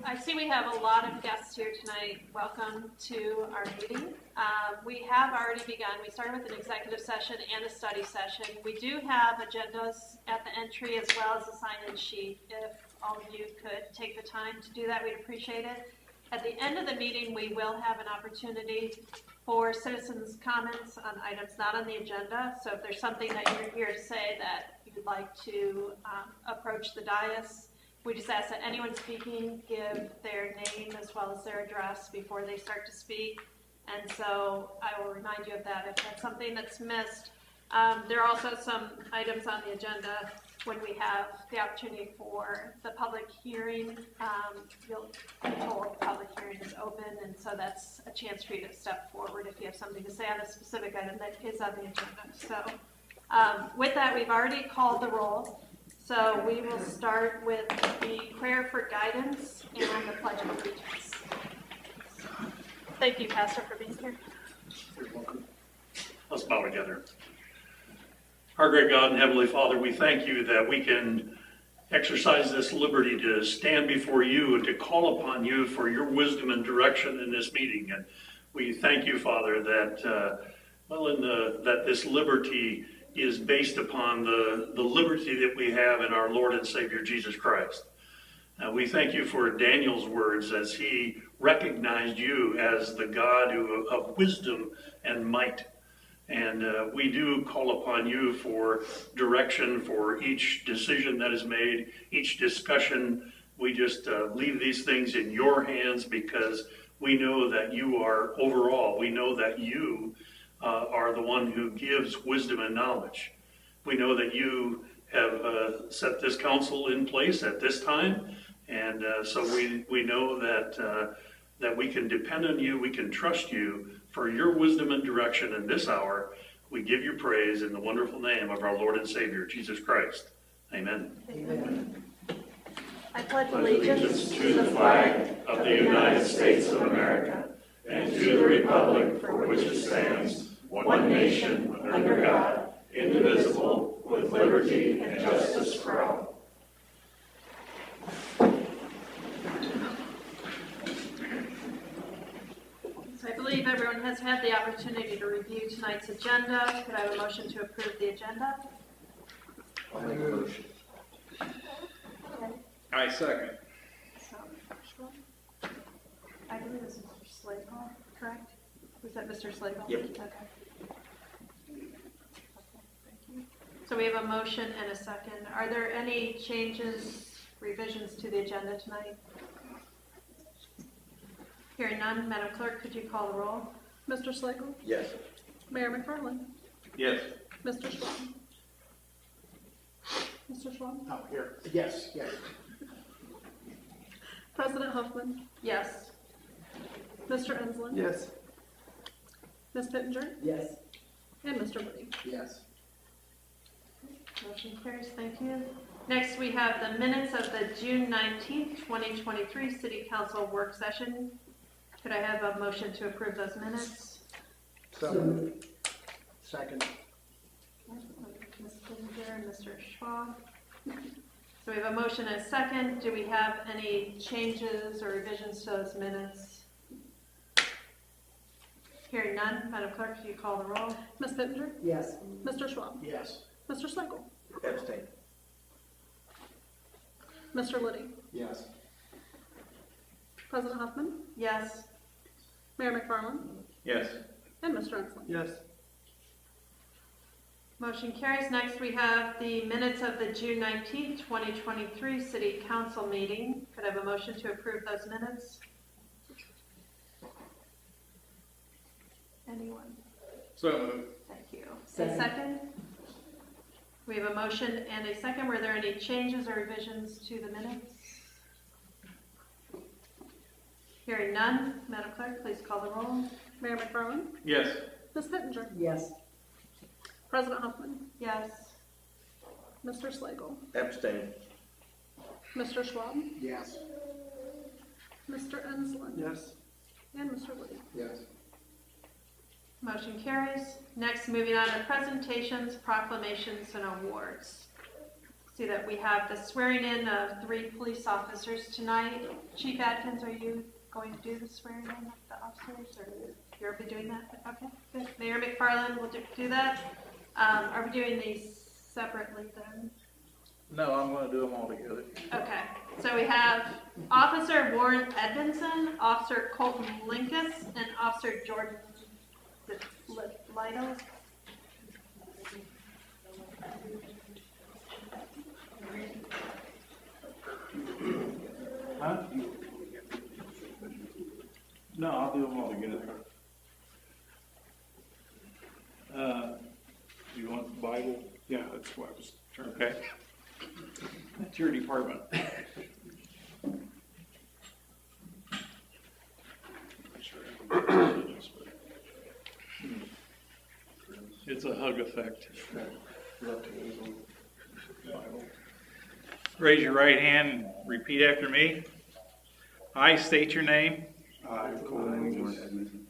I see we have a lot of guests here tonight. Welcome to our meeting. We have already begun. We started with an executive session and a study session. We do have agendas at the entry as well as a sign-in sheet. If all of you could take the time to do that, we'd appreciate it. At the end of the meeting, we will have an opportunity for citizens' comments on items not on the agenda. So if there's something that you're here to say that you'd like to approach the dais, we just ask that anyone speaking give their name as well as their address before they start to speak. And so I will remind you of that if that's something that's missed. There are also some items on the agenda when we have the opportunity for the public hearing. You'll be told the public hearing is open, and so that's a chance for you to step forward if you have something to say on a specific item that is on the agenda. So with that, we've already called the roll. So we will start with the prayer for guidance and the Pledge of Allegiance. Thank you, Pastor, for being here. You're welcome. Let's bow together. Our great God and Heavenly Father, we thank you that we can exercise this liberty to stand before you and to call upon you for your wisdom and direction in this meeting. And we thank you, Father, that that this liberty is based upon the liberty that we have in our Lord and Savior Jesus Christ. We thank you for Daniel's words as he recognized you as the God of wisdom and might. And we do call upon you for direction for each decision that is made, each discussion. We just leave these things in your hands because we know that you are overall. We know that you are the one who gives wisdom and knowledge. We know that you have set this council in place at this time, and so we know that we can depend on you, we can trust you for your wisdom and direction in this hour. We give you praise in the wonderful name of our Lord and Savior, Jesus Christ. Amen. Amen. I pledge allegiance to the flag of the United States of America and to the republic for which it stands, one nation, under God, indivisible, with liberty and justice for all. So I believe everyone has had the opportunity to review tonight's agenda. Could I have a motion to approve the agenda? I'll make a motion. Okay. I second. So, first one. I believe this is Mr. Slagle, correct? Was that Mr. Slagle? Yep. Okay. So we have a motion and a second. Are there any changes, revisions to the agenda tonight? Hearing none, Madam Clerk, could you call the roll? Mr. Slagle? Yes. Mayor McFarland? Yes. Mr. Schwab? Mr. Schwab? Oh, here. Yes, yes. President Huffman? Yes. Mr. Ensland? Yes. Ms. Pittenger? Yes. And Mr. Woody? Yes. Motion carries, thank you. Next, we have the minutes of the June 19th, 2023 City Council work session. Could I have a motion to approve those minutes? So. Second. Ms. Pittenger and Mr. Schwab. So we have a motion and a second. Do we have any changes or revisions to those minutes? Hearing none, Madam Clerk, could you call the roll? Ms. Pittenger? Yes. Mr. Schwab? Yes. Mr. Slagle? Abstain. Mr. Liddy? Yes. President Huffman? Yes. Mayor McFarland? Yes. And Mr. Ensland? Yes. Motion carries. Next, we have the minutes of the June 19th, 2023 City Council meeting. Could I have a motion to approve those minutes? Anyone? So moved. Thank you. A second? We have a motion and a second. Were there any changes or revisions to the minutes? Hearing none, Madam Clerk, please call the roll. Mayor McFarland? Yes. Ms. Pittenger? Yes. President Huffman? Yes. Mr. Slagle? Abstain. Mr. Schwab? Yes. Mr. Ensland? Yes. And Mr. Woody? Yes. Motion carries. Next, moving on to presentations, proclamations, and awards. See that we have the swearing in of 3 police officers tonight. Chief Adkins, are you going to do the swearing in of the officers, or you'll be doing that? Okay, good. Mayor McFarland will do that. Are we doing these separately then? No, I'm going to do them all together. Okay, so we have Officer Warren Edmondson, Officer Colton Linkus, and Officer Jordan Lido. Huh? No, I'll do them all together. You want the Bible? Yeah, that's what I was trying. Okay. That's your department. It's a hug effect. Raise your right hand and repeat after me. I state your name. I, Colton Edmondson,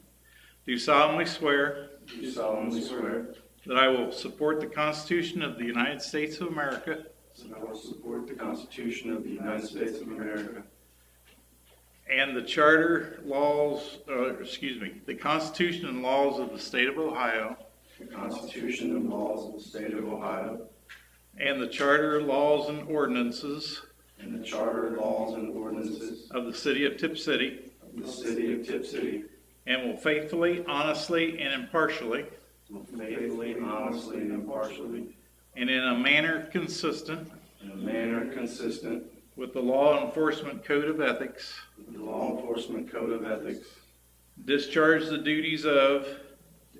Do solemnly swear do solemnly swear that I will support the Constitution of the United States of America that I will support the Constitution of the United States of America and the the Constitution and laws of the state of Ohio the Constitution and laws of the state of Ohio and the charter, laws, and ordinances and the charter, laws, and ordinances of the city of Tipp City, of the city of Tipp City, and will faithfully, honestly, and impartially, faithfully, honestly, and impartially, and in a manner consistent in a manner consistent with the law enforcement code of ethics, with the law enforcement code of ethics, discharge the duties of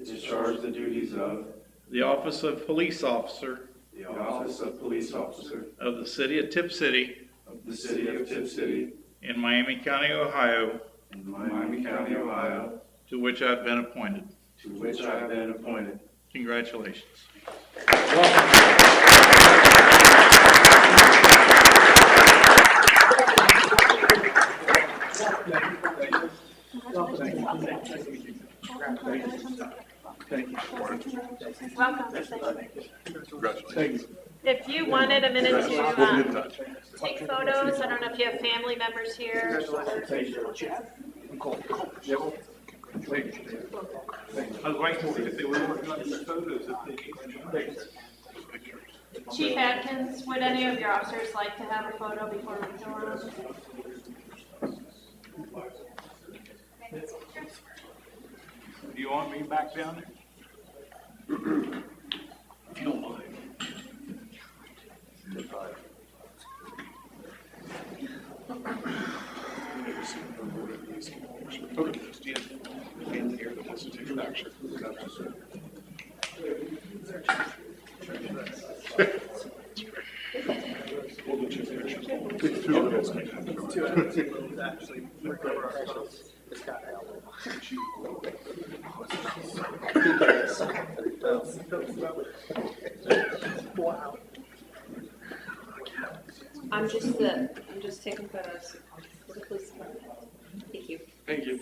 discharge the duties of the office of police officer the office of police officer of the city of Tipp City of the city of Tipp City in Miami County, Ohio, in Miami County, Ohio, to which I've been appointed. to which I have been appointed. Congratulations. Welcome. If you wanted a minute to take photos, I don't know if you have family members here. I was waiting to see if they were working on these photos. Chief Adkins, would any of your officers like to have a photo before we go on? you back down there? If you don't mind. Okay. In here that has to take a picture. We'll get you pictures. It's two of those. Actually, it's got help. Wow. I'm just taking photos for the police department. Thank you. Thank you.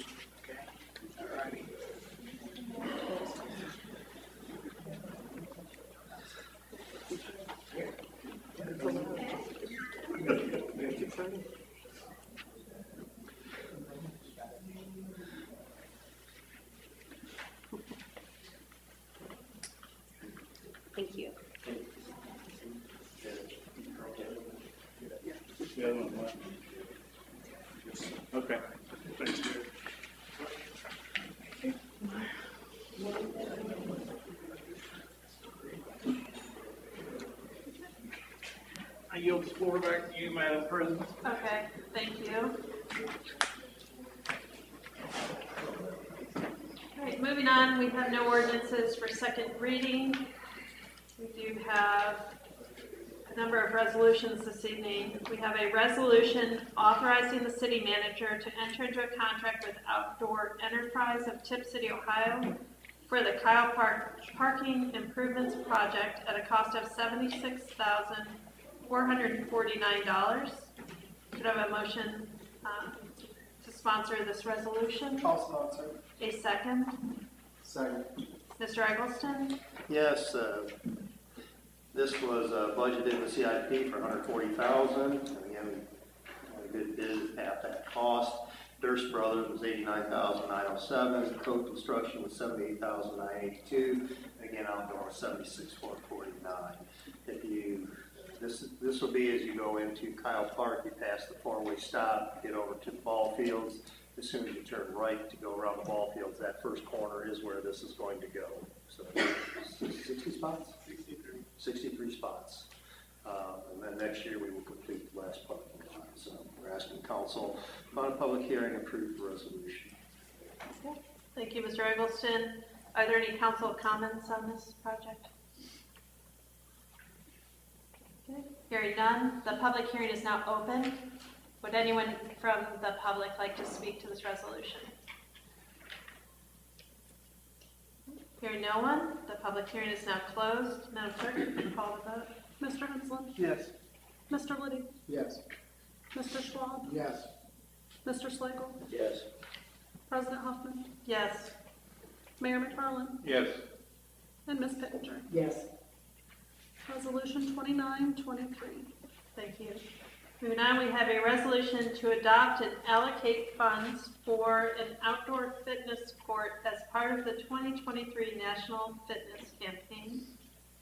Thank you. Okay. Thanks. I yield the floor back to you, Madam President. Okay, thank you. All right, moving on, we have no ordinances for second reading. We do have a number of resolutions this evening. We have a resolution authorizing the city manager to enter into a contract with Outdoor Enterprise of Tipp City, Ohio for the Kyle Park Parking Improvements Project at a cost of $76,449. Could I have a motion to sponsor this resolution? I'll sponsor. A second. Second. Mr. Eggleston? Yes, this was budgeted in the CIP for $140,000. And again, we did bid at that cost. Durst Brothers was $89,907. Code Construction was $78,982. Again, outdoor was $76,449. If you this will be as you go into Kyle Park, you pass the four-way stop, get over to the ball fields. As soon as you turn right to go around the ball fields, that first corner is where this is going to go. So 60 spots? 63 spots. And then next year we will complete the last parking lot. So we're asking council on a public hearing, approve the resolution. Okay. Thank you, Mr. Eggleston. Are there any council comments on this project? Okay. Hearing none, the public hearing is now open. Would anyone from the public like to speak to this resolution? Hearing no one, the public hearing is now closed. Madam Clerk, call the vote. Mr. Ensland? Yes. Mr. Liddy? Yes. Mr. Schwab? Yes. Mr. Slagle? Yes. President Hoffman? Yes. Mayor McFarland? Yes. And Ms. Pittenger? Yes. Resolution 2923. Thank you. Moving on, we have a resolution to adopt and allocate funds for an outdoor fitness court as part of the 2023 National Fitness Campaign.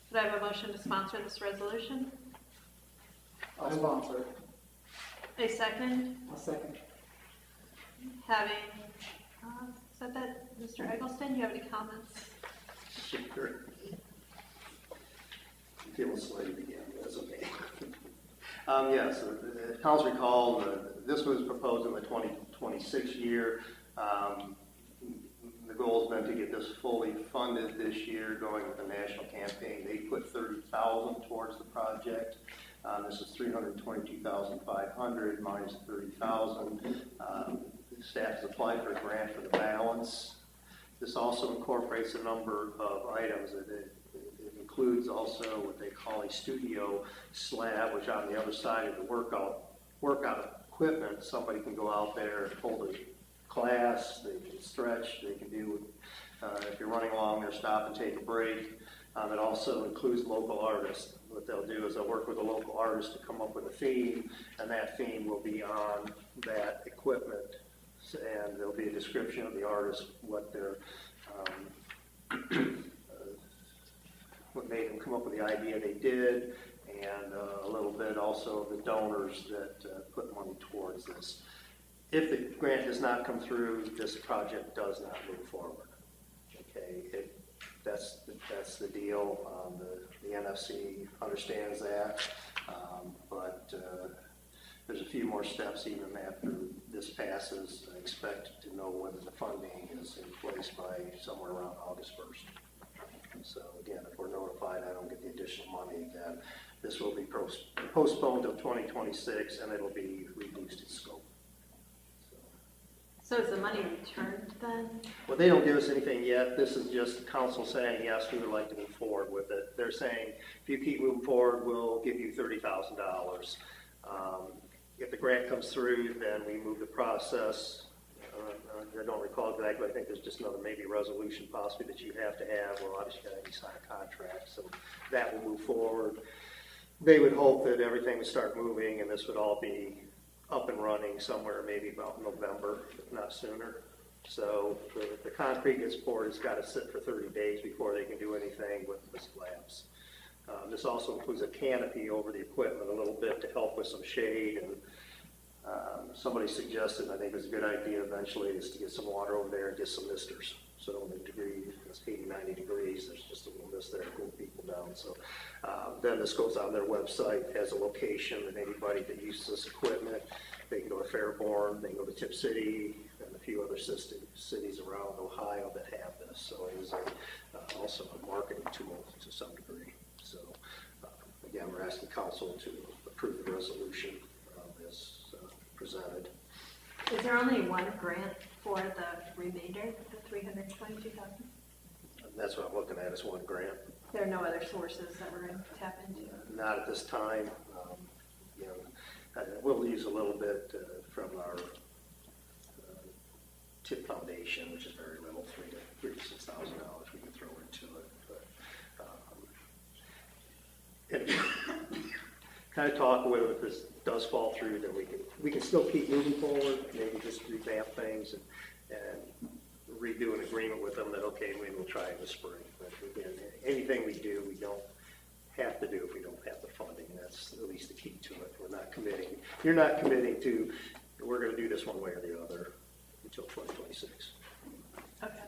Could I have a motion to sponsor this resolution? I'll sponsor. A second? I'll second. Having, said that, Mr. Eggleston, do you have any comments? Sure. I'm feeling slated again, but that's okay. Yes, as council recall, this was proposed in the 2026 year. The goal has been to get this fully funded this year, going with the national campaign. They put $30,000 towards the project. This is $322,500 minus $30,000. Staff has applied for a grant for the balance. This also incorporates a number of items. It includes also what they call a studio slab, which on the other side of the workout equipment, somebody can go out there and hold a class, they can stretch, they can do, if you're running along there, stop and take a break. It also includes local artists. What they'll do is they'll work with a local artist to come up with a theme, and that theme will be on that equipment. And there'll be a description of the artist, what their what made them come up with the idea they did, and a little bit also of the donors that put money towards this. If the grant does not come through, this project does not move forward. okay? That's the deal. The NFC understands that, but there's a few more steps even after this passes. I expect to know whether the funding is in place by somewhere around August 1st. So again, if we're notified I don't get the additional money, then this will be postponed till 2026 and it'll be reduced in scope. So is the money returned then? Well, they don't give us anything yet. This is just council saying, yes, we would like to move forward with it. They're saying, if you keep moving forward, we'll give you $30,000. If the grant comes through, then we move the process. I don't recall exactly. I think there's just another maybe resolution possibly that you have to have. Well, obviously, you got to sign a contract, so that will move forward. They would hope that everything would start moving, and this would all be up and running somewhere maybe about November, if not sooner. So the concrete gets poured, it's got to sit for 30 days before they can do anything with the slabs. This also includes a canopy over the equipment a little bit to help with some shade. And somebody suggested, I think it's a good idea eventually, is to get some water over there and get some misters. So when the degree, it's 80, 90 degrees, there's just a little mist there to cool people down. So then this goes on their website as a location, and anybody that uses this equipment, they can go to Fairborn, they can go to Tipp City, and a few other cities around Ohio that have this. So it is also a marketing tool to some degree. So again, we're asking council to approve the resolution as presented. Is there only one grant for the remainder, the $322,000? That's what I'm looking at, is one grant. There are no other sources that we're going to tap into? Not at this time. We'll use a little bit from our Tipp Foundation, which is very little, $3,000 to $6,000 we can throw into it. But kind of talk with it, if this does fall through, then we can still keep moving forward, maybe just revamp things and redo an agreement with them that, okay, maybe we'll try in the spring. But again, anything we do, we don't have to do if we don't have the funding. That's at least the key to it. We're not committing. You're not committing to, we're going to do this one way or the other until 2026. Okay.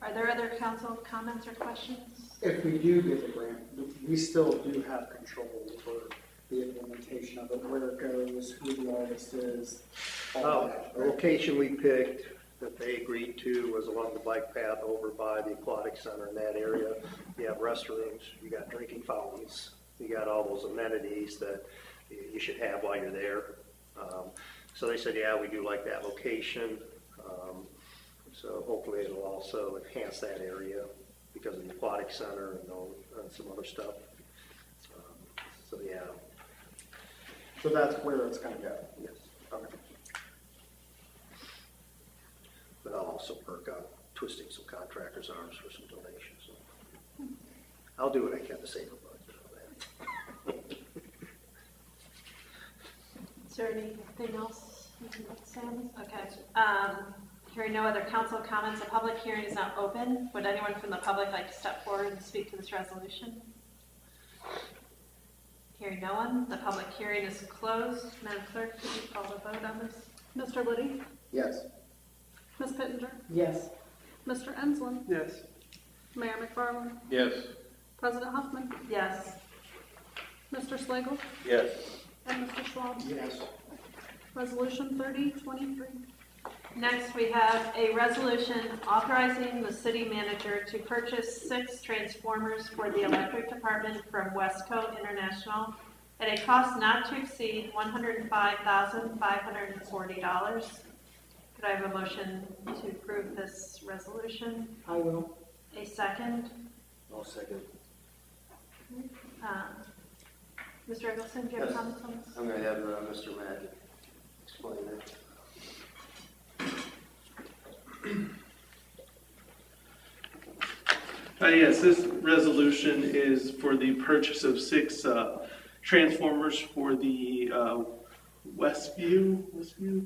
Are there other council comments or questions? If we do get the grant, we still do have control over the implementation of it, where it goes, who the artist is, all that. The location we picked that they agreed to was along the bike path over by the aquatic center in that area. You have restrooms, you got drinking fountains, you got all those amenities that you should have while you're there. So they said, yeah, we do like that location. So hopefully it'll also enhance that area because of the aquatic center and some other stuff. So yeah. So that's where it's going to go. Yes. Okay. But I'll also work on twisting some contractors' arms for some donations. So I'll do what I can to save a budget on that. Is there anything else you can say on this? Okay. Hearing no other council comments, the public hearing is now open. Would anyone from the public like to step forward and speak to this resolution? Hearing no one, the public hearing is closed. Madam Clerk, could you call the vote on this? Mr. Liddy? Yes. Ms. Pittenger? Yes. Mr. Enslin? Yes. Mayor McFarland? Yes. President Huffman? Yes. Mr. Slagle? Yes. And Mr. Schwab? Yes. Resolution 3023. Next, we have a resolution authorizing the city manager to purchase 6 transformers for the electric department from Westco International at a cost not to exceed $105,540. Could I have a motion to approve this resolution? I will. A second? I'll second. Mr. Eggleston, do you have Yes. comments on this? I'm going to have Mr. Mack explain it. Yes, this resolution is for the purchase of 6 transformers for the Westview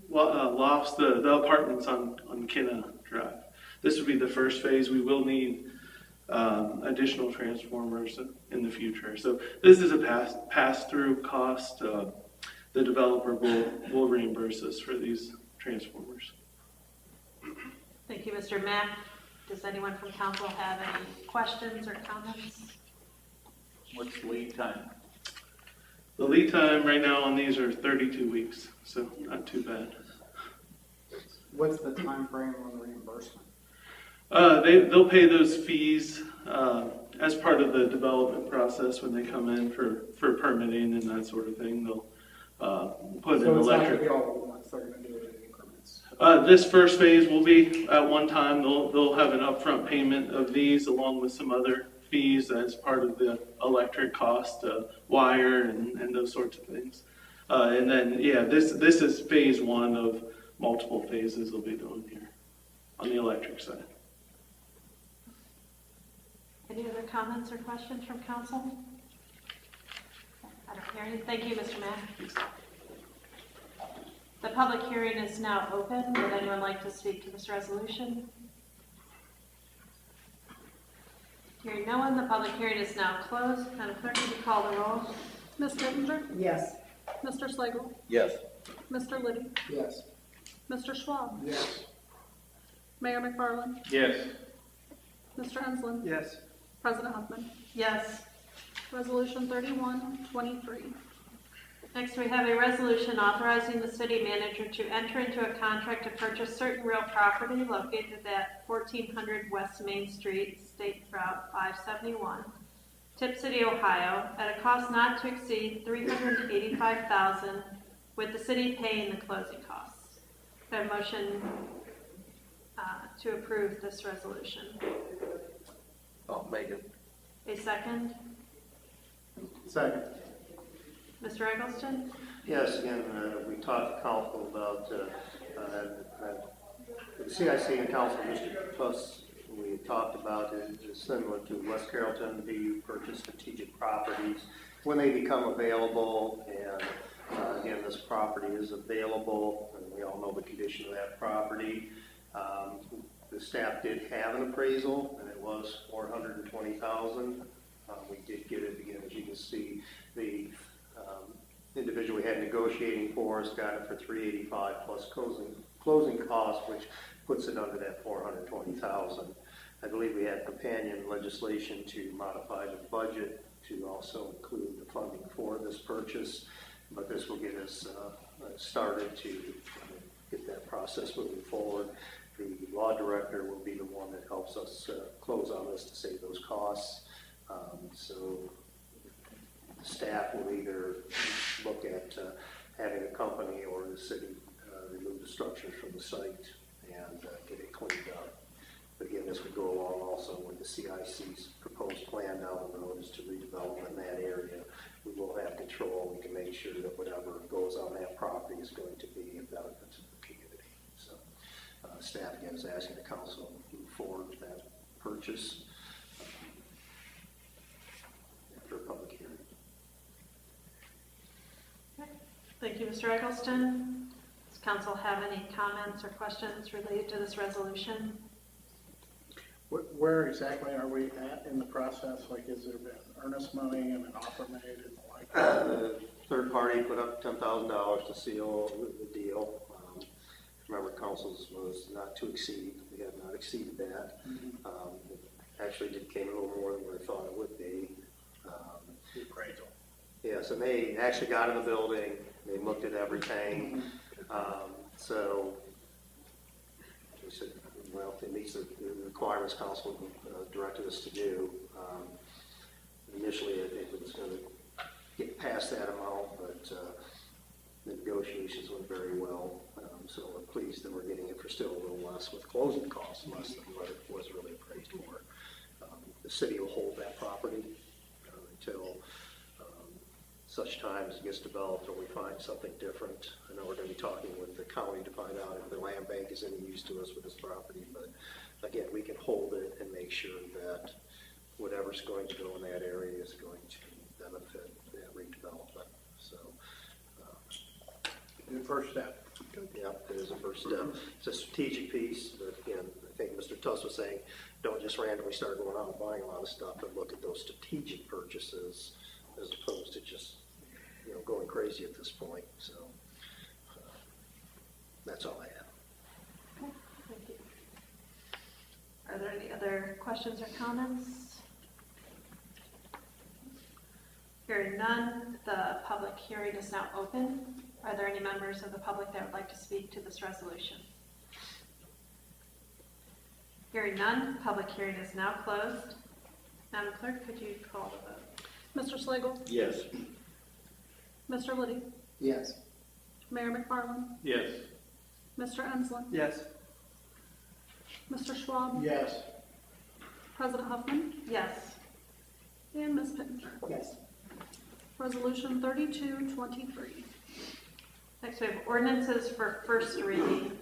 lofts, the apartments on Kenna Drive. This would be the first phase. We will need additional transformers in the future. So this is a pass-through cost. The developer will reimburse us for these transformers. Thank you, Mr. Mack. Does anyone from council have any questions or comments? What's the lead time? The lead time right now on these are 32 weeks, so not too bad. What's the time frame on reimbursement? They'll pay those fees as part of the development process when they come in for permitting and that sort of thing. They'll put in So it's not gonna electric. be all at once, they're gonna do it in increments. This first phase will be at one time. They'll have an upfront payment of these along with some other fees as part of the electric cost, wire and those sorts of things. And then, yeah, this is phase one of multiple phases they'll be doing here on the electric side. Any other comments or questions from council? I don't hear any. Thank you, Mr. Mack. The public hearing is now open. Would anyone like to speak to this resolution? Hearing no one, the public hearing is now closed. Madam Clerk, would you call the roll? Ms. Bittinger? Yes. Mr. Slagle? Yes. Mr. Liddy? Yes. Mr. Schwab? Yes. Mayor McFarland? Yes. Mr. Ensland? Yes. President Huffman? Yes. Resolution 3123. Next, we have a resolution authorizing the city manager to enter into a contract to purchase certain real property located at 1400 West Main Street, State Route 571, Tipp City, Ohio, at a cost not to exceed $385,000, with the city paying the closing costs. Do I have a motion to approve this resolution? I'll make it. A second? Second. Mr. Eggleston? Yes, again, we talked to council about the CIC and council, Mr. Tuss, we talked about it is similar to West Carrollton, you purchase strategic properties when they become available, and again, this property is available, and we all know the condition of that property. The staff did have an appraisal, and it was $420,000. We did get it, again, as you can see, the individual we had negotiating for us got it for $385 plus closing costs, which puts it under that $420,000. I believe we had companion legislation to modify the budget to also include the funding for this purchase, but this will get us started to get that process moving forward. The law director will be the one that helps us close on this to save those costs. So the staff will either look at having a company or the city remove the structures from the site and get it cleaned up. But again, this would go along also with the CIC's proposed plan down the road is to redevelop in that area. We will have control. We can make sure that whatever goes on that property is going to be a benefit to the community. So staff again is asking the council to move forward with that purchase after a public hearing. Thank you, Mr. Eggleston. Does council have any comments or questions related to this resolution? Where exactly are we at in the process? Like, has there been earnest money and an offer made and the like? The third party put up $10,000 to seal the deal. Remember, council's was not to exceed. We have not exceeded that. Actually, it came a little more than what I thought it would be. The appraisal. Yes, and they actually got in the building. They looked at everything. So we said, well, it meets the requirements council directed us to do. Initially, it was going to get past that amount, but the negotiations went very well. So we're pleased that we're getting it for still a little less with closing costs, less than what it was really appraised for. The city will hold that property until such time as it gets developed or we find something different. I know we're going to be talking with the county to find out if the land bank is any use to us with this property, but again, we can hold it and make sure that whatever's going to go in that area is going to benefit that redevelopment. So, The first step. yeah, it is a first step. It's a strategic piece, but again, I think Mr. Tuss was saying, don't just randomly start going out and buying a lot of stuff, but look at those strategic purchases as opposed to just, going crazy at this point. So that's all I have. Thank you. Are there any other questions or comments? Hearing none, the public hearing is now open. Are there any members of the public that would like to speak to this resolution? Hearing none, public hearing is now closed. Madam Clerk, could you call the vote? Mr. Slagle? Yes. Mr. Liddy? Yes. Mayor McFarland? Yes. Mr. Enslin? Yes. Mr. Schwab? Yes. President Huffman? Yes. And Ms. Pittenger? Yes. Resolution 3223. Next, we have ordinances for first reading.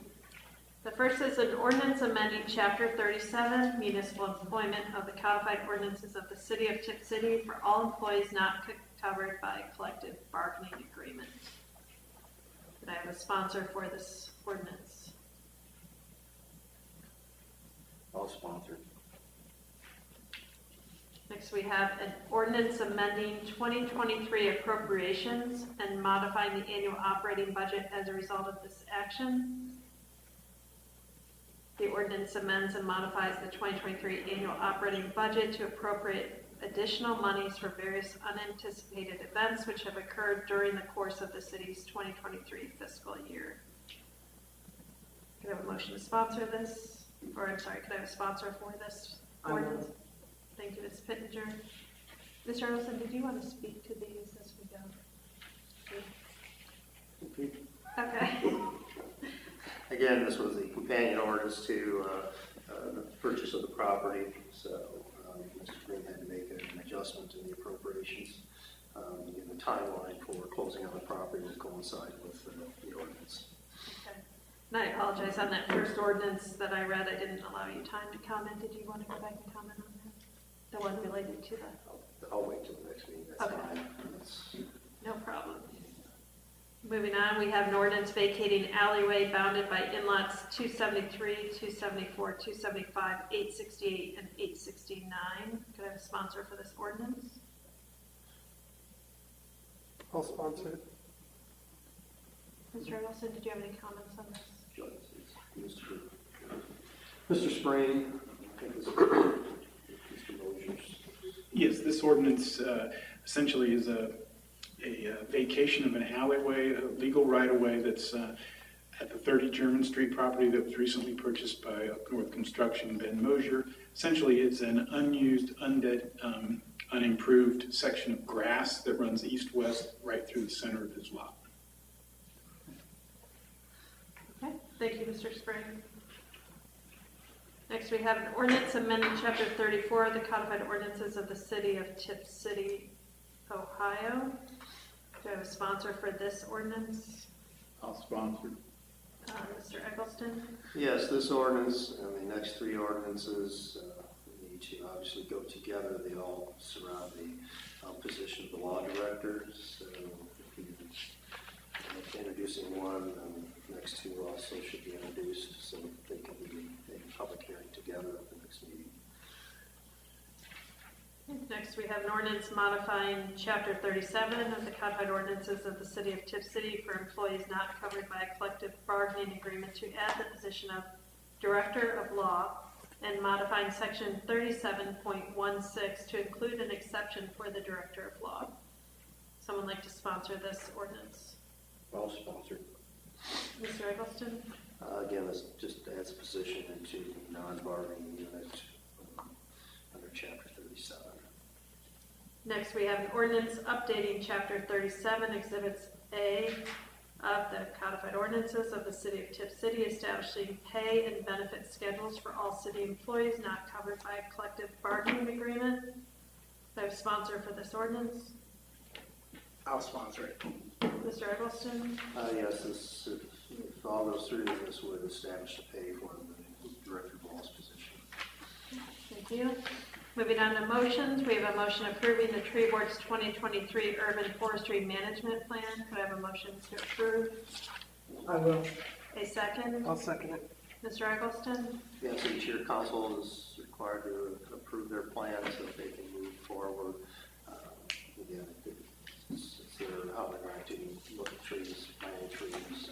The first is an ordinance amending Chapter 37, Municipal Employment of the Codified Ordinances of the City of Tipp City for all employees not covered by a collective bargaining agreement. Could I have a sponsor for this ordinance? I'll sponsor. Next, we have an ordinance amending 2023 appropriations and modifying the annual operating budget as a result of this action. The ordinance amends and modifies the 2023 annual operating budget to appropriate additional monies for various unanticipated events which have occurred during the course of the city's 2023 fiscal year. Could I have a motion to sponsor this? Or I'm sorry, could I have a sponsor for this ordinance? Thank you, Ms. Pittenger. Mr. Earlston, did you want to speak to these as we go? Okay. Again, this was a companion ordinance to the purchase of the property, so Mr. Green had to make an adjustment in the appropriations. Again, the timeline for closing on the property will coincide with the ordinance. Okay. And I apologize on that first ordinance that I read. I didn't allow you time to comment. Did you want to go back and comment on that? The one related to that? I'll wait till the next meeting. That's Okay. fine. That's, No problem. Moving on, we have an ordinance vacating alleyway bounded by in-lots 273, 274, 275, 868, and 869. Could I have a sponsor for this ordinance? I'll sponsor it. Mr. Edelson, did you have any comments on this? Mr. Spring, I think this is Mr. Mosier's. Yes, this ordinance essentially is a vacation of an alleyway, a legal right-of-way that's at the 30 German Street property that was recently purchased by Up North Construction, Ben Mosier. Essentially, it's an unused, unimproved section of grass that runs east-west right through the center of his lot. Okay, thank you, Mr. Spring. Next, we have an ordinance amending Chapter 34 of the Codified Ordinances of the City of Tipp City, Ohio. Do I have a sponsor for this ordinance? I'll sponsor. Mr. Eggleston? Yes, this ordinance and the next three ordinances need to obviously go together. They all surround the position of the law director. So if you're introducing one, the next two also should be introduced so they can be in public hearing together at the next meeting. Next, we have an ordinance modifying Chapter 37 of the Codified Ordinances of the City of Tipp City for employees not covered by a collective bargaining agreement to add the position of Director of Law and modifying Section 37.16 to include an exception for the Director of Law. Someone like to sponsor this ordinance? I'll sponsor. Mr. Eggleston? Again, this just adds a position into the non-bargaining unit under Chapter 37. Next, we have an ordinance updating Chapter 37, Exhibits A of the Codified Ordinances of the City of Tipp City, establishing pay and benefit schedules for all city employees not covered by a collective bargaining agreement. Do I have a sponsor for this ordinance? I'll sponsor it. Mr. Eggleston? Yes, if all goes through, this would establish the pay for the Director of Law's position. Thank you. Moving on to motions, we have a motion approving the Tree Board's 2023 Urban Forestry Management Plan. Could I have a motion to approve? I will. A second? I'll second it. Mr. Eggleston? Yes, each year council is required to approve their plan so that they can move forward. Again, it's how they're going to look at trees, planting trees,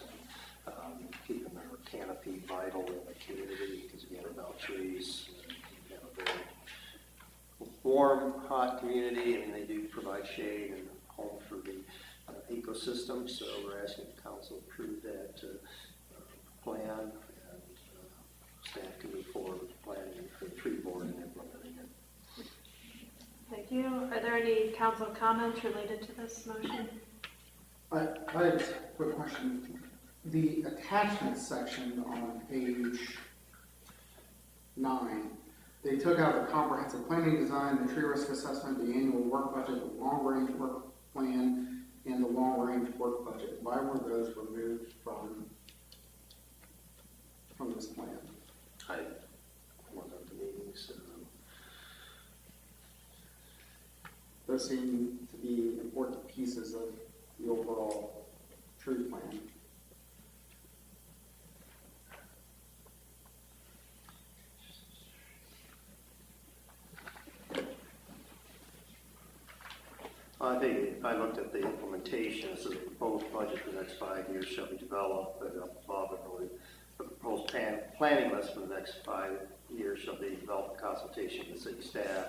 keeping their canopy vital in the community, because again, without trees, you have very warm, hot community. I mean, they do provide shade and home for the ecosystem, so we're asking the council to approve that plan, and staff can move forward with planning for the tree board and implementing it. Thank you. Are there any council comments related to this motion? I have a quick question. The attachment section on page 9, they took out the comprehensive planning design, the tree risk assessment, the annual work budget, the long-range work plan, and the long-range work budget. Why were those removed from this plan? I wasn't at the meeting, so Those seem to be important pieces of the overall tree plan. I think if I looked at the implementation, it says the proposed budget for the next 5 years shall be developed, but up above it, really, the proposed planning list for the next 5 years shall be developed in consultation with the city staff,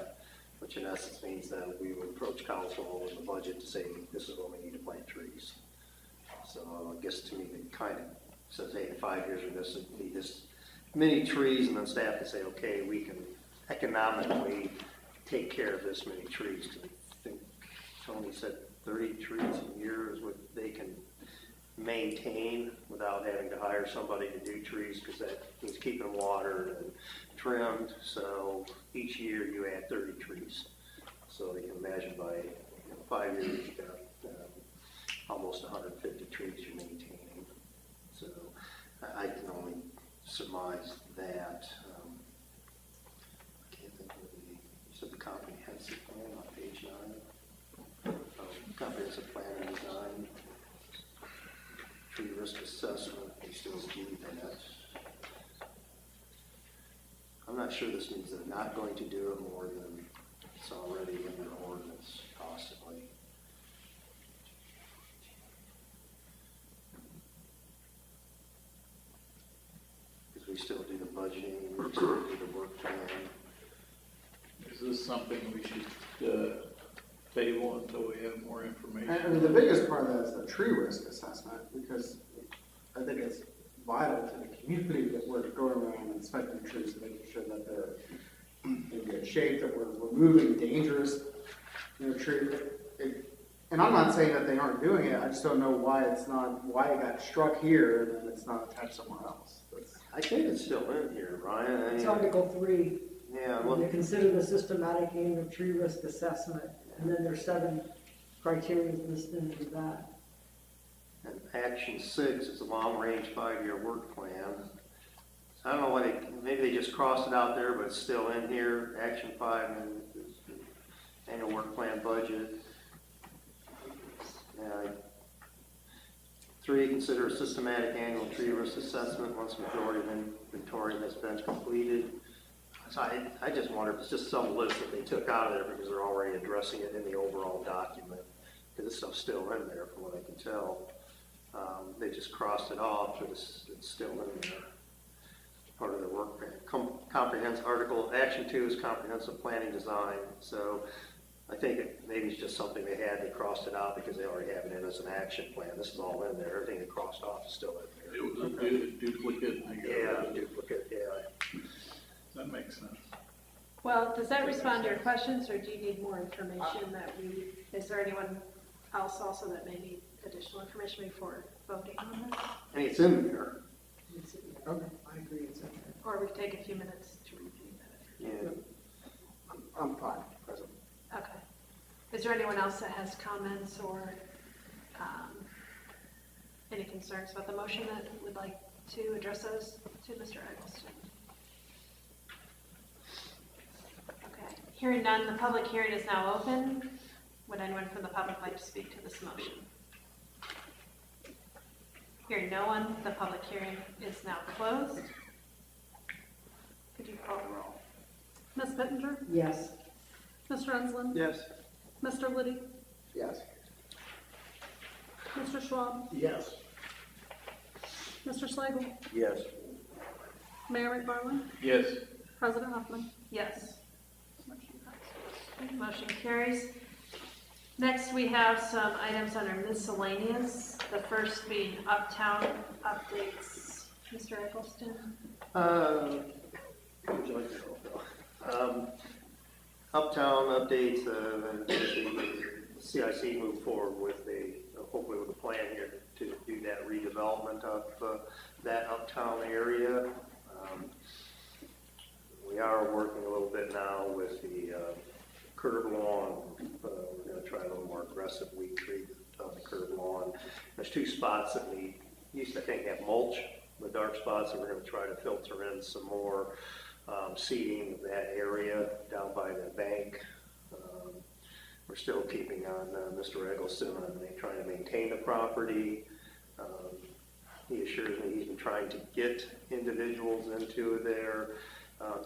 which in essence means that we would approach council with the budget to say, this is what we need to plant trees. So I guess to me, it kind of says, hey, in 5 years we need this many trees, and then staff can say, okay, we can economically take care of this many trees. Because I think Tony said 30 trees a year is what they can maintain without having to hire somebody to do trees, because that means keeping them watered and trimmed. So each year you add 30 trees. So you can imagine by 5 years you've got almost 150 trees you're maintaining. So I can only surmise that. I can't think of you said the comprehensive plan on page 9. Comprehensive plan and design. Tree risk assessment, they still do that. I'm not sure this means they're not going to do it more than it's already in their ordinance, possibly. Because we still do the budgeting, we still do the work plan. Is this something we should table until we have more information? And I mean, the biggest part of that is the tree risk assessment, because I think it's vital to the community that we're going around inspecting trees and making sure that they're in good shape, that we're removing dangerous, trees. And I'm not saying that they aren't doing it, I just don't know why it got struck here and then it's not attached somewhere else. I think it's still in here, Ryan. It's Article 3. Yeah, When you consider the systematic annual tree risk assessment, and then there's 7 criteria listed into that. and action 6 is a long-range 5-year work plan. I don't know why maybe they just crossed it out there, but it's still in here. Action 5 and annual work plan budget. 3, consider a systematic annual tree risk assessment once majority of inventory has been completed. So I just wonder if it's just some list that they took out of there because they're already addressing it in the overall document. Because this stuff's still in there from what I can tell. They just crossed it off, but it's still in there. Part of their work plan. Comprehensive article, action 2 is comprehensive planning design. So I think maybe it's just something they had, they crossed it out because they already have it in as an action plan. This is all in there. Everything they crossed off is still in there. It was a duplicate. Yeah, duplicate, yeah. That makes sense. Well, does that respond to your questions, or do you need more information is there anyone else also that may need additional information before voting on this? I mean, it's in there. Okay. I agree, it's in there. Or we take a few minutes to review that. Yeah. I'm fine, President. Okay. Is there anyone else that has comments or any concerns about the motion that would like to address those to Mr. Eggleston? Okay. Hearing none, the public hearing is now open. Would anyone from the public like to speak to this motion? Hearing no one, the public hearing is now closed. Could you call the roll? Ms. Pittenger? Yes. Mr. Enslin? Yes. Mr. Liddy? Yes. Mr. Schwab? Yes. Mr. Slagle? Yes. Mayor McFarland? Yes. President Huffman? Yes. Motion carries. Next, we have some items under miscellaneous, the first being uptown updates. Mr. Eggleston? Would you like to go, Phil? Uptown updates, the CIC moved forward with hopefully with a plan here to do that redevelopment of that uptown area. We are working a little bit now with the curb lawn. We're going to try a little more aggressive weed treatment on the curb lawn. There's two spots that we used to think have mulch, the dark spots, and we're going to try to filter in some more seeding of that area down by the bank. We're still keeping on Mr. Eggleston on trying to maintain the property. He assures me he's been trying to get individuals into their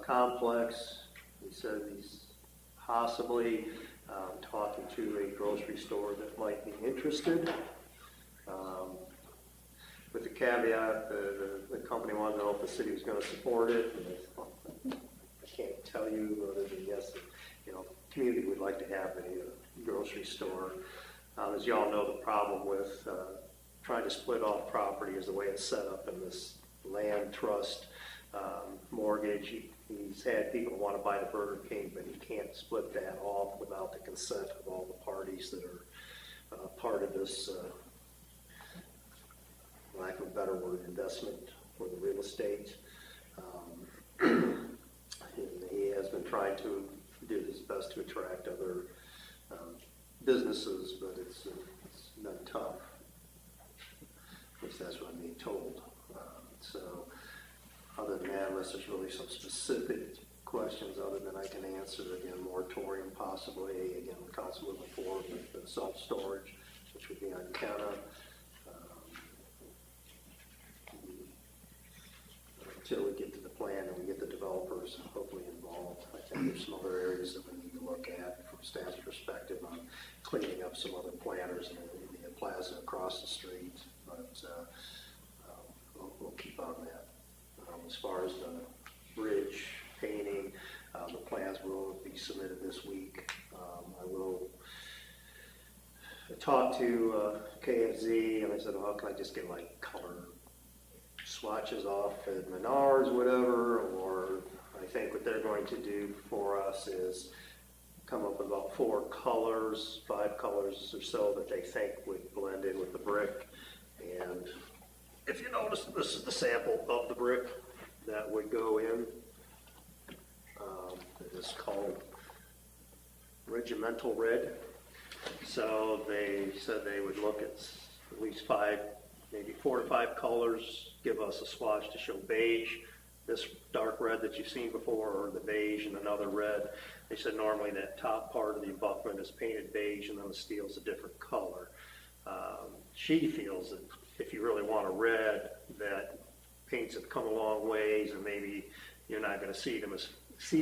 complex. He says he's possibly talking to a grocery store that might be interested. With the caveat, the company wanted to know if the city was going to support it. And I can't tell you other than yes, community would like to have a grocery store. As you all know, the problem with trying to split off property is the way it's set up in this land trust mortgage. He's had people want to buy the Burger King, but he can't split that off without the consent of all the parties that are part of this, lack of a better word, investment for the real estate. He has been trying to do his best to attract other businesses, but it's been tough. At least that's what I'm being told. So other than that, unless there's really some specific questions other than I can answer, again, moratorium possibly, again, the council moving forward with the self-storage, which would be on counter. Until we get to the plan and we get the developers hopefully involved, I think there's some other areas that we need to look at from staff's perspective on cleaning up some other planters in the plaza across the street, but we'll keep on that. As far as the bridge painting, the plans will be submitted this week. I will talk to KFZ and I said, well, can I just get like color swatches off at Menards, whatever, or I think what they're going to do for us is come up with about 4 colors, 5 colors or so that they think would blend in with the brick. And if you notice, this is the sample of the brick that would go in. It is called regimental red. So they said they would look at least 5, maybe 4 to 5 colors, give us a swatch to show beige, this dark red that you've seen before, or the beige and another red. They said normally that top part of the abutment is painted beige and then the steel's a different color. She feels that if you really want a red, that paints have come a long ways and maybe you're not going to see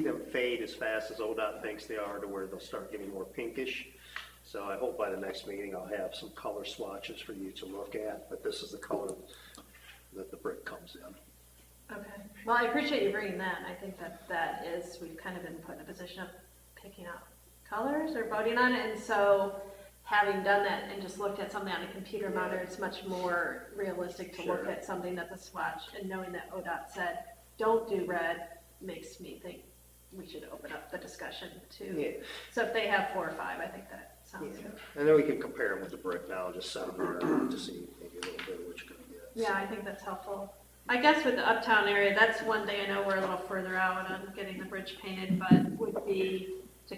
them fade as fast as ODOT thinks they are, to where they'll start getting more pinkish. So I hope by the next meeting I'll have some color swatches for you to look at, but this is the color that the brick comes in. Okay. Well, I appreciate you bringing that. I think that is, we've kind of been put in a position of picking out colors or voting on it, and so having done that and just looked at something on a computer monitor, it's much more realistic to look at something that the swatch, and knowing that ODOT said, don't do red, makes me think we should open up the discussion to. Yeah. So if they have 4 or 5, I think that sounds good. And then we can compare them with the brick now, just set them there to see maybe a little bit of what you're going to get. Yeah, I think that's helpful. I guess with the uptown area, that's one thing. I know we're a little further out on getting the bridge painted, but would be to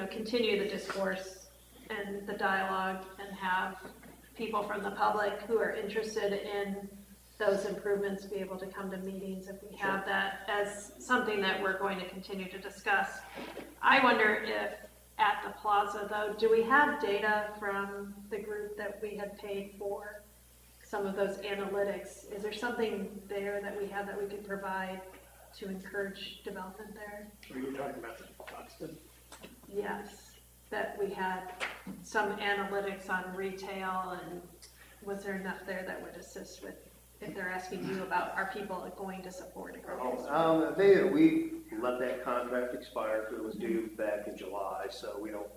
continue the discourse and the dialogue and have people from the public who are interested in those improvements be able to come to meetings if we have that as something that we're going to continue to discuss. I wonder if at the plaza, though, do we have data from the group that we had paid for some of those analytics? Is there something there that we have that we could provide to encourage development there? Are you talking about the Buxton? Yes, that we had some analytics on retail, and was there enough there that would assist with if they're asking you about, are people going to support a grocery store? We let that contract expire because it was due back in July, so we don't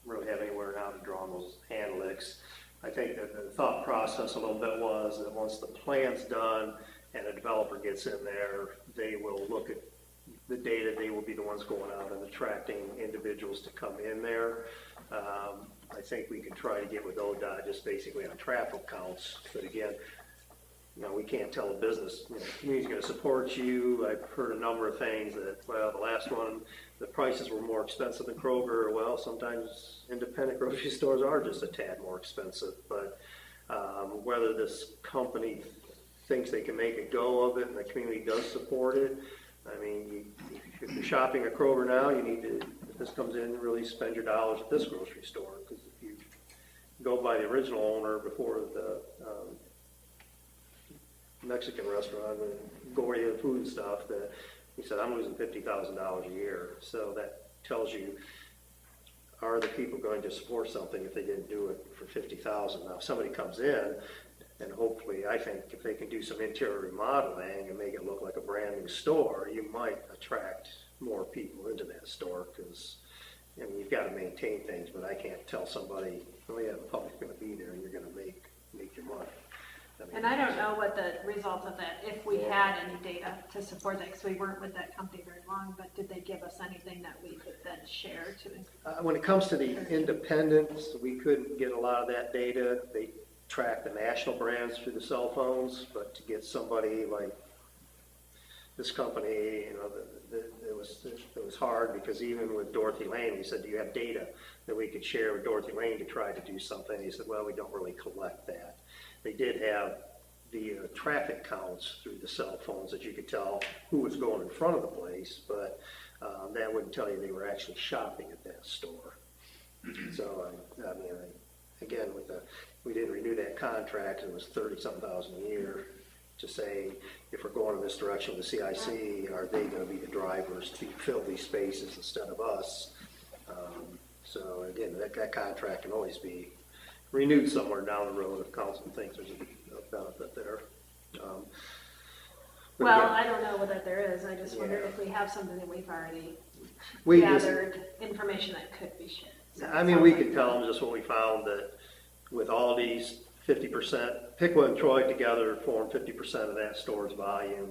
really have anywhere now to draw on those hand licks. I think that the thought process a little bit was that once the plan's done and a developer gets in there, they will look at the data, they will be the ones going out and attracting individuals to come in there. I think we can try to get with ODOT just basically on traffic counts, but again, we can't tell a business, the community's gonna support you. I've heard a number of things that, well, the last one, the prices were more expensive than Kroger. Well, sometimes independent grocery stores are just a tad more expensive, but whether this company thinks they can make a go of it and the community does support it, I mean, if you're shopping at Kroger now, you need to, if this comes in, really spend your dollars at this grocery store, because if you go by the original owner before the Mexican restaurant, and Goria Food and stuff, that he said, I'm losing $50,000 a year. So that tells you, are the people going to support something if they didn't do it for $50,000? Now, if somebody comes in, and hopefully, I think if they can do some interior remodeling and make it look like a brand new store, you might attract more people into that store, because you've got to maintain things, but I can't tell somebody, oh yeah, the public's going to be there and you're going to make your money. And I don't know what the results of that, if we had any data to support that, because we weren't with that company very long, but did they give us anything that we could then share to? When it comes to the independents, we couldn't get a lot of that data. They track the national brands through the cell phones, but to get somebody like this company, it was hard, because even with Dorothy Lane, we said, do you have data that we could share with Dorothy Lane to try to do something? He said, well, we don't really collect that. They did have the traffic counts through the cell phones that you could tell who was going in front of the place, but that wouldn't tell you they were actually shopping at that store. So, again, we didn't renew that contract, and it was $30-something thousand a year, to say, if we're going in this direction with the CIC, are they going to be the drivers to fill these spaces instead of us? So again, that contract can always be renewed somewhere down the road if council thinks there's a benefit there. Well, again, I don't know what there is. I just wondered if we have something that we've already we gathered information that could be shared. So we could tell them just what we found, that with all these 50%, Pickwa and Troy together form 50% of that store's volume.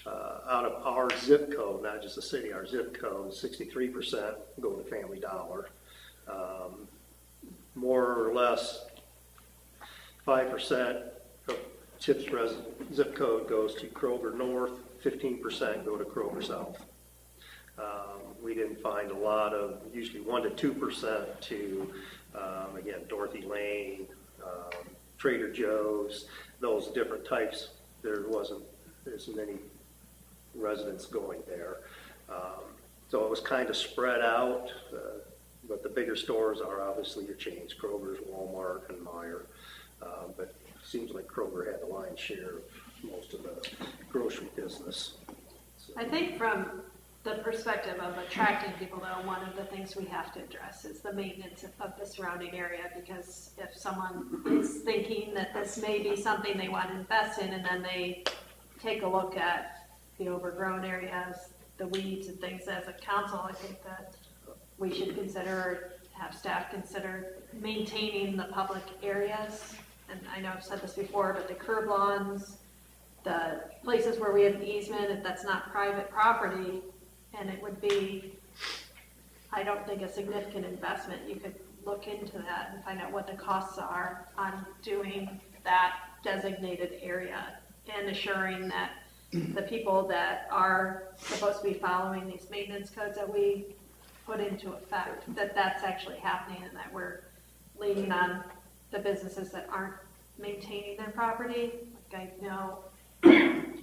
Out of our zip code, not just the city, our zip code, 63% go to Family Dollar. More or less 5% of Tipp's zip code goes to Kroger North, 15% go to Kroger South. We didn't find a lot of, usually 1% to 2% to, again, Dorothy Lane, Trader Joe's, those different types. There wasn't as many residents going there. So it was kind of spread out, but the bigger stores are obviously your chains, Kroger's, Walmart, and Meijer. But it seems like Kroger had the lion's share of most of the grocery business. So. I think from the perspective of attracting people, though, one of the things we have to address is the maintenance of the surrounding area, because if someone is thinking that this may be something they want to invest in, and then they take a look at the overgrown areas, the weeds and things, as a council, I think that we should consider, have staff consider maintaining the public areas. And I know I've said this before, but the curb lawns, the places where we have an easement, if that's not private property, and it would be, I don't think, a significant investment. You could look into that and find out what the costs are on doing that designated area, and assuring that the people that are supposed to be following these maintenance codes that we put into effect, that that's actually happening, and that we're leaning on the businesses that aren't maintaining their property. Like, I know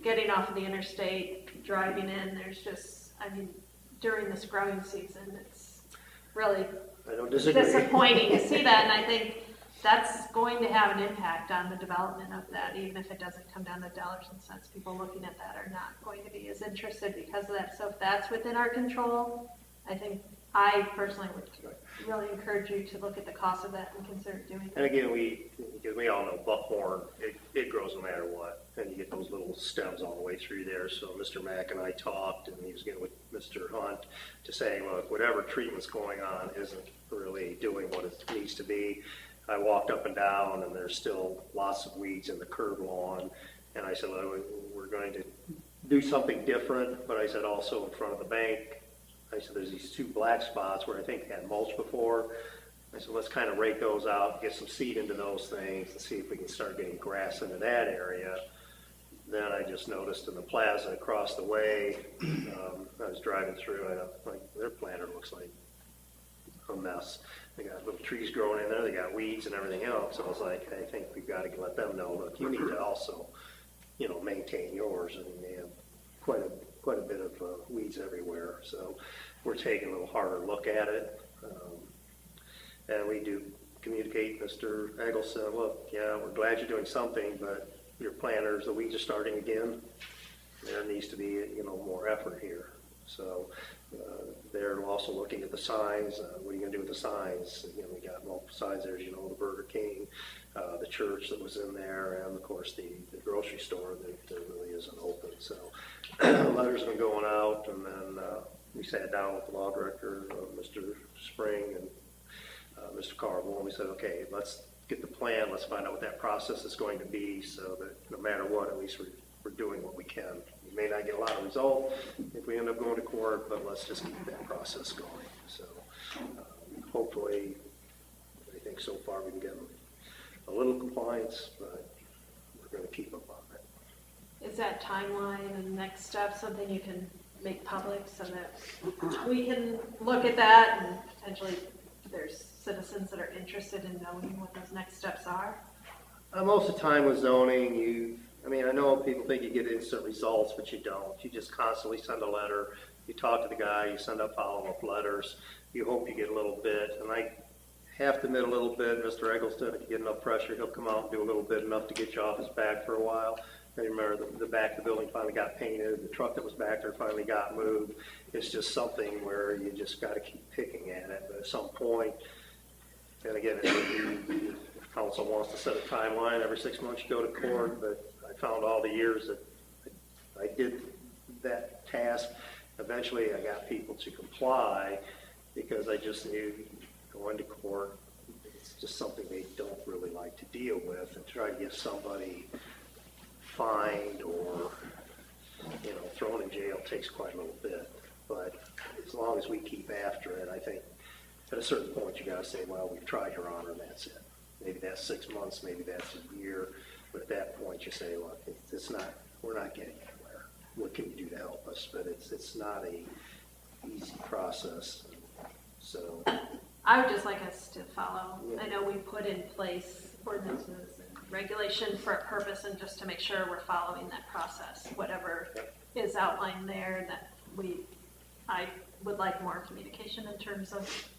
getting off of the interstate, driving in, there's just, during this growing season, it's really disappointing to see that, and I think that's going to have an impact on the development of that, even if it doesn't come down to dollars and cents. People looking at that are not going to be as interested because of that. So if that's within our control, I think I personally would really encourage you to look at the cost of that and consider doing it. And again, because we all know buckhorn, it grows no matter what. and you get those little stems all the way through there. So Mr. Mack and I talked, and he was getting with Mr. Hunt to say, look, whatever treatment's going on isn't really doing what it needs to be. I walked up and down, and there's still lots of weeds in the curb lawn, and I said, well, we're going to do something different, but I said also in front of the bank, I said there's these 2 black spots where I think they had mulch before. I said, let's kind of rake those out, get some seed into those things, and see if we can start getting grass into that area. Then I just noticed in the plaza across the way, I was driving through, their planter looks like a mess. They got little trees growing in there, they got weeds and everything else. So I was like, I think we've got to let them know, look, you need to also, maintain yours. I mean, they have quite a bit of weeds everywhere. So we're taking a little harder look at it. And we do communicate, Mr. Eggle said, look, yeah, we're glad you're doing something, but your planters, the weeds are starting again. There needs to be, more effort here. So they're also looking at the signs. What are you going to do with the signs? We got multiple signs there, the Burger King, the church that was in there, and of course the grocery store that really isn't open. So letters have been going out, and then we sat down with the law director, Mr. Spring, and Mr. Carville, and we said, okay, let's get the plan, let's find out what that process is going to be, so that no matter what, at least we're doing what we can. We may not get a lot of result if we end up going to court, but let's just keep that process going. So hopefully, I think so far we can get a little compliance, but we're going to keep up on it. Is that timeline and next step something you can make public so that we can look at that and potentially there's citizens that are interested in knowing what those next steps are? Most of the time with zoning, I know people think you get instant results, but you don't. You just constantly send a letter. You talk to the guy, you send out follow-up letters. You hope you get a little bit. And I have to admit a little bit, Mr. Eggleston, if you get enough pressure, he'll come out and do a little bit, enough to get you off his back for a while. I remember the back of the building finally got painted. The truck that was back there finally got moved. It's just something where you just got to keep picking at it. But at some point, and again, if council wants to set a timeline, every 6 months you go to court, but I found all the years that I did that task, eventually I got people to comply because I just knew going to court, it's just something they don't really like to deal with, and try to get somebody fined or thrown in jail takes quite a little bit. But as long as we keep after it, I think at a certain point you got to say, well, we've tried, Your Honor, and that's it. Maybe that's 6 months, maybe that's a year, but at that point you say, look, we're not getting anywhere. What can you do to help us? But it's not a easy process. So I would just like us to follow. I know we put in place ordinances and regulation for a purpose, and just to make sure we're following that process, whatever is outlined there. That I would like more communication in terms of,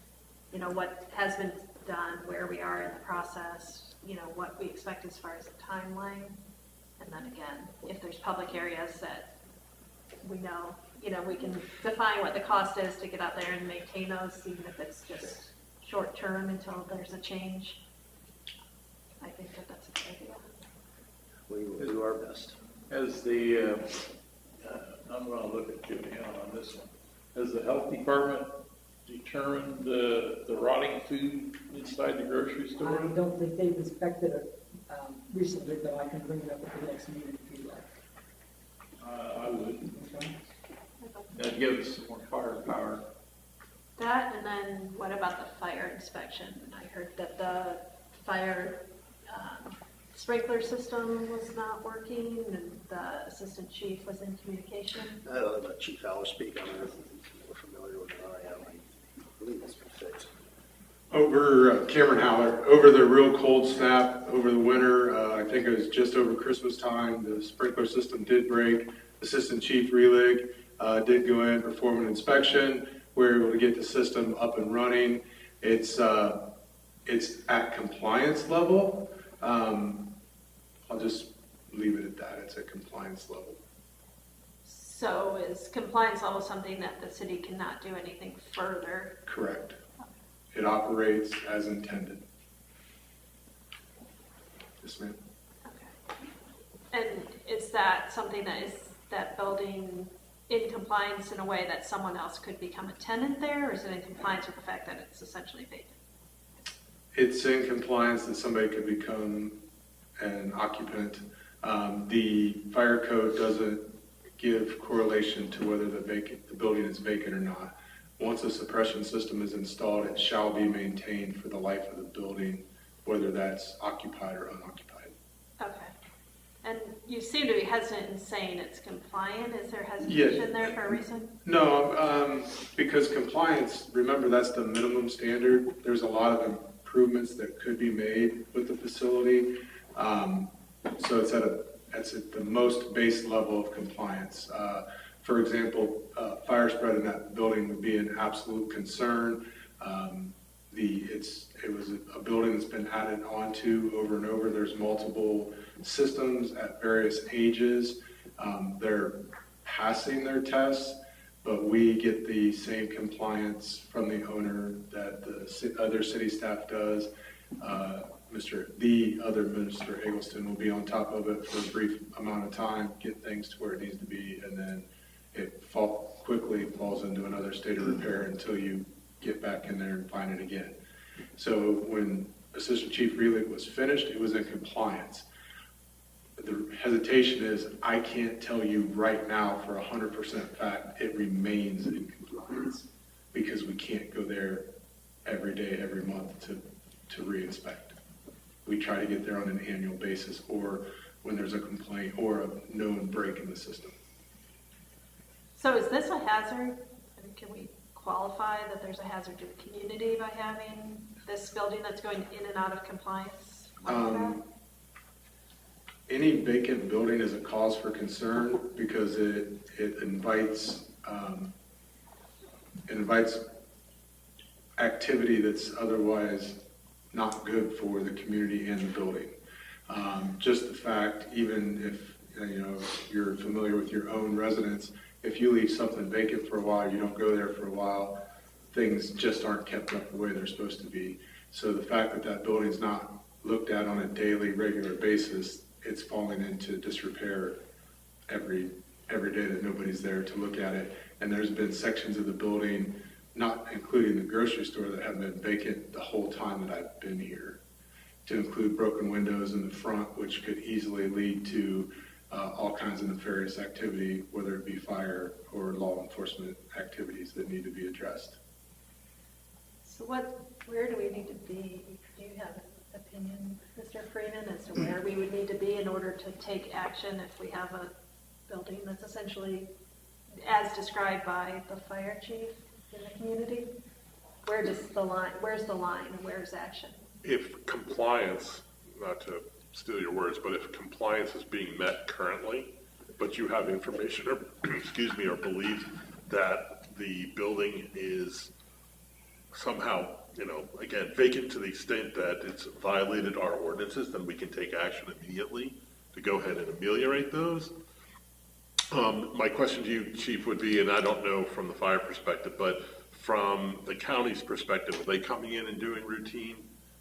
what has been done, where we are in the process, what we expect as far as the timeline, and then again, if there's public areas that we know, we can define what the cost is to get out there and maintain those, even if it's just short term until there's a change. I think that's a good idea. we will do our best. As I'm going to look at Juliana on this one. Has the health department determined the rotting food inside the grocery I store? don't think they've inspected it recently, but I can bring it up at the next meeting if you'd like. I would. Okay. That'd give us some more firepower. That, and then what about the fire inspection? I heard that the fire sprinkler system was not working, and the assistant chief was in communication. I don't know about Chief Haller speak. I'm more familiar with it than I am. I believe it's been fixed. Over Cameron Haller, over the real cold snap over the winter, I think it was just over Christmas time, the sprinkler system did break. Assistant Chief Relig did go in, perform an inspection. We were able to get the system up and running. It's at compliance level. I'll just leave it at that. It's at compliance level. So is compliance level something that the city cannot do anything further? Correct. It operates as intended. Yes, ma'am. Okay. And that something that building in compliance in a way that someone else could become a tenant there, or is it in compliance with the fact that it's essentially vacant? It's in compliance that somebody could become an occupant. The fire code doesn't give correlation to whether the building is vacant or not. Once a suppression system is installed, it shall be maintained for the life of the building, whether that's occupied or unoccupied. Okay. And you seem to be hesitant in saying it's compliant. Is there hesitation there for a reason? No, because compliance, remember, that's the minimum standard. There's a lot of improvements that could be made with the facility. So it's at the most base level of compliance. For example, fire spread in that building would be an absolute concern. It was a building that's been added onto over and over. There's multiple systems at various ages. They're passing their tests, but we get the same compliance from the owner that the other city staff does. The other Minister Eggleston will be on top of it for a brief amount of time, get things to where it needs to be, and then it quickly falls into another state of repair until you get back in there and find it again. So when Assistant Chief Relick was finished, it was in compliance. The hesitation is I can't tell you right now for 100% fact it remains in compliance because we can't go there every day, every month to re-inspect. We try to get there on an annual basis or when there's a complaint or a known break in the system. So is this a hazard? I mean, can we qualify that there's a hazard to the community by having this building that's going in and out of compliance like that? Any vacant building is a cause for concern because it invites activity that's otherwise not good for the community and the building. Just the fact, even if you're familiar with your own residence, if you leave something vacant for a while, you don't go there for a while, things just aren't kept up the way they're supposed to be. So the fact that that building's not looked at on a daily, regular basis, it's falling into disrepair every day that nobody's there to look at it. And there's been sections of the building, not including the grocery store, that have been vacant the whole time that I've been here, to include broken windows in the front, which could easily lead to all kinds of nefarious activity, whether it be fire or law enforcement activities that need to be addressed. So where do we need to be? Do you have an opinion, Mr. Freeman, as to where we would need to be in order to take action if we have a building that's essentially as described by the fire chief in the community? Where's the line and where's action? If compliance, not to steal your words, but if compliance is being met currently, but you have information or, or belief that the building is somehow, again, vacant to the extent that it's violated our ordinances, then we can take action immediately to go ahead and ameliorate those. My question to you, Chief, would be, and I don't know from the fire perspective, but from the county's perspective, are they coming in and doing routine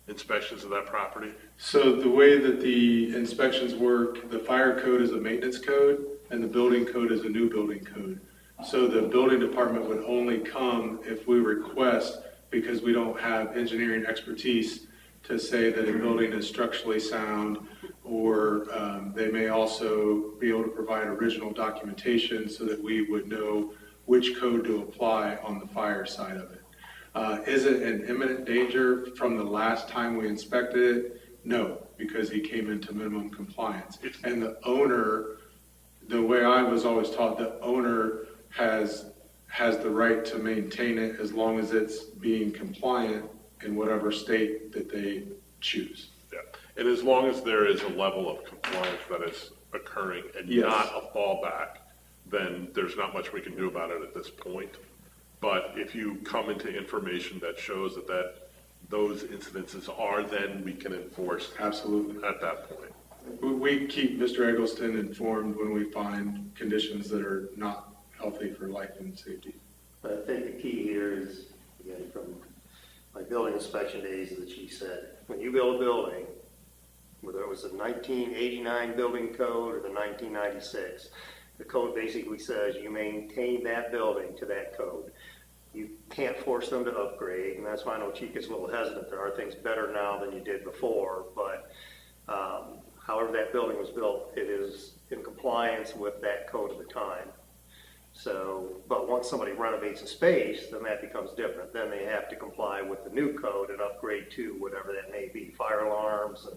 inspections of that property? So the way that the inspections work, the fire code is a maintenance code and the building code is a new building code. So the building department would only come if we request, because we don't have engineering expertise to say that a building is structurally sound, or they may also be able to provide original documentation so that we would know which code to apply on the fire side of it. Is it an imminent danger from the last time we inspected it? No, because he came into minimum compliance. And the owner, the way I was always taught, the owner has the right to maintain it as long as it's being compliant in whatever state that they choose. Yeah, and as long as there is a level of compliance that is occurring and not a fallback, then there's not much we can do about it at this point. But if you come into information that shows that those incidences are, then we can enforce Absolutely. At that point. We keep Mr. Eggleston informed when we find conditions that are not healthy for life and safety. But I think the key here is, again, from my building inspection days, as the chief said, when you build a building, whether it was the 1989 building code or the 1996. The code basically says you maintain that building to that code. You can't force them to upgrade, and that's why I know Chica's a little hesitant. There are things better now than you did before, but however that building was built, it is in compliance with that code at the time. So, but once somebody renovates a space, then that becomes different. Then they have to comply with the new code and upgrade to whatever that may be, fire alarms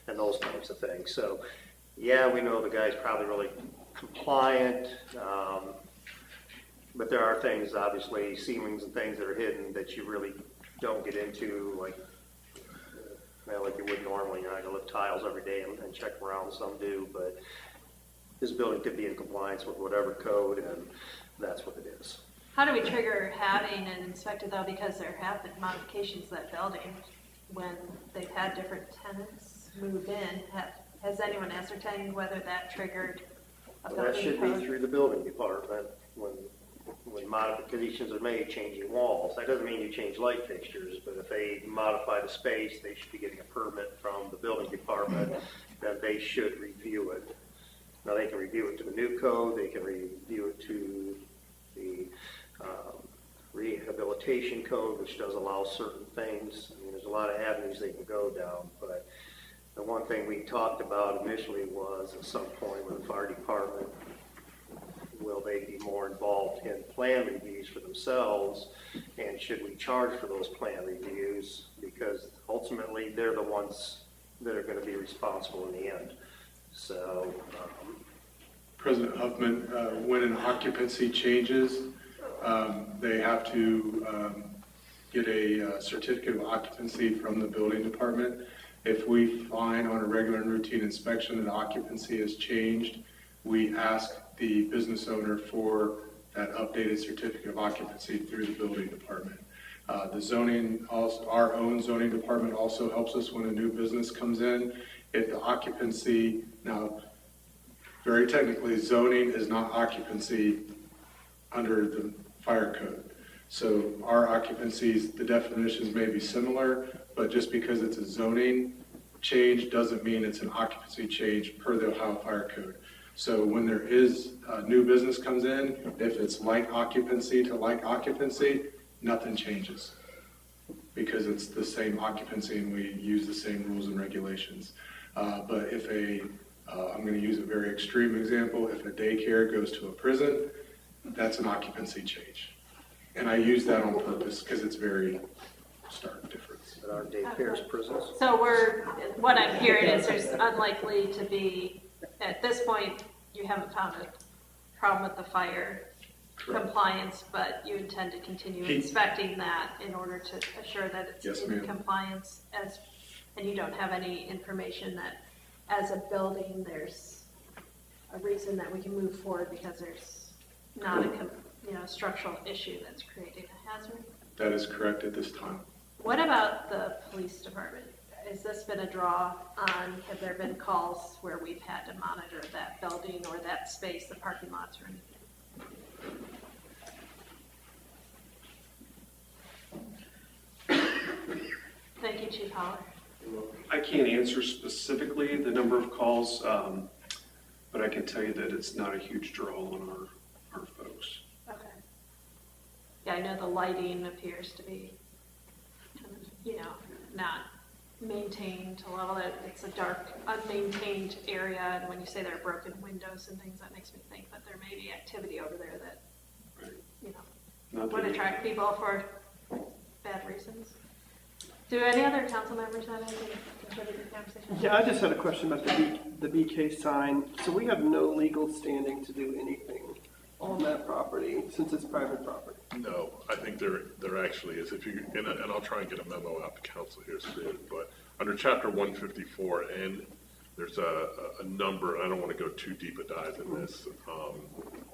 and those types of things. So, yeah, we know the guy's probably really compliant, but there are things, obviously, ceilings and things that are hidden that you really don't get into, like you would normally. You're not going to lift tiles every day and check them around. Some do, but this building could be in compliance with whatever code, and that's what it is. How do we trigger having it inspected though? Because there have been modifications to that building when they've had different tenants move in. Has anyone ascertained whether that triggered a Well, that building should code? be through the building department when modifications are made, changing walls. That doesn't mean you change light fixtures, but if they modify the space, they should be getting a permit from the building department, then they should review it. Now, they can review it to the new code, they can review it to the rehabilitation code, which does allow certain things. I mean, there's a lot of avenues they can go down, but the one thing we talked about initially was at some point with the fire department, will they be more involved in plan reviews for themselves, and should we charge for those plan reviews? Because ultimately, they're the ones that are going to be responsible in the end. So, President Huffman, when an occupancy changes, they have to get a certificate of occupancy from the building department. If we find on a regular and routine inspection that occupancy has changed, we ask the business owner for that updated certificate of occupancy through the building department. The zoning, also, our own zoning department also helps us when a new business comes in. If the occupancy, now, very technically, zoning is not occupancy under the fire code. So our occupancies, the definitions may be similar, but just because it's a zoning change doesn't mean it's an occupancy change per the Ohio Fire Code. So when there is a new business comes in, if it's like occupancy to like occupancy, nothing changes because it's the same occupancy and we use the same rules and regulations. But if I'm going to use a very extreme example, if a daycare goes to a prison, that's an occupancy change. And I use that on purpose because it's very stark difference. at our daycares, prisons. So what I'm hearing is there's unlikely to be, at this point, you haven't found a problem with the fire compliance, but you intend to continue inspecting that in order to assure that it's in compliance and you don't have any information that as a building, there's a reason that we can move forward because there's not a structural issue that's creating a hazard? That is correct at this time. What about the police department? Has this been a draw on, have there been calls where we've had to monitor that building or that space, the parking lots or anything? Thank you, Chief Holler. I can't answer specifically the number of calls, but I can tell you that it's not a huge draw on our folks. Okay. Yeah, I know the lighting appears to be, not maintained to level. It's a dark, unmaintained area, and when you say there are broken windows and things, that makes me think that there may be activity over there that, would attract people for bad reasons. Do any other council members have anything to contribute to the conversation? Yeah, I just had a question about the BK sign. So we have no legal standing to do anything on that property since it's private property. No, I think there actually is. And I'll try and get a memo out to council here soon, but under chapter 154, and there's a number, I don't want to go too deep a dive in this,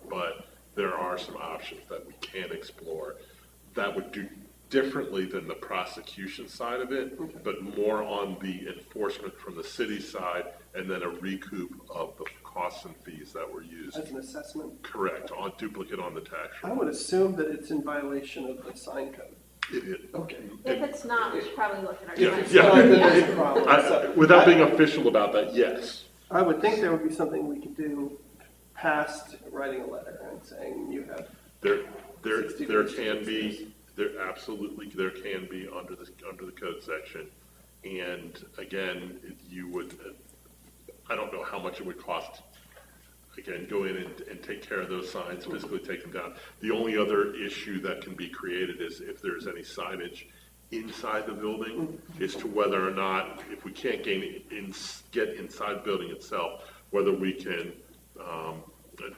but there are some options that we can explore that would do differently than the prosecution side of it, but more on the enforcement from the city side and then a recoup of the costs and fees that were used. As an assessment? Correct, on duplicate on the tax roll. I would assume that it's in violation of the sign code. Okay. If it's not, we should probably look at our. Yeah, time. That's the problem. Without being official about that, yes. I would think there would be something we could do past writing a letter and saying you have. There 60 can days. be, there can be under the code section. And again, you would, I don't know how much it would cost, again, go in and take care of those signs, physically take them down. The only other issue that can be created is if there's any signage inside the building, as to whether or not, if we can't get inside the building itself, whether we can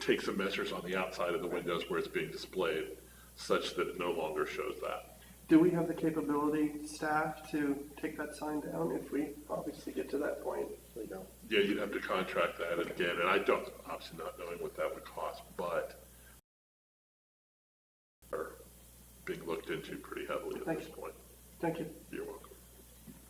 take some measures on the outside of the windows where it's being displayed, such that it no longer shows that. Do we have the capability, staff, to take that sign down if we obviously get to that point? We don't. Yeah, you'd have to contract that again, and I don't, obviously not knowing what that would cost, but are being looked into pretty heavily at this point. Thank you. You're welcome.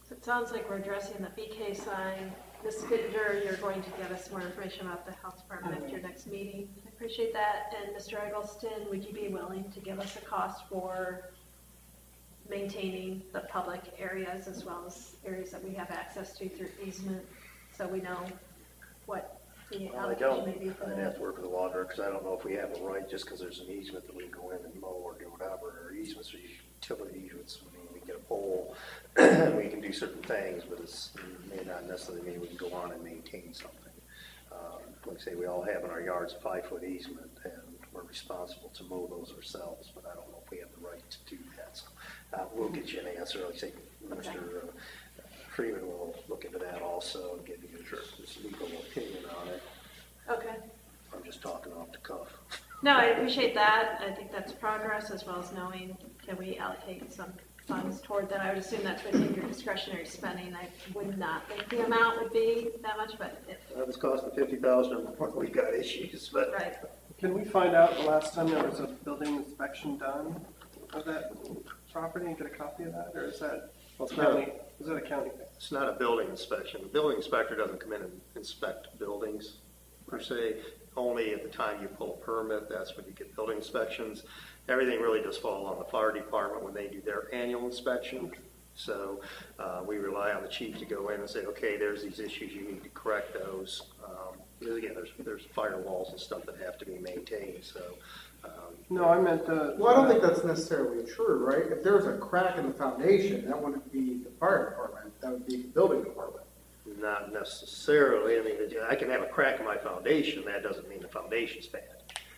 So it sounds like we're addressing the BK sign. Ms. Pittenger, you're going to give us more information about the health department at your next meeting. I appreciate that. And Mr. Eggleston, would you be willing to give us a cost for maintaining the public areas as well as areas that we have access to through easement, so we know what the I allocation may be don't, for I'd have that? to work with the law director, because I don't know if we have a right, just because there's an easement that we can go in and mow or do whatever, or easements or utility easements, I mean, we get a pole, and we can do certain things, but it may not necessarily mean we can go on and maintain something. Like I say, we all have in our yards a 5-foot easement, and we're responsible to mow those ourselves, but I don't know if we have the right to do that, so we'll get you an answer. Like I say, Mr. Freeman will look into that also and give you his legal opinion on it. Okay. I'm just talking off the cuff. No, I appreciate that. I think that's progress, as well as knowing, can we allocate some funds toward that? I would assume that's within your discretionary spending. I would not think the amount would be that much, but if, That was costing $50,000 or more, we've got issues, but. right. Can we find out the last time there was a building inspection done of that property and get a copy of that, or is that county? Is that a county thing? It's not a building inspection. The building inspector doesn't come in and inspect buildings per se. Only at the time you pull a permit, that's when you get building inspections. Everything really does fall on the fire department when they do their annual inspection. So we rely on the chief to go in and say, okay, there's these issues, you need to correct those. Because again, there's firewalls and stuff that have to be maintained, so. No, I meant the. Well, I don't think that's necessarily true, right? If there's a crack in the foundation, that wouldn't be the fire department, that would be the building department. Not necessarily. I mean, I can have a crack in my foundation, that doesn't mean the foundation's bad.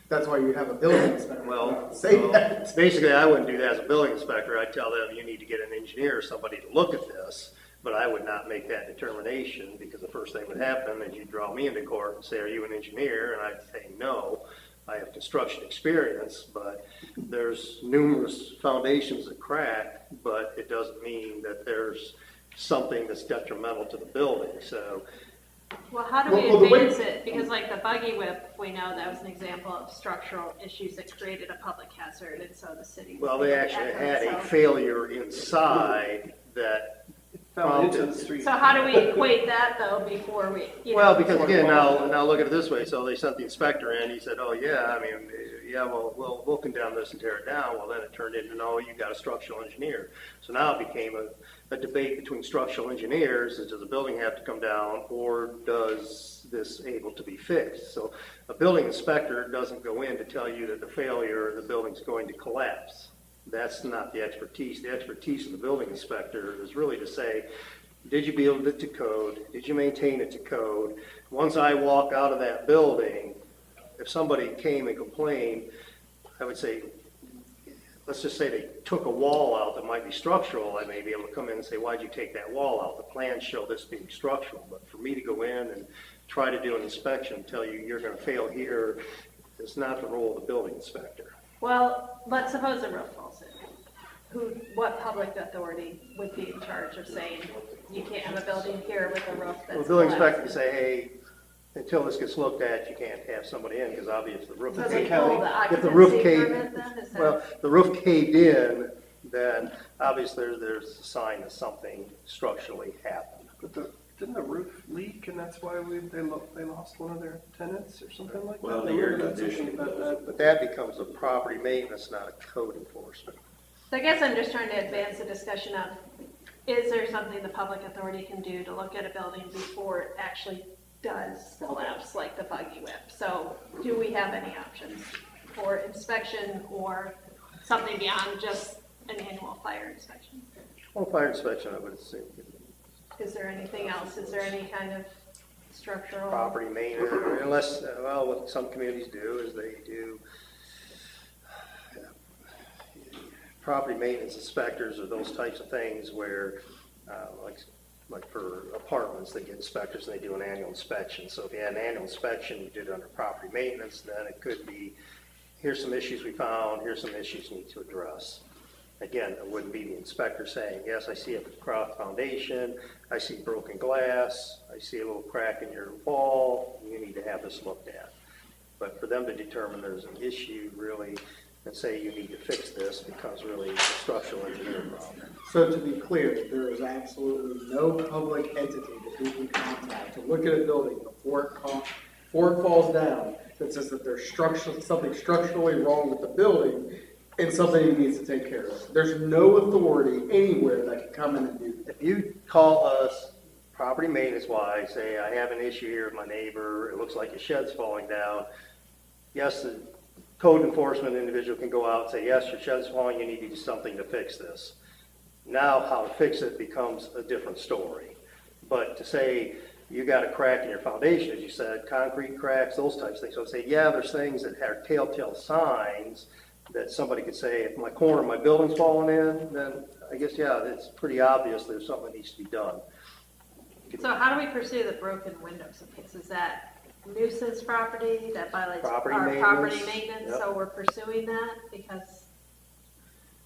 That's why you have a building inspector. Well, Say that. basically, I wouldn't do that as a building inspector. I'd tell them, you need to get an engineer or somebody to look at this, but I would not make that determination, because the first thing would happen is you'd draw me into court and say, are you an engineer? And I'd say, no, I have construction experience, but there's numerous foundations that crack, but it doesn't mean that there's something that's detrimental to the building, so. Well, how do we Well, the way- advance it? Because like the buggy whip, we know that was an example of structural issues that created a public hazard, and so the city. Well, they actually had a failure inside that Fell into the prompted. street. So how do we equate that though before we, you know? Well, because again, now look at it this way. So they sent the inspector in. He said, "Oh yeah, I mean, yeah, well, we'll condemn this and tear it down." Well, then it turned into, "No, you got a structural engineer." So now it became a debate between structural engineers: does the building have to come down, or does this able to be fixed? So a building inspector doesn't go in to tell you that the failure, the building's going to collapse. That's not the expertise. The expertise of the building inspector is really to say, did you build it to code? Did you maintain it to code? Once I walk out of that building, if somebody came and complained, I would say, let's just say they took a wall out that might be structural, I may be able to come in and say, why'd you take that wall out? The plans show this being structural, but for me to go in and try to do an inspection, tell you you're going to fail here, is not the role of the building inspector. Well, let's suppose a roof falls in. What public authority would be in charge of saying, you can't have a building here with a roof that's Well, the building inspector can collapsed? say, hey, until this gets looked at, you can't have somebody in, because obviously the roof So is they county. pull the If the roof occupancy caved, permit then? Is that- well, the roof caved in, then obviously there's a sign that something structurally happened. But didn't the roof leak, and that's why they lost one of their tenants or something like that? Well, the I air remember that, something conditioning about does. that. But that becomes a property maintenance, not a code enforcement. So I guess I'm just trying to advance the discussion of, is there something the public authority can do to look at a building before it actually does collapse like the buggy whip? So do we have any options for inspection or something beyond just an annual fire inspection? Well, fire inspection, I would assume. Is there anything else? Is there any kind of structural? Property maintenance, unless, well, what some communities do is they do property maintenance inspectors or those types of things where, like for apartments, they get inspectors and they do an annual inspection. So if you had an annual inspection, you did it under property maintenance, then it could be, here's some issues we found, here's some issues you need to address. Again, it wouldn't be the inspector saying, yes, I see a cross foundation, I see broken glass, I see a little crack in your wall, you need to have this looked at. But for them to determine there's an issue really, and say you need to fix this, becomes really a structural engineering problem. So to be clear, there is absolutely no public entity that we can contact to look at a building before it falls down that says that there's something structurally wrong with the building and something he needs to take care of. There's no authority anywhere that can come in and do that. If you call us property maintenance wise, say I have an issue here with my neighbor, it looks like a shed's falling down, yes, the code enforcement individual can go out and say, yes, your shed's falling, you need to do something to fix this. Now how to fix it becomes a different story. But to say you got a crack in your foundation, as you said, concrete cracks, those types of things. So I'd say, yeah, there's things that have telltale signs that somebody could say, if my corner of my building's falling in, then I guess, yeah, it's pretty obvious there's something that needs to be done. So how do we pursue the broken windows? Is that nuisance property that violates Property our maintenance. property maintenance? Yep. So we're pursuing that because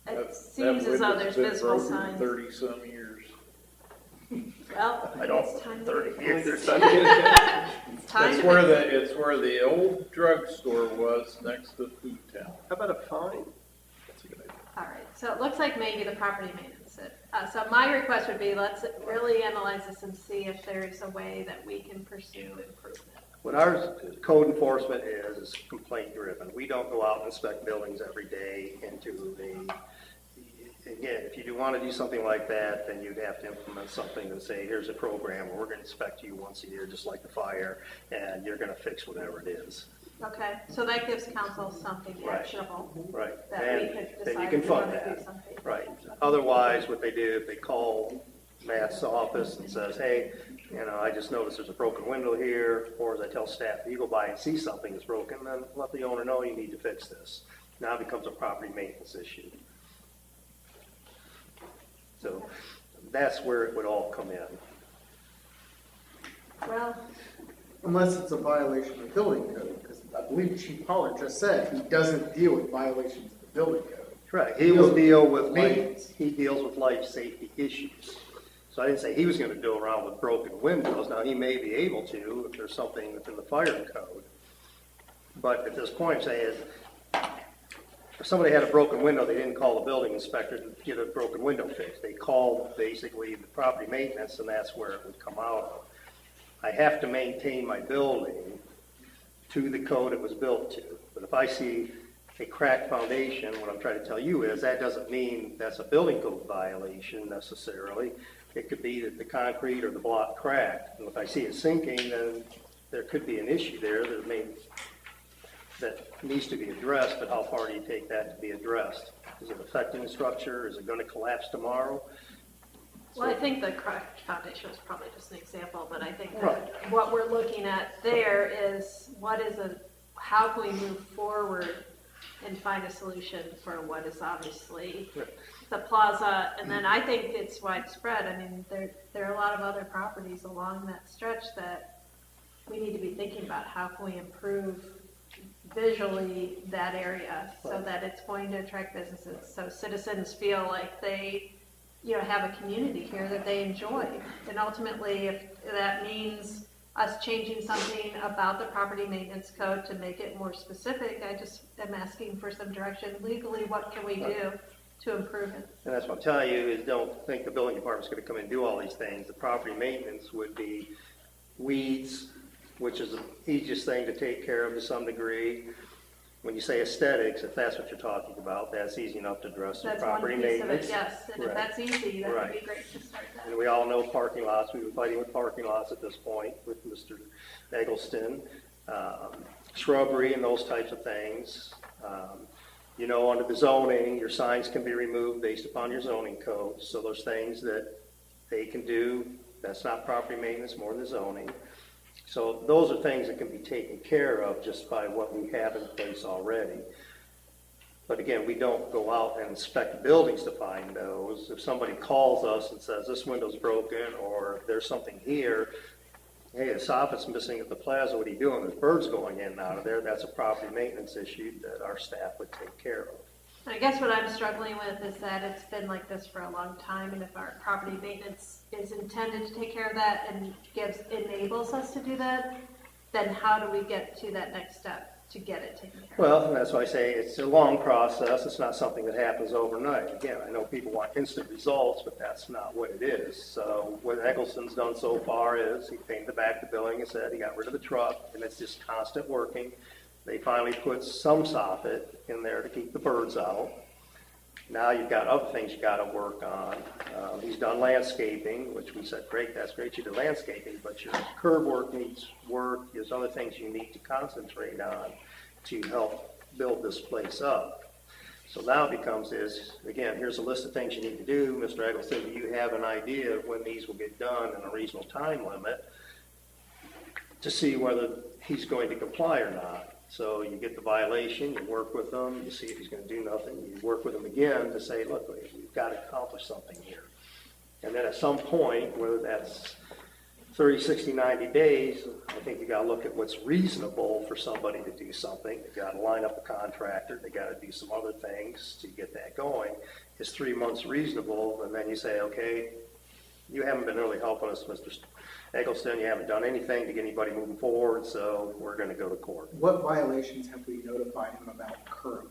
it That seems as though there's window's been visible broken signs. 30-some years. Well, I don't, it's time to 30 get years. It's time It's to where get- it's where the old drugstore was next to Food Town. How about a fine? That's a good idea. All right, so it looks like maybe the property maintenance. So my request would be, let's really analyze this and see if there is a way that we can pursue improvement. What our code enforcement is complaint driven. We don't go out and inspect buildings every day again, if you want to do something like that, then you'd have to implement something and say, here's a program where we're going to inspect you once a year, just like the fire, and you're going to fix whatever it is. Okay, so that gives council something Right. actionable. Right. That And we could then decide you can if we fund want to do that. something. Right. Otherwise, what they do, if they call Matt's office and says, hey, I just noticed there's a broken window here, or as I tell staff, if you go by and see something that's broken, then let the owner know you need to fix this. Now it becomes a property maintenance issue. So that's where it would all come in. Well, Unless it's a violation of the building code, because I believe Chief Pollard just said he doesn't deal with violations of the building code. Correct. He will deal with Maintenance. he deals with life safety issues. So I didn't say he was going to go around with broken windows. Now, he may be able to if there's something within the fire code. But at this point, say is if somebody had a broken window, they didn't call the building inspector to get a broken window fixed. They called basically the property maintenance, and that's where it would come out of. I have to maintain my building to the code it was built to. But if I see a cracked foundation, what I'm trying to tell you is that doesn't mean that's a building code violation necessarily. It could be that the concrete or the block cracked. And if I see it sinking, then there could be an issue there that needs to be addressed, but how far do you take that to be addressed? Is it affecting the structure? Is it going to collapse tomorrow? well, I think the cracked foundation is probably just an example, but I think Right. that what we're looking at there is how can we move forward and find a solution for what is obviously the plaza, and then I think it's widespread. I mean, there are a lot of other properties along that stretch that we need to be thinking about. How can we improve visually that area so that it's going to attract businesses, so citizens feel like they have a community here that they enjoy. And ultimately, if that means us changing something about the property maintenance code to make it more specific, I just am asking for some direction legally. What can we do to improve it? And that's what I'm telling you is don't think the building department's going to come in and do all these things. The property maintenance would be weeds, which is the easiest thing to take care of to some degree. when you say aesthetics, if that's what you're talking about, that's easy enough to address with That's one property piece of it, maintenance. yes, and if Right. that's easy, that would Right. be great to start that. And we all know parking lots, we've been fighting with parking lots at this point with Mr. Eggleston. Shrubbery and those types of things. You know, under the zoning, your signs can be removed based upon your zoning code. So there's things that they can do, that's not property maintenance, more than zoning. So those are things that can be taken care of just by what we have in place already. But again, we don't go out and inspect buildings to find those. If somebody calls us and says, this window's broken, or there's something here, hey, the soffit's missing at the plaza, what are you doing? There's birds going in and out of there. That's a property maintenance issue that our staff would take care of. I guess what I'm struggling with is that it's been like this for a long time, and if our property maintenance is intended to take care of that and enables us to do that, then how do we get to that next step to get it taken care of? Well, and that's why I say it's a long process. It's not something that happens overnight. Again, I know people want instant results, but that's not what it is. So what Eggleston's done so far is he painted the back of the building and said he got rid of the truck, and it's just constant working. They finally put some soffit in there to keep the birds out. Now you've got other things you got to work on. He's done landscaping, which we said, great, that's great, you did landscaping, but your curb work needs work. There's other things you need to concentrate on to help build this place up. So now it becomes again, here's a list of things you need to do. Mr. Eggleston, do you have an idea of when these will get done in a reasonable time limit to see whether he's going to comply or not? So you get the violation, you work with him, you see if he's going to do nothing, you work with him again to say, look, we've got to accomplish something here. And then at some point, whether that's 30, 60, 90 days, I think you got to look at what's reasonable for somebody to do something. They got to line up a contractor, they got to do some other things to get that going. Is 3 months reasonable? And then you say, okay, you haven't been really helping us, Mr. Eggleston, you haven't done anything to get anybody moving forward, so we're going to go to court. What violations have we notified him about currently?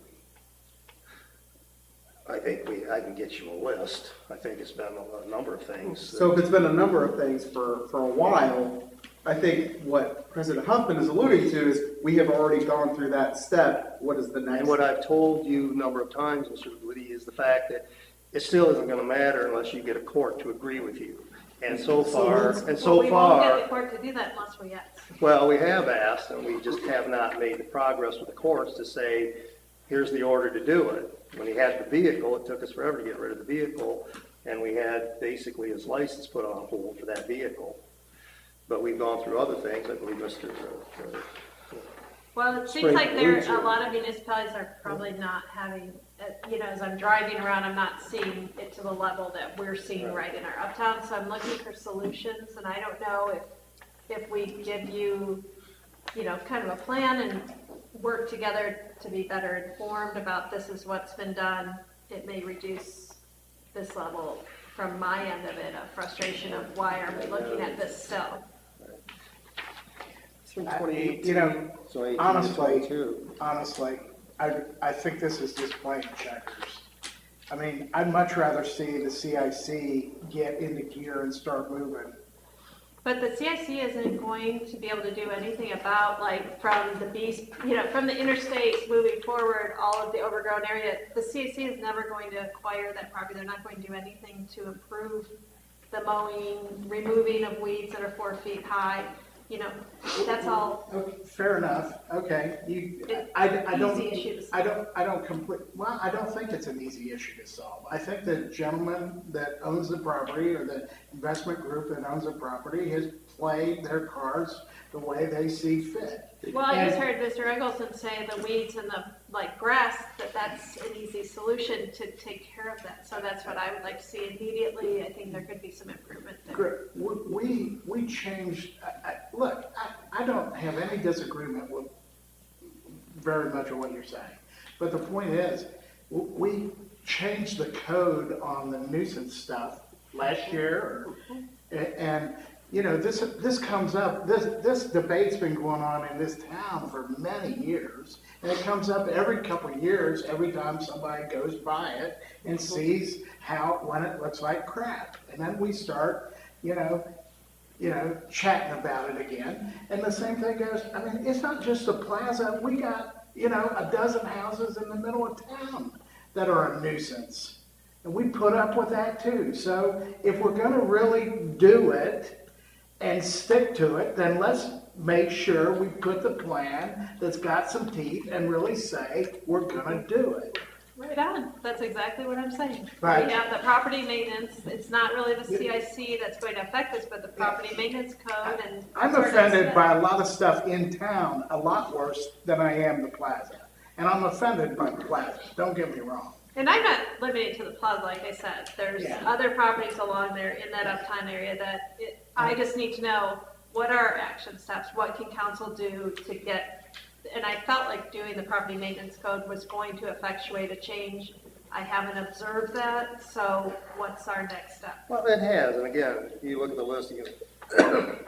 I think I can get you a list. I think it's been a number of things. So if it's been a number of things for a while, I think what President Huffman is alluding to is we have already gone through that step. What is the next? And what I've told you a number of times, Mr. Woody, is the fact that it still isn't going to matter unless you get a court to agree with you. And so far, We won't get the court to do that unless we ask. well, we have asked, and we just have not made the progress with the courts to say, here's the order to do it. When he had the vehicle, it took us forever to get rid of the vehicle, and we had basically his license put on hold for that vehicle. But we've gone through other things. I believe Mr. Well, it seems like a lot of municipalities are probably not having, as I'm driving around, I'm not seeing it to the level that we're seeing right in our uptown. So I'm looking for solutions, and I don't know if we give you, kind of a plan and work together to be better informed about this is what's been done, it may reduce this level from my end of it, of frustration of why are we looking at this still? It's from 2018. So 18 to honestly, I think this is just playing checkers. I mean, I'd much rather see the CIC get into gear and start moving. But the CIC isn't going to be able to do anything about, from the interstate moving forward, all of the overgrown area. The CIC is never going to acquire that property. They're not going to do anything to improve the mowing, removing of weeds that are 4 feet high. That's all. Okay, fair enough. Okay, I don't think it's an easy issue to solve. I think the gentleman that owns the property or the investment group that owns the property has played their cards the way they see fit. Well, I just heard Mr. Eggleston say the weeds and the grass, that's an easy solution to take care of that. So that's what I would like to see immediately. I think there could be some improvement there. We changed, look, I don't have any disagreement with very much of what you're saying. But the point is, we changed the code on the nuisance stuff last year, and this comes up, this debate's been going on in this town for many years, and it comes up every couple of years, every time somebody goes by it and sees when it looks like crap. And then we start, chatting about it again. And the same thing goes, I mean, it's not just the plaza, we got a dozen houses in the middle of town that are a nuisance. And we put up with that too. So if we're gonna really do it and stick to it, then let's make sure we put the plan that's got some teeth and really say, we're gonna do it. Right on. That's exactly what I'm saying. Right. We have the property maintenance. It's not really the CIC that's going to affect this, but the property maintenance code and. I'm offended by a lot of stuff in town, a lot worse than I am the plaza. And I'm offended by the plaza, don't get me wrong. And I'm not limited to the plaza, like I said. There's Yeah. other properties along there in that uptown area that I just need to know, what are our action steps? What can council do to get, and I felt like doing the property maintenance code was going to effectuate a change. I haven't observed that, so what's our next step? Well, it has, and again, you look at the list, you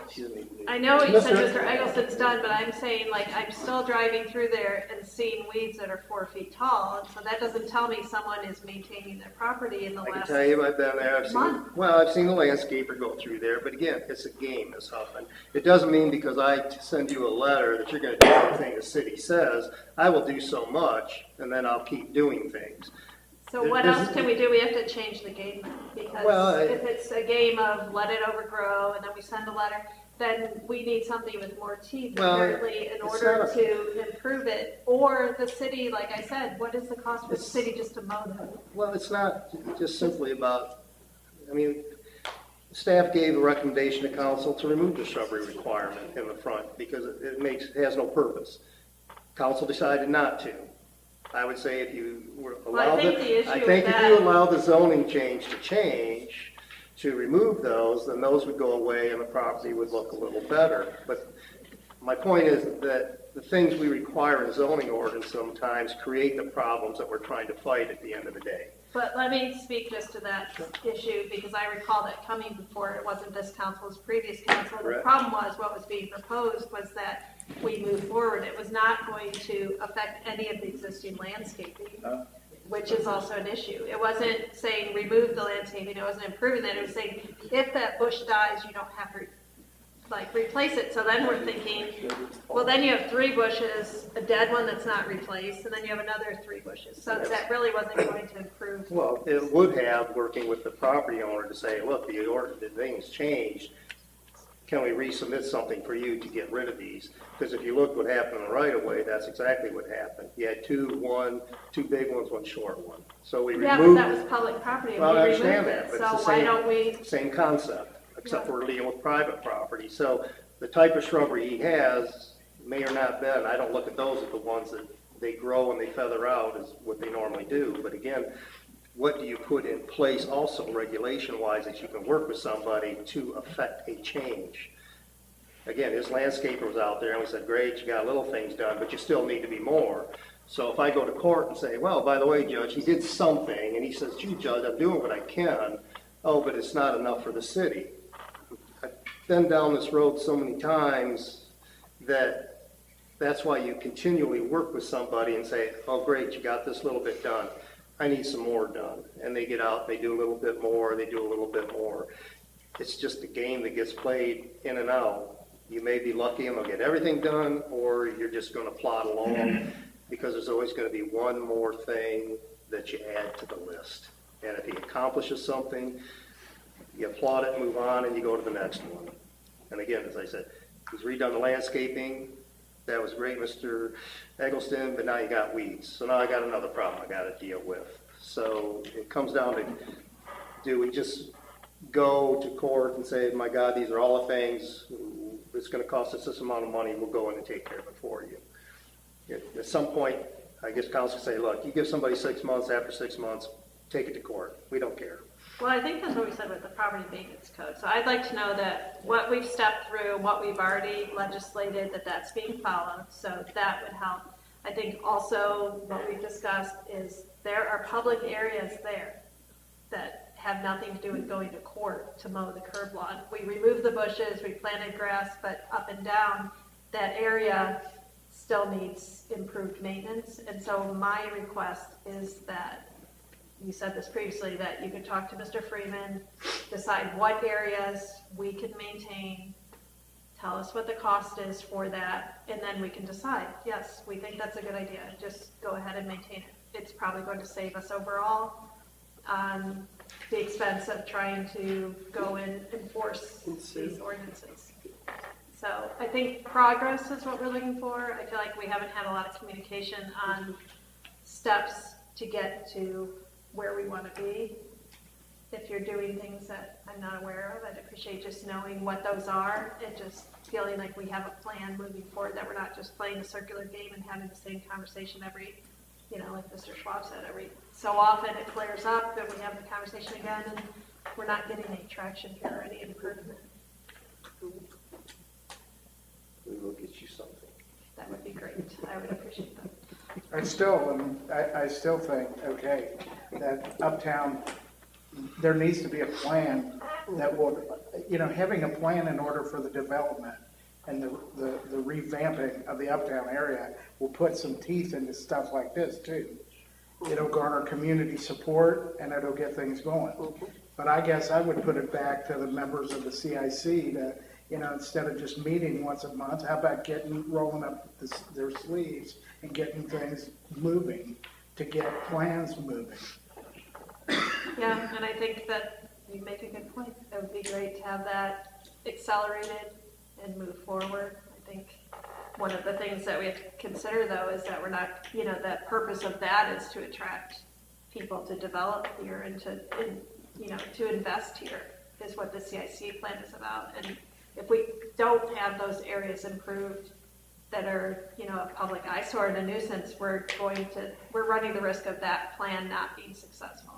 excuse me. I know what you said Mr. Eggleston's done, but I'm saying, like, I'm still driving through there and seeing weeds that are 4 feet tall, and so that doesn't tell me someone is maintaining their property in the I can last. tell you, I've been there, month. I've seen the landscaper go through there, but again, it's a game, Ms. Huffman. It doesn't mean because I send you a letter that you're gonna do everything the city says. I will do so much, and then I'll keep doing things. So what else can we do? We have to change the game then, because if it's a game of let it overgrow and then we send a letter, then we need something with more teeth apparently in order to improve it. Or the city, like I said, what is the cost for the city just to mow them? Well, it's not just simply about, staff gave a recommendation to council to remove the shrubbery requirement in the front because it has no purpose. Council decided not to. I would say if you were allowed if you allow the zoning change to remove those, then those would go away and the property would look a little better. But my point is that the things we require in zoning ordinance sometimes create the problems that we're trying to fight at the end of the day. But let me speak just to that issue, because I recall that coming before, it wasn't this council, it was previous council. The problem was what was being proposed was that we move forward. It was not going to affect any of the existing landscaping, which is also an issue. It wasn't saying remove the landscaping, it wasn't improving that. It was saying if that bush dies, you don't have to replace it. So then we're thinking, well, then you have 3 bushes, a dead one that's not replaced, and then you have another 3 bushes. So that really wasn't going to improve. Well, it would have, working with the property owner to say, look, the thing's changed. Can we resubmit something for you to get rid of these? Because if you look what happened in the right of way, that's exactly what happened. You had two big ones, one short one. So we removed. But that was public property. Well, I we understand removed that, it. but So it's the why same, don't we? Same concept, except we're dealing with private property. So the type of shrubbery he has may or not been. I don't look at those as the ones that they grow and they feather out is what they normally do. But again, what do you put in place also regulation-wise that you can work with somebody to affect a change? Again, his landscaper was out there and we said, great, you got little things done, but you still need to be more. So if I go to court and say, well, by the way, Judge, he did something, and he says, gee, Judge, I'm doing what I can. Oh, but it's not enough for the city. I've been down this road so many times that's why you continually work with somebody and say, oh, great, you got this little bit done. I need some more done. And they get out, they do a little bit more, they do a little bit more. It's just a game that gets played in and out. You may be lucky and they'll get everything done, or you're just going to plod along because there's always going to be one more thing that you add to the list. And if he accomplishes something, you applaud it, move on, and you go to the next one. And again, as I said, he's redone the landscaping. That was great, Mr. Eggleston, but now you got weeds. So now I got another problem I got to deal with. So it comes down to, do we just go to court and say, my God, these are all the things, it's going to cost us this amount of money, we'll go in and take care of it for you. At some point, I guess council say, look, you give somebody 6 months, after 6 months, take it to court. We don't care. Well, I think that's what we said with the property maintenance code. So I'd like to know that what we've stepped through, what we've already legislated, that's being followed. So that would help. I think also what we've discussed is there are public areas there that have nothing to do with going to court to mow the curb lawn. We removed the bushes, we planted grass, but up and down that area still needs improved maintenance. And so my request is that, you said this previously, that you could talk to Mr. Freeman, decide what areas we can maintain, tell us what the cost is for that, and then we can decide, yes, we think that's a good idea, just go ahead and maintain it. It's probably going to save us overall on the expense of trying to go and enforce these ordinances. So I think progress is what we're looking for. I feel like we haven't had a lot of communication on steps to get to where we want to be. If you're doing things that I'm not aware of, I'd appreciate just knowing what those are and just feeling like we have a plan moving forward, that we're not just playing a circular game and having the same conversation every, like Mr. Schwab said, every so often it flares up and we have the conversation again and we're not getting any traction here or any improvement. We will get you something. That would be great. I would appreciate that. I still think, okay, that uptown, there needs to be a plan that would, having a plan in order for the development and the revamping of the uptown area will put some teeth into stuff like this too. It'll garner community support and it'll get things going. But I guess I would put it back to the members of the CIC to, instead of just meeting once a month, how about rolling up their sleeves and getting things moving to get plans moving? Yeah, and I think that you make a good point. It would be great to have that accelerated and move forward. I think one of the things that we have to consider, though, is that we're not, the purpose of that is to attract people to develop here and to invest here is what the CIC plan is about. And if we don't have those areas improved that are, a public eyesore and a nuisance, we're running the risk of that plan not being successful.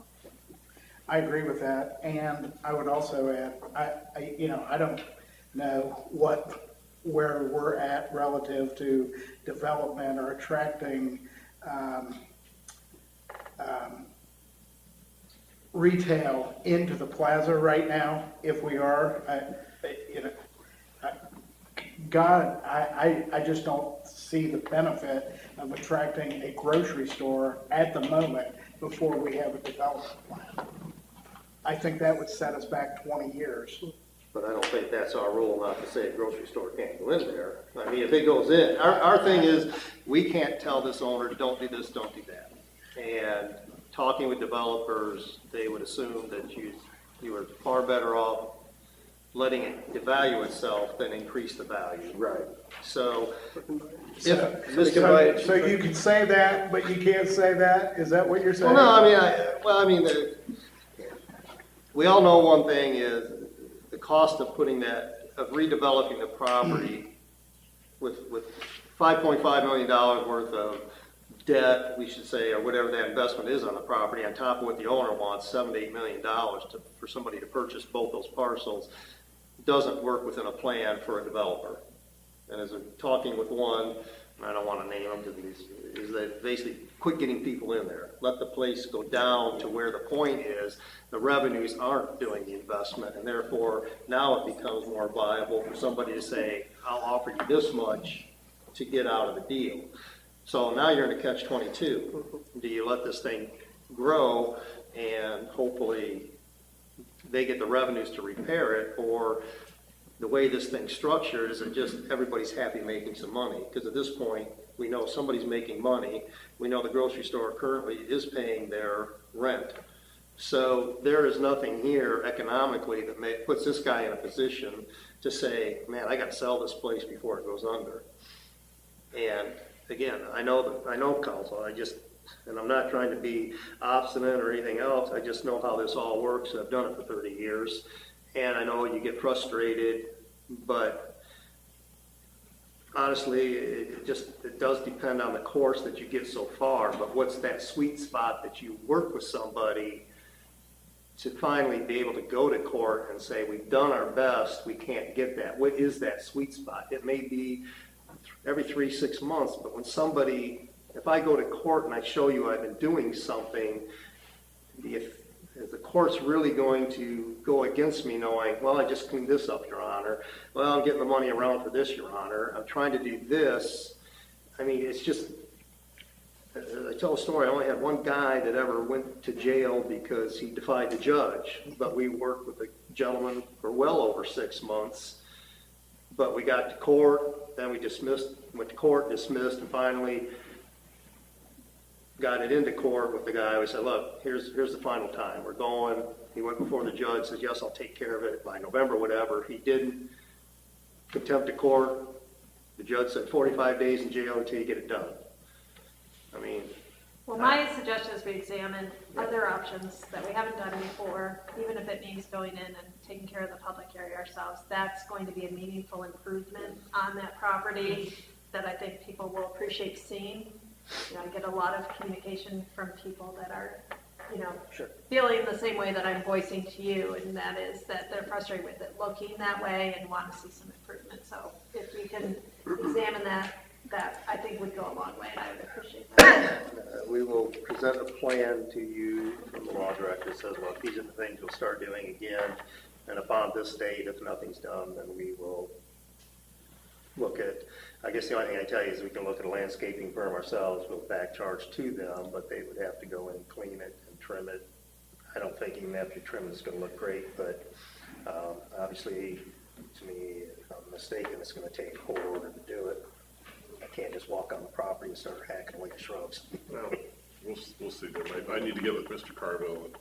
I agree with that, and I would also add, I don't know where we're at relative to development or attracting retail into the plaza right now. If we are, I just don't see the benefit of attracting a grocery store at the moment before we have a development plan. I think that would set us back 20 years. But I don't think that's our rule, not to say a grocery store can't go in there. I mean, if it goes in, our thing is, we can't tell this owner, don't do this, don't do that. And talking with developers, they would assume that you are far better off letting it devalue itself than increase the value. Right. So, So you can say that, but you can't say that? Is that what you're saying? Well, no, we all know one thing is the cost of redeveloping the property with $5.5 million worth of debt, we should say, or whatever that investment is on the property, on top of what the owner wants, $7 to $8 million for somebody to purchase both those parcels, doesn't work within a plan for a developer. And as I'm talking with one, and I don't want to name them, is that basically quit getting people in there. Let the place go down to where the point is. The revenues aren't doing the investment, and therefore now it becomes more viable for somebody to say, I'll offer you this much to get out of the deal. So now you're in a catch-22. Do you let this thing grow and hopefully they get the revenues to repair it, or the way this thing's structured is it just everybody's happy making some money? Because at this point, we know somebody's making money. We know the grocery store currently is paying their rent. So there is nothing here economically that puts this guy in a position to say, man, I got to sell this place before it goes under. And again, I know council, and I'm not trying to be obstinate or anything else. I just know how this all works. I've done it for 30 years. And I know you get frustrated, but honestly, it does depend on the course that you get so far. But what's that sweet spot that you work with somebody to finally be able to go to court and say, we've done our best, we can't get that? What is that sweet spot? It may be every 3-6 months, but if I go to court and I show you I've been doing something, is the court's really going to go against me knowing, well, I just cleaned this up, Your Honor. Well, I'm getting the money around for this, Your Honor. I'm trying to do this. I mean, it's just, I tell a story. I only had one guy that ever went to jail because he defied the judge. But we worked with a gentleman for well over 6 months But we got to court, then we went to court, dismissed, and finally got it into court with the guy. We said, look, here's the final time. We're going. He went before the judge, said, yes, I'll take care of it by November, whatever. He didn't. Contempt of court. The judge said 45 days in jail until you get it done. I mean. Well, my suggestion is we examine other options that we haven't done before, even if it means going in and taking care of the public area ourselves. That's going to be a meaningful improvement on that property that I think people will appreciate seeing. You know, I get a lot of communication from people that are, you know, feeling the same way that I'm voicing to you, and that is that they're frustrated with it looking that way and want to see some improvement. So if we can examine that I think would go a long way, and I would appreciate that. We will present a plan to you from the law director that says, look, these are the things we'll start doing again, and upon this date, if nothing's done, then we will look at, I guess the only thing I tell you is we can look at a landscaping firm ourselves with back charge to them, but they would have to go in and clean it and trim it. I don't think even after you trim it, it's going to look great, but obviously, to me, if I'm mistaken, it's going to take a court order to do it. I can't just walk on the property and start hacking away the shrubs. Well, we'll see. I need to get with Mr. Carville, and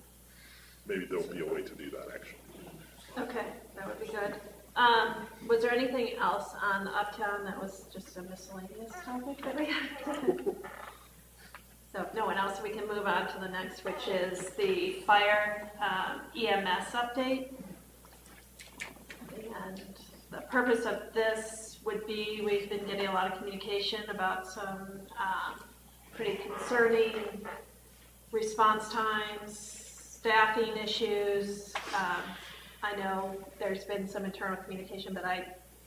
maybe there'll be a way to do that, actually. Okay, that would be good. Was there anything else on Uptown that was just a miscellaneous topic that we had? So if no one else, we can move on to the next, which is the fire EMS update. And the purpose of this would be, we've been getting a lot of communication about some pretty concerning response times, staffing issues. I know there's been some internal communication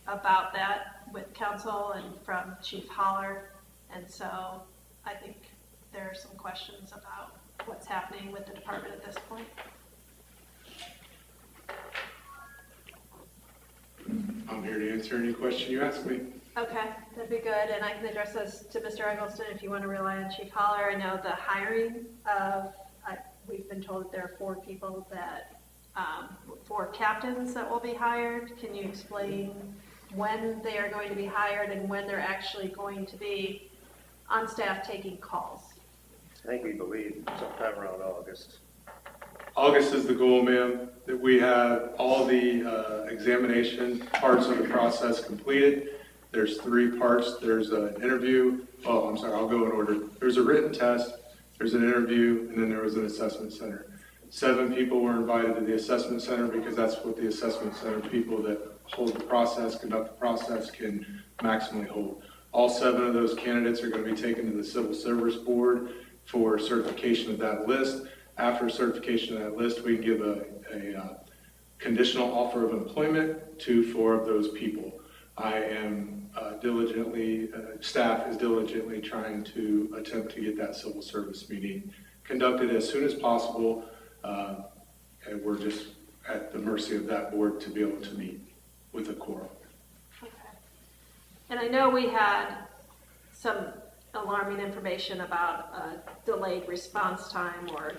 about that with council and from Chief Holler, and so I think there are some questions about what's happening with the department at this point. I'm here to answer any question you ask me. Okay, that'd be good, and I can address this to Mr. Eggleston if you want to rely on Chief Holler. I know the hiring of, we've been told that there are 4 people that, 4 captains that will be hired. Can you explain when they are going to be hired and when they're actually going to be on staff taking calls? I think we believe sometime around August. August is the goal, ma'am, that we have all the examination parts of the process completed. There's 3 parts. There's an interview. Oh, I'm sorry, I'll go in order. There's a written test, there's an interview, and then there was an assessment center. 7 people were invited to the assessment center because that's what the assessment center people that hold the process, conduct the process, can maximally hold. All 7 of those candidates are going to be taken to the Civil Service Board for certification of that list. After certification of that list, we give a conditional offer of employment to 4 of those people. I am staff is diligently trying to attempt to get that civil service meeting conducted as soon as possible. And we're just at the mercy of that board to be able to meet with a quorum. Okay. And I know we had some alarming information about delayed response time or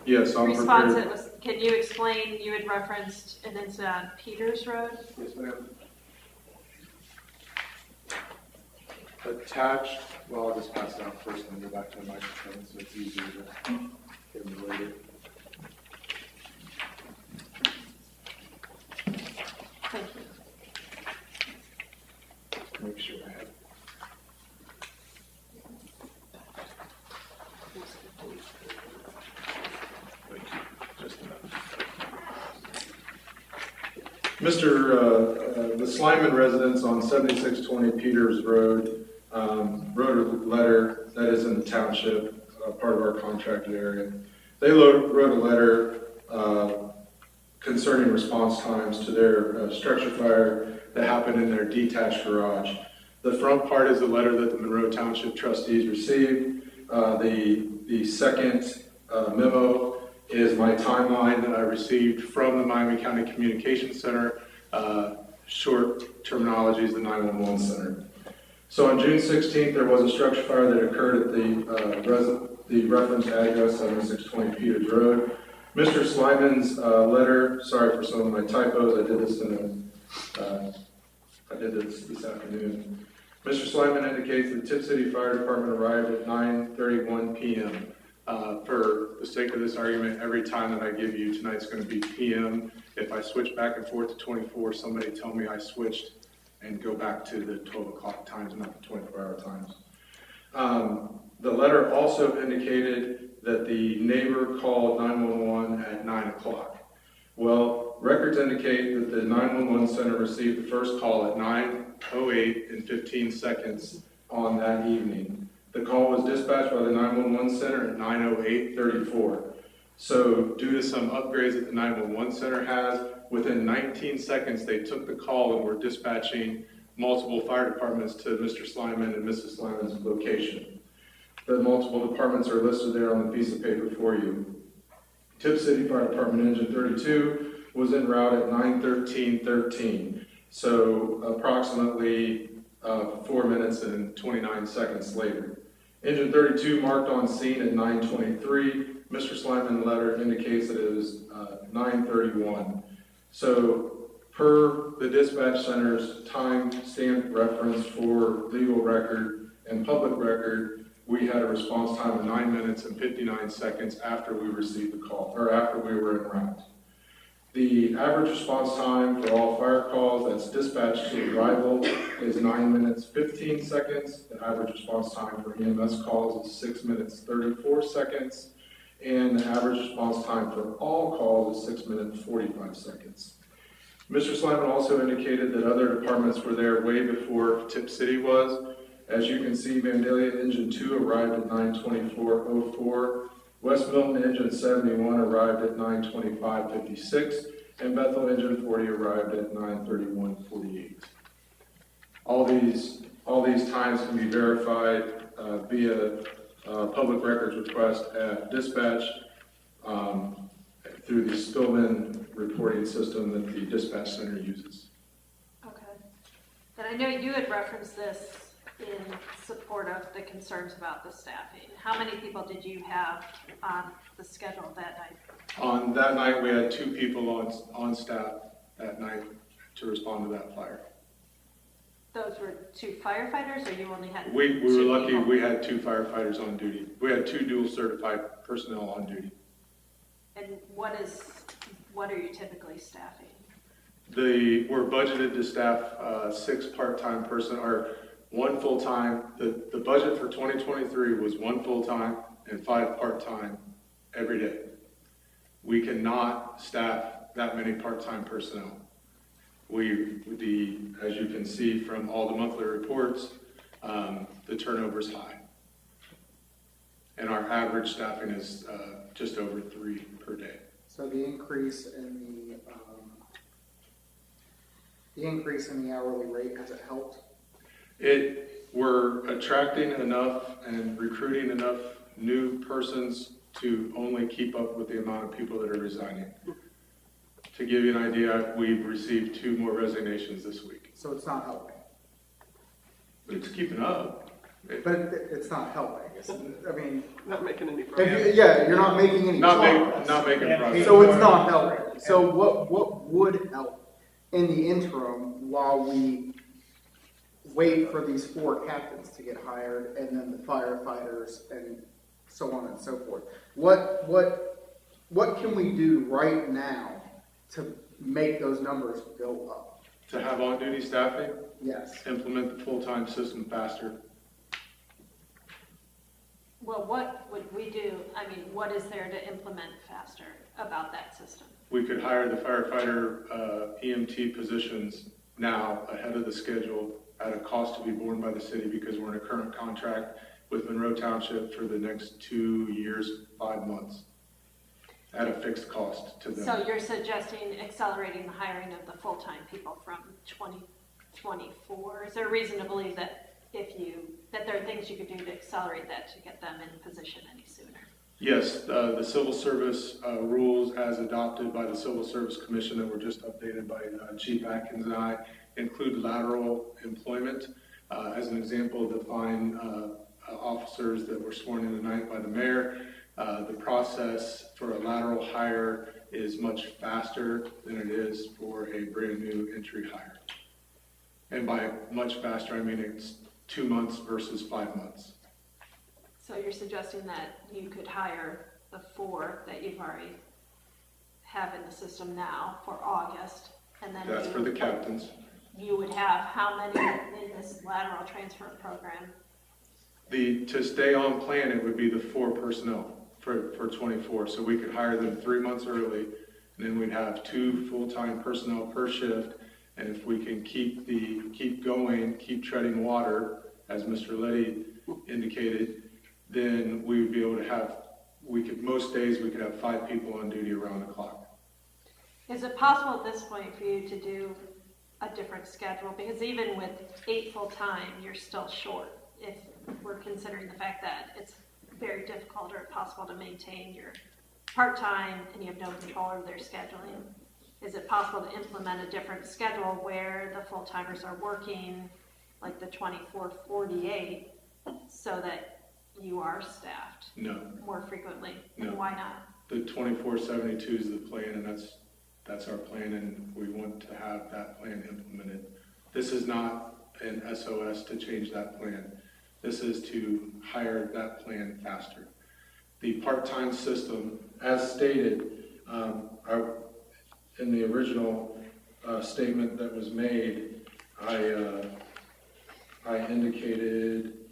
yes, I'm response prepared. that was, can you explain, you had referenced an incident on Peters Road? Yes, ma'am. Attached, well, I'll just pass it out first and then go back to the microphone so it's easier to get them later. Thank you. Make sure I have. The Slyman residents on 7620 Peters Road wrote a letter that is in the township, part of our contracted area. They wrote a letter concerning response times to their structure fire that happened in their detached garage. The front part is a letter that the Monroe Township trustees received. The second memo is my timeline that I received from the Miami County Communications Center. Short terminology is the 911 center. So on June 16th, there was a structure fire that occurred at the reference address 7620 Peters Road. Mr. Slyman's letter, sorry for some of my typos, I did this in I did this afternoon. Mr. Slyman indicates the Tipp City Fire Department arrived at 9:31 p.m. For the sake of this argument, every time that I give you, tonight's going to be p.m. If I switch back and forth to 24, somebody tell me I switched and go back to the 12 o'clock times, not the 24-hour times. The letter also indicated that the neighbor called 911 at 9 o'clock. Well, records indicate that the 911 center received the first call at 9:08 and 15 seconds on that evening. The call was dispatched by the 911 center at 9:08:34. So due to some upgrades that the 911 center has, within 19 seconds they took the call and were dispatching multiple fire departments to Mr. Slyman and Mrs. Slyman's location. The multiple departments are listed there on the piece of paper for you. Tipp City Fire Department Engine 32 was en route at 9:13:13, so approximately 4 minutes and 29 seconds later. Engine 32 marked on scene at 9:23. Mr. Slyman's letter indicates that it was 9:31. So per the dispatch center's time stamp reference for legal record and public record, we had a response time of 9 minutes and 59 seconds after we received the call, or after we were en route. The average response time for all fire calls that's dispatched to arrival is 9 minutes 15 seconds. The average response time for EMS calls is 6 minutes 34 seconds. And the average response time for all calls is 6 minutes 45 seconds. Mr. Slyman also indicated that other departments were there way before Tipp City was. As you can see, Vandalia Engine 2 arrived at 9:24:04. West Milton Engine 71 arrived at 9:25:56, and Bethel Engine 40 arrived at 9:31:48. All these times can be verified via public records request at dispatch through the Spillman reporting system that the dispatch center uses. Okay. And I know you had referenced this in support of the concerns about the staffing. How many people did you have on the schedule that night? On that night, we had 2 people on staff that night to respond to that fire. Those were 2 firefighters, or you only had We were 2 lucky people? we had 2 firefighters on duty. We had 2 dual certified personnel on duty. And what are you typically staffing? We're budgeted to staff 6 part-time person, or 1 full-time. The budget for 2023 was 1 full-time and 5 part-time every day. We cannot staff that many part-time personnel. As you can see from all the monthly reports, the turnover is high. And our average staffing is just over 3 per day. So the increase in the hourly rate, has it helped? We're attracting enough and recruiting enough new persons to only keep up with the amount of people that are resigning. To give you an idea, we've received 2 more resignations this week. So it's not helping. It's keeping up. But it's not helping. I mean, Not making any progress. you're not making any progress. Not making progress. So it's not helping. So what would help in the interim while we wait for these 4 captains to get hired and then the firefighters and so on and so forth? What can we do right now to make those numbers go up? To have on-duty staffing, Yes. implement the full-time system faster. Well, what would we do? I mean, what is there to implement faster about that system? We could hire the firefighter EMT positions now ahead of the schedule at a cost to be borne by the city, because we're in a current contract with Monroe Township for the next 2 years, 5 months at a fixed cost to them. So you're suggesting accelerating the hiring of the full-time people from 2024? Is there a reason to believe that that there are things you could do to accelerate that to get them in position any sooner? Yes, the civil service rules as adopted by the Civil Service Commission that were just updated by Chief Atkins and I include lateral employment. As an example, define officers that were sworn in tonight by the mayor. The process for a lateral hire is much faster than it is for a brand new entry hire. And by much faster, I mean it's 2 months versus 5 months. So you're suggesting that you could hire the 4 that you've already have in the system now for August, and then That's for the captains. You would have how many in this lateral transfer program? To stay on plan, it would be the 4 personnel for 24. So we could hire them 3 months early, and then we'd have 2 full-time personnel per shift. And if we can keep going, keep treading water, as Mr. Letty indicated, then we would be able to have, most days we could have 5 people on duty around the clock. Is it possible at this point for you to do a different schedule? Because even with 8 full-time, you're still short. If we're considering the fact that it's very difficult or impossible to maintain your part-time and you have no control over their scheduling, is it possible to implement a different schedule where the full-timers are working like the 24/48 so that you are staffed No. more frequently? No. And why not? The 24/72 is the plan, and that's our plan, and we want to have that plan implemented. This is not an SOS to change that plan. This is to hire that plan faster. The part-time system, as stated, in the original statement that was made, I indicated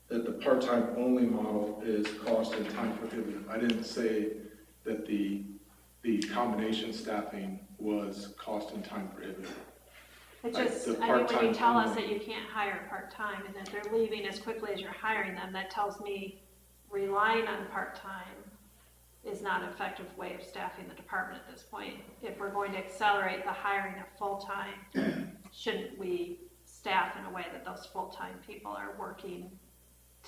that the part-time only model is cost and time prohibitive. I didn't say that the combination staffing was cost and time prohibitive. It just, The I mean, when you part-time tell us only. that you can't hire part-time and that they're leaving as quickly as you're hiring them, that tells me relying on part-time is not an effective way of staffing the department at this point. If we're going to accelerate the hiring of full-time, shouldn't we staff in a way that those full-time people are working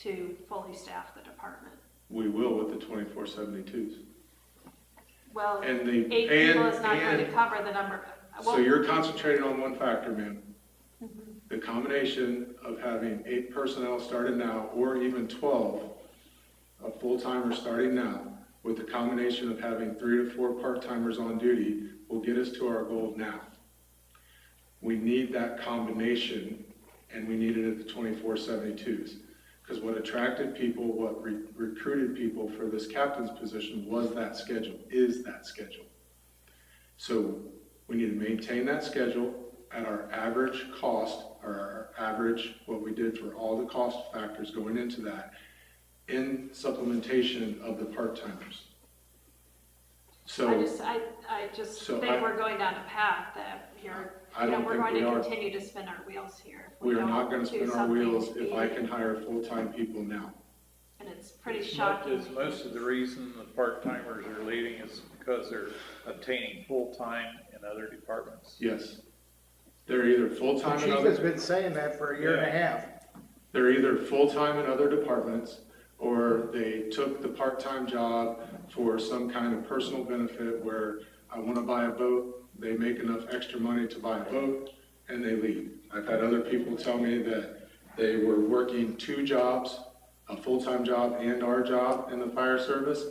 to fully staff the department? We will with the 24/72s. Well, And 8 people is not going to cover the number. So you're concentrating on one factor, ma'am. The combination of having 8 personnel started now, or even 12 of full-timers starting now, with the combination of having 3 to 4 part-timers on duty, will get us to our goal now. We need that combination, and we need it at the 24/72s. Because what attracted people, what recruited people for this captain's position was that schedule, is that schedule. So we need to maintain that schedule at our average cost, or our average, what we did for all the cost factors going into that, in supplementation of the part-timers. So I just think we're going down a path that we're going to continue to spin our wheels here. we are not going to spin our wheels if I can hire full-time people now. And it's pretty shocking. Is most of the reason the part-timers are leaving is because they're obtaining full-time in other departments? Yes. They're either full-time in Chief other... has been saying that for a year and a half. They're either full-time in other departments, or they took the part-time job for some kind of personal benefit where I want to buy a boat, they make enough extra money to buy a boat, and they leave. I've had other people tell me that they were working 2 jobs, a full-time job and our job in the fire service,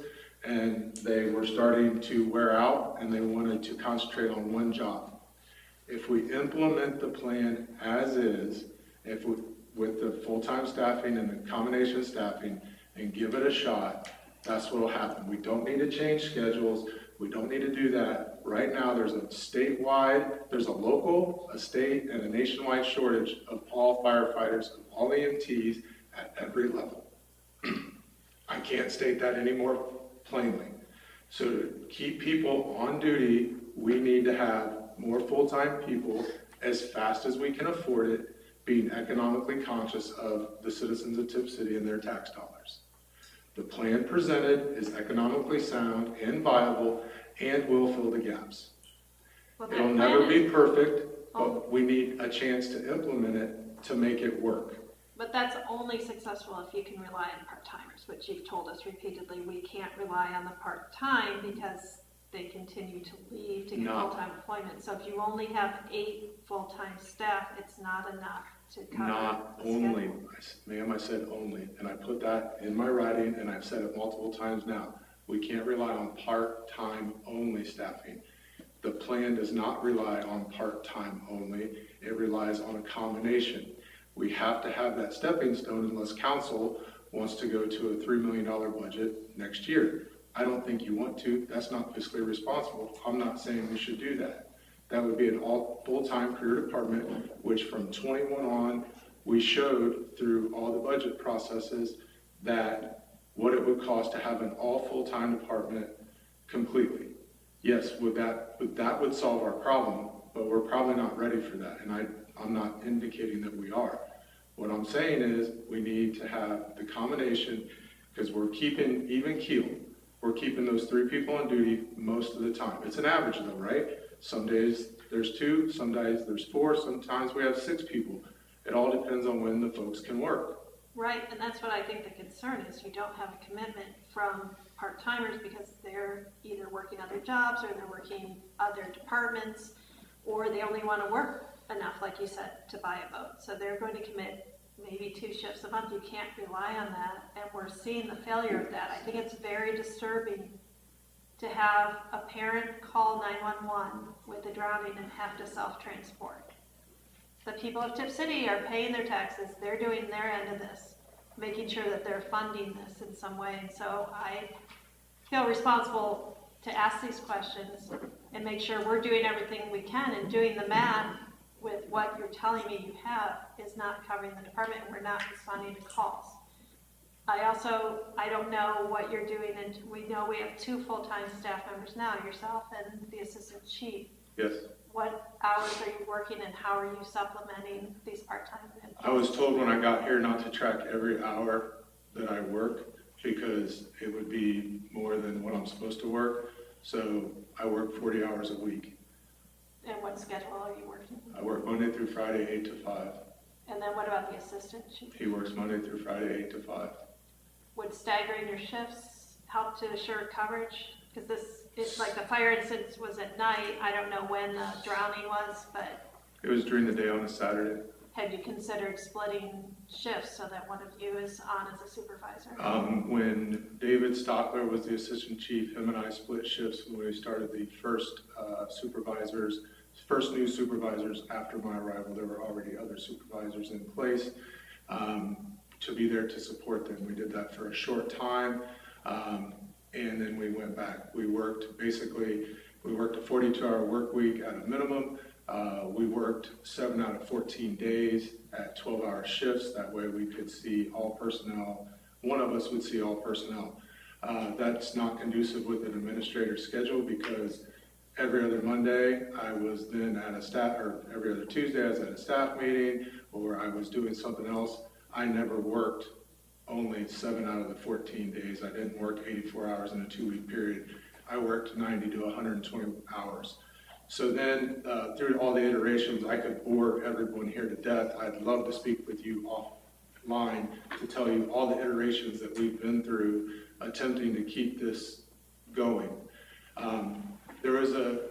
and they were starting to wear out and they wanted to concentrate on one job. If we implement the plan as is, with the full-time staffing and the combination staffing, and give it a shot, that's what will happen. We don't need to change schedules. We don't need to do that. Right now, there's a local, a state, and a nationwide shortage of all firefighters, of all EMTs at every level. I can't state that any more plainly. So to keep people on duty, we need to have more full-time people as fast as we can afford it, being economically conscious of the citizens of Tipp City and their tax dollars. The plan presented is economically sound and viable and will fill the gaps. It'll never be perfect, but we need a chance to implement it to make it work. But that's only successful if you can rely on part-timers, which you've told us repeatedly. We can't rely on the part-time because they continue to leave to get full-time employment. So if you only have 8 full-time staff, it's not enough to cover Not the only, schedule. ma'am, I said only, and I put that in my writing, and I've said it multiple times now. We can't rely on part-time only staffing. The plan does not rely on part-time only. It relies on a combination. We have to have that stepping stone unless council wants to go to a $3 million budget next year. I don't think you want to. That's not fiscally responsible. I'm not saying we should do that. That would be an all full-time career department, which from 21 on, we showed through all the budget processes that what it would cost to have an all full-time department completely. Yes, that would solve our problem, but we're probably not ready for that. And I'm not indicating that we are. What I'm saying is we need to have the combination, because we're keeping even keel. We're keeping those 3 people on duty most of the time. It's an average though, right? Some days there's 2, some days there's 4, sometimes we have 6 people. It all depends on when the folks can work. Right, and that's what I think the concern is. You don't have a commitment from part-timers because they're either working other jobs or they're working other departments, or they only want to work enough, like you said, to buy a boat. So they're going to commit maybe 2 shifts a month. You can't rely on that, and we're seeing the failure of that. I think it's very disturbing to have a parent call 911 with a drowning and have to self-transport. The people of Tipp City are paying their taxes. They're doing their end of this, making sure that they're funding this in some way. And so I feel responsible to ask these questions and make sure we're doing everything we can, and doing the math with what you're telling me you have is not covering the department, and we're not responding to calls. I don't know what you're doing, and we know we have 2 full-time staff members now, yourself and the assistant chief. Yes. What hours are you working, and how are you supplementing these part-time employees? I was told when I got here not to track every hour that I work because it would be more than what I'm supposed to work. So I work 40 hours a week. And what schedule are you working? I work Monday through Friday, 8 to 5. And then what about the assistant chief? He works Monday through Friday, 8 to 5. Would staggering your shifts help to assure coverage? Because it's like the fire incident was at night. I don't know when the drowning was, but It was during the day on a Saturday. had you considered splitting shifts so that one of you is on as a supervisor? When David Stockler was the assistant chief, him and I split shifts when we started the first new supervisors after my arrival. There were already other supervisors in place to be there to support them. We did that for a short time, and then we went back. We worked a 42-hour work week at a minimum. We worked 7 out of 14 days at 12-hour shifts. That way we could see all personnel. One of us would see all personnel. That's not conducive with an administrator's schedule because every other Monday I was then at a staff, or every other Tuesday I was at a staff meeting, or I was doing something else. I never worked only 7 out of the 14 days. I didn't work 84 hours in a 2-week period. I worked 90 to 120 hours. So then through all the iterations, I could bore everyone here to death. I'd love to speak with you offline to tell you all the iterations that we've been through attempting to keep this going. There was a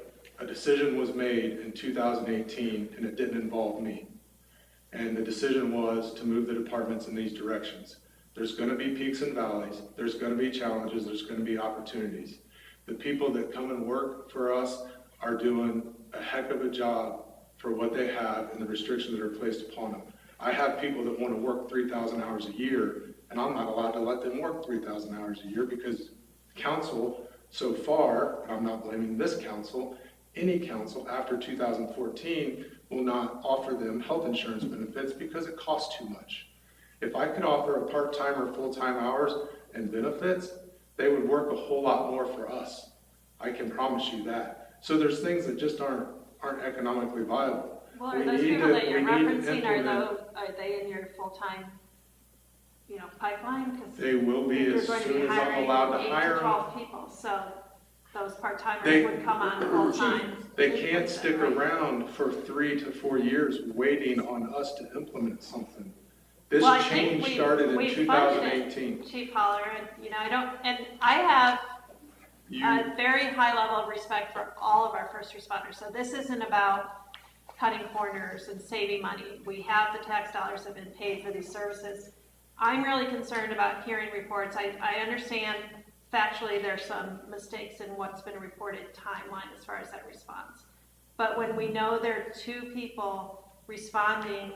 decision was made in 2018, and it didn't involve me. And the decision was to move the departments in these directions. There's going to be peaks and valleys. There's going to be challenges. There's going to be opportunities. The people that come and work for us are doing a heck of a job for what they have and the restrictions that are placed upon them. I have people that want to work 3,000 hours a year, and I'm not allowed to let them work 3,000 hours a year because council so far, and I'm not blaming this council, any council after 2014 will not offer them health insurance benefits because it costs too much. If I could offer a part-time or full-time hours and benefits, they would work a whole lot more for us. I can promise you that. So there's things that just aren't economically viable. Well, are those people that you're referencing, are they in your full-time, pipeline? They will be as soon as I'm allowed to hire them. 12 people, so those part-timers would come on full-time. They can't stick around for 3 to 4 years waiting on us to implement something. This change started in 2018. Chief Holler, I have a very high level of respect for all of our first responders. So this isn't about cutting corners and saving money. We have the tax dollars that have been paid for these services. I'm really concerned about hearing reports. I understand factually, there's some mistakes in what's been reported timeline as far as that response. But when we know there are 2 people responding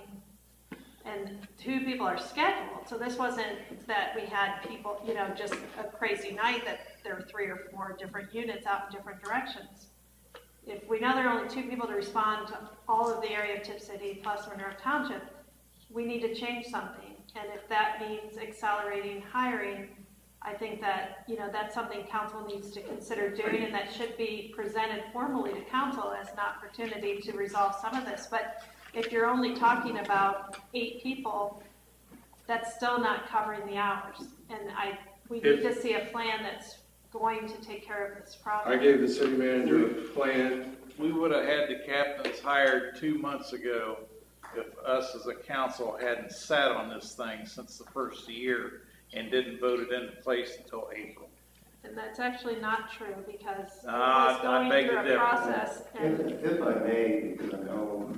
and 2 people are scheduled, so this wasn't that we had people, just a crazy night that there were 3 or 4 different units out in different directions. If we know there are only 2 people to respond to all of the area of Tipp City plus Monroe Township, we need to change something. And if that means accelerating hiring, I think that, that's something council needs to consider doing, and that should be presented formally to council as an opportunity to resolve some of this. But if you're only talking about 8 people, that's still not covering the hours. And we need to see a plan that's going to take care of this problem. I gave the city manager a plan. We would have had the captains hired 2 months ago if us as a council hadn't sat on this thing since the first year and didn't vote it into place until April. And that's actually not true, because it I was going beg through to a differ. process. And If I may, because I know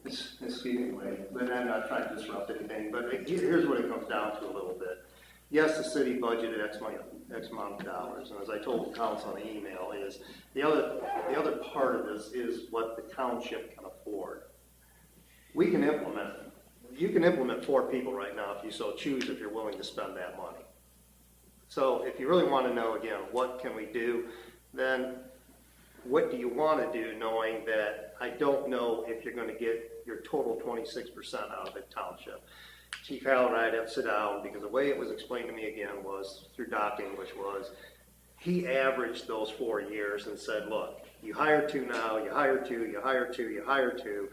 it's anyway, but I'm not trying to disrupt anything, but here's what it comes down to a little bit. Yes, the city budgeted X amount of dollars, and as I told the council on the email, is the other part of this is what the township can afford. We can implement it. You can implement 4 people right now if you so choose, if you're willing to spend that money. So if you really want to know, again, what can we do, then what do you want to do, knowing that I don't know if you're going to get your total 26% out of the township. Chief Howell and I had to sit down, because the way it was explained to me again was through Doc English was, he averaged those 4 years and said, look, you hire 2 now, you hire 2, you hire 2, you hire 2.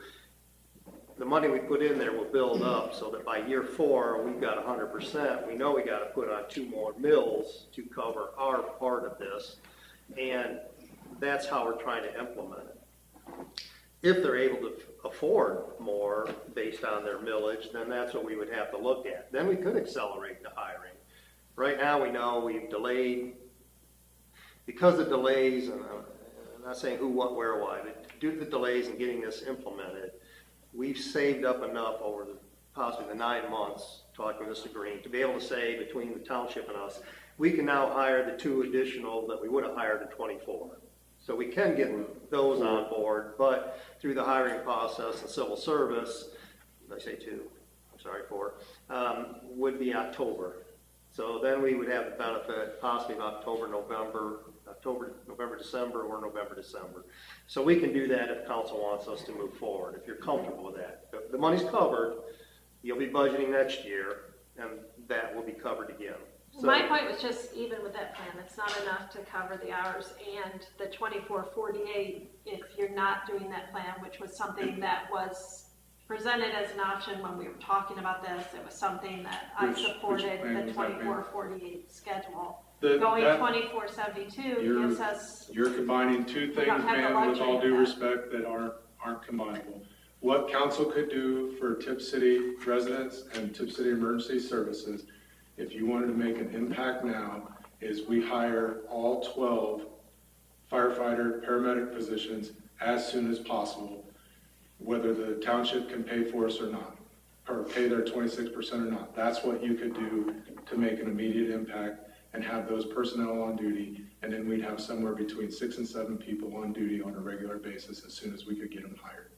The money we put in there will build up so that by year 4, we've got 100%. We know we got to put on 2 more mills to cover our part of this. And that's how we're trying to implement it. If they're able to afford more based on their millage, then that's what we would have to look at. Then we could accelerate the hiring. Right now we know we've delayed, because of delays, and I'm not saying who, what, where, why, but due to the delays in getting this implemented, we've saved up enough over possibly the 9 months, talking with Mr. Green, to be able to say between the township and us, we can now hire the 2 additional that we would have hired in 24. So we can get those on board, but through the hiring process and civil service, did I say 2? I'm sorry, 4, would be October. So then we would have the benefit possibly of October, November, December, or November, December. So we can do that if council wants us to move forward, if you're comfortable with that. If the money's covered, you'll be budgeting next year, and that will be covered again. So, my point was just, even with that plan, it's not enough to cover the hours and the 24/48 if you're not doing that plan, which was something that was presented as an option when we were talking about this. It was something that I supported, the 24/48 schedule. Going 24/72 gives us... You're combining 2 things, ma'am, with all due respect, that aren't combinable. What council could do for Tipp City residents and Tipp City Emergency Services, if you wanted to make an impact now, is we hire all 12 firefighter, paramedic positions as soon as possible, whether the township can pay for us or not, or pay their 26% or not. That's what you could do to make an immediate impact and have those personnel on duty, and then we'd have somewhere between 6 and 7 people on duty on a regular basis as soon as we could get them hired.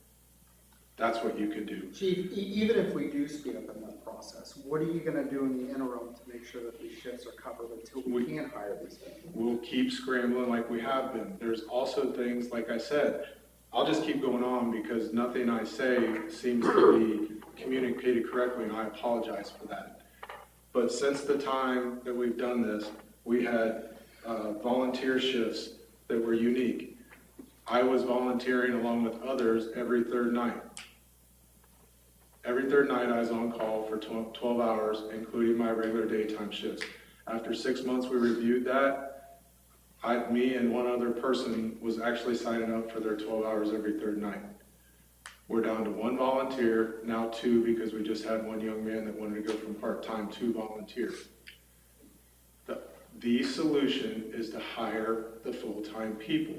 That's what you could do. Chief, even if we do speed up in that process, what are you going to do in the interim to make sure that these shifts are covered until we can hire these people? We'll keep scrambling like we have been. There's also things, like I said, I'll just keep going on because nothing I say seems to be communicated correctly, and I apologize for that. But since the time that we've done this, we had volunteer shifts that were unique. I was volunteering along with others every 3rd night. Every 3rd night I was on call for 12 hours, including my regular daytime shifts. After 6 months we reviewed that. Me and one other person was actually signing up for their 12 hours every 3rd night. We're down to 1 volunteer, now 2 because we just had 1 young man that wanted to go from part-time to volunteer. The solution is to hire the full-time people.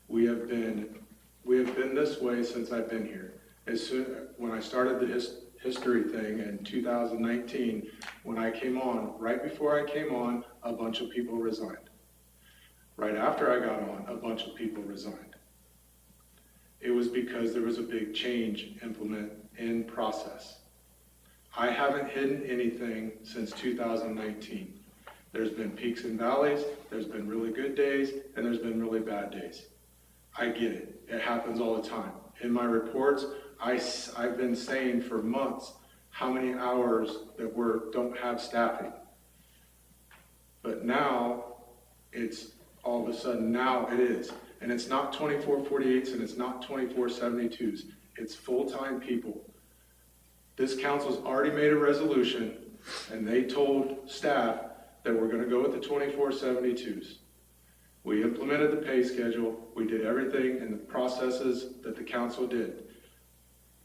We have been this way since I've been here. When I started the history thing in 2019, when I came on, right before I came on, a bunch of people resigned. Right after I got on, a bunch of people resigned. It was because there was a big change implement in process. I haven't hidden anything since 2019. There's been peaks and valleys, there's been really good days, and there's been really bad days. I get it. It happens all the time. In my reports, I've been saying for months how many hours that don't have staffing. But now, it's all of a sudden, now it is. And it's not 24/48s and it's not 24/72s. It's full-time people. This council's already made a resolution and they told staff that we're gonna go with the 24/72s. We implemented the pay schedule. We did everything in the processes that the council did.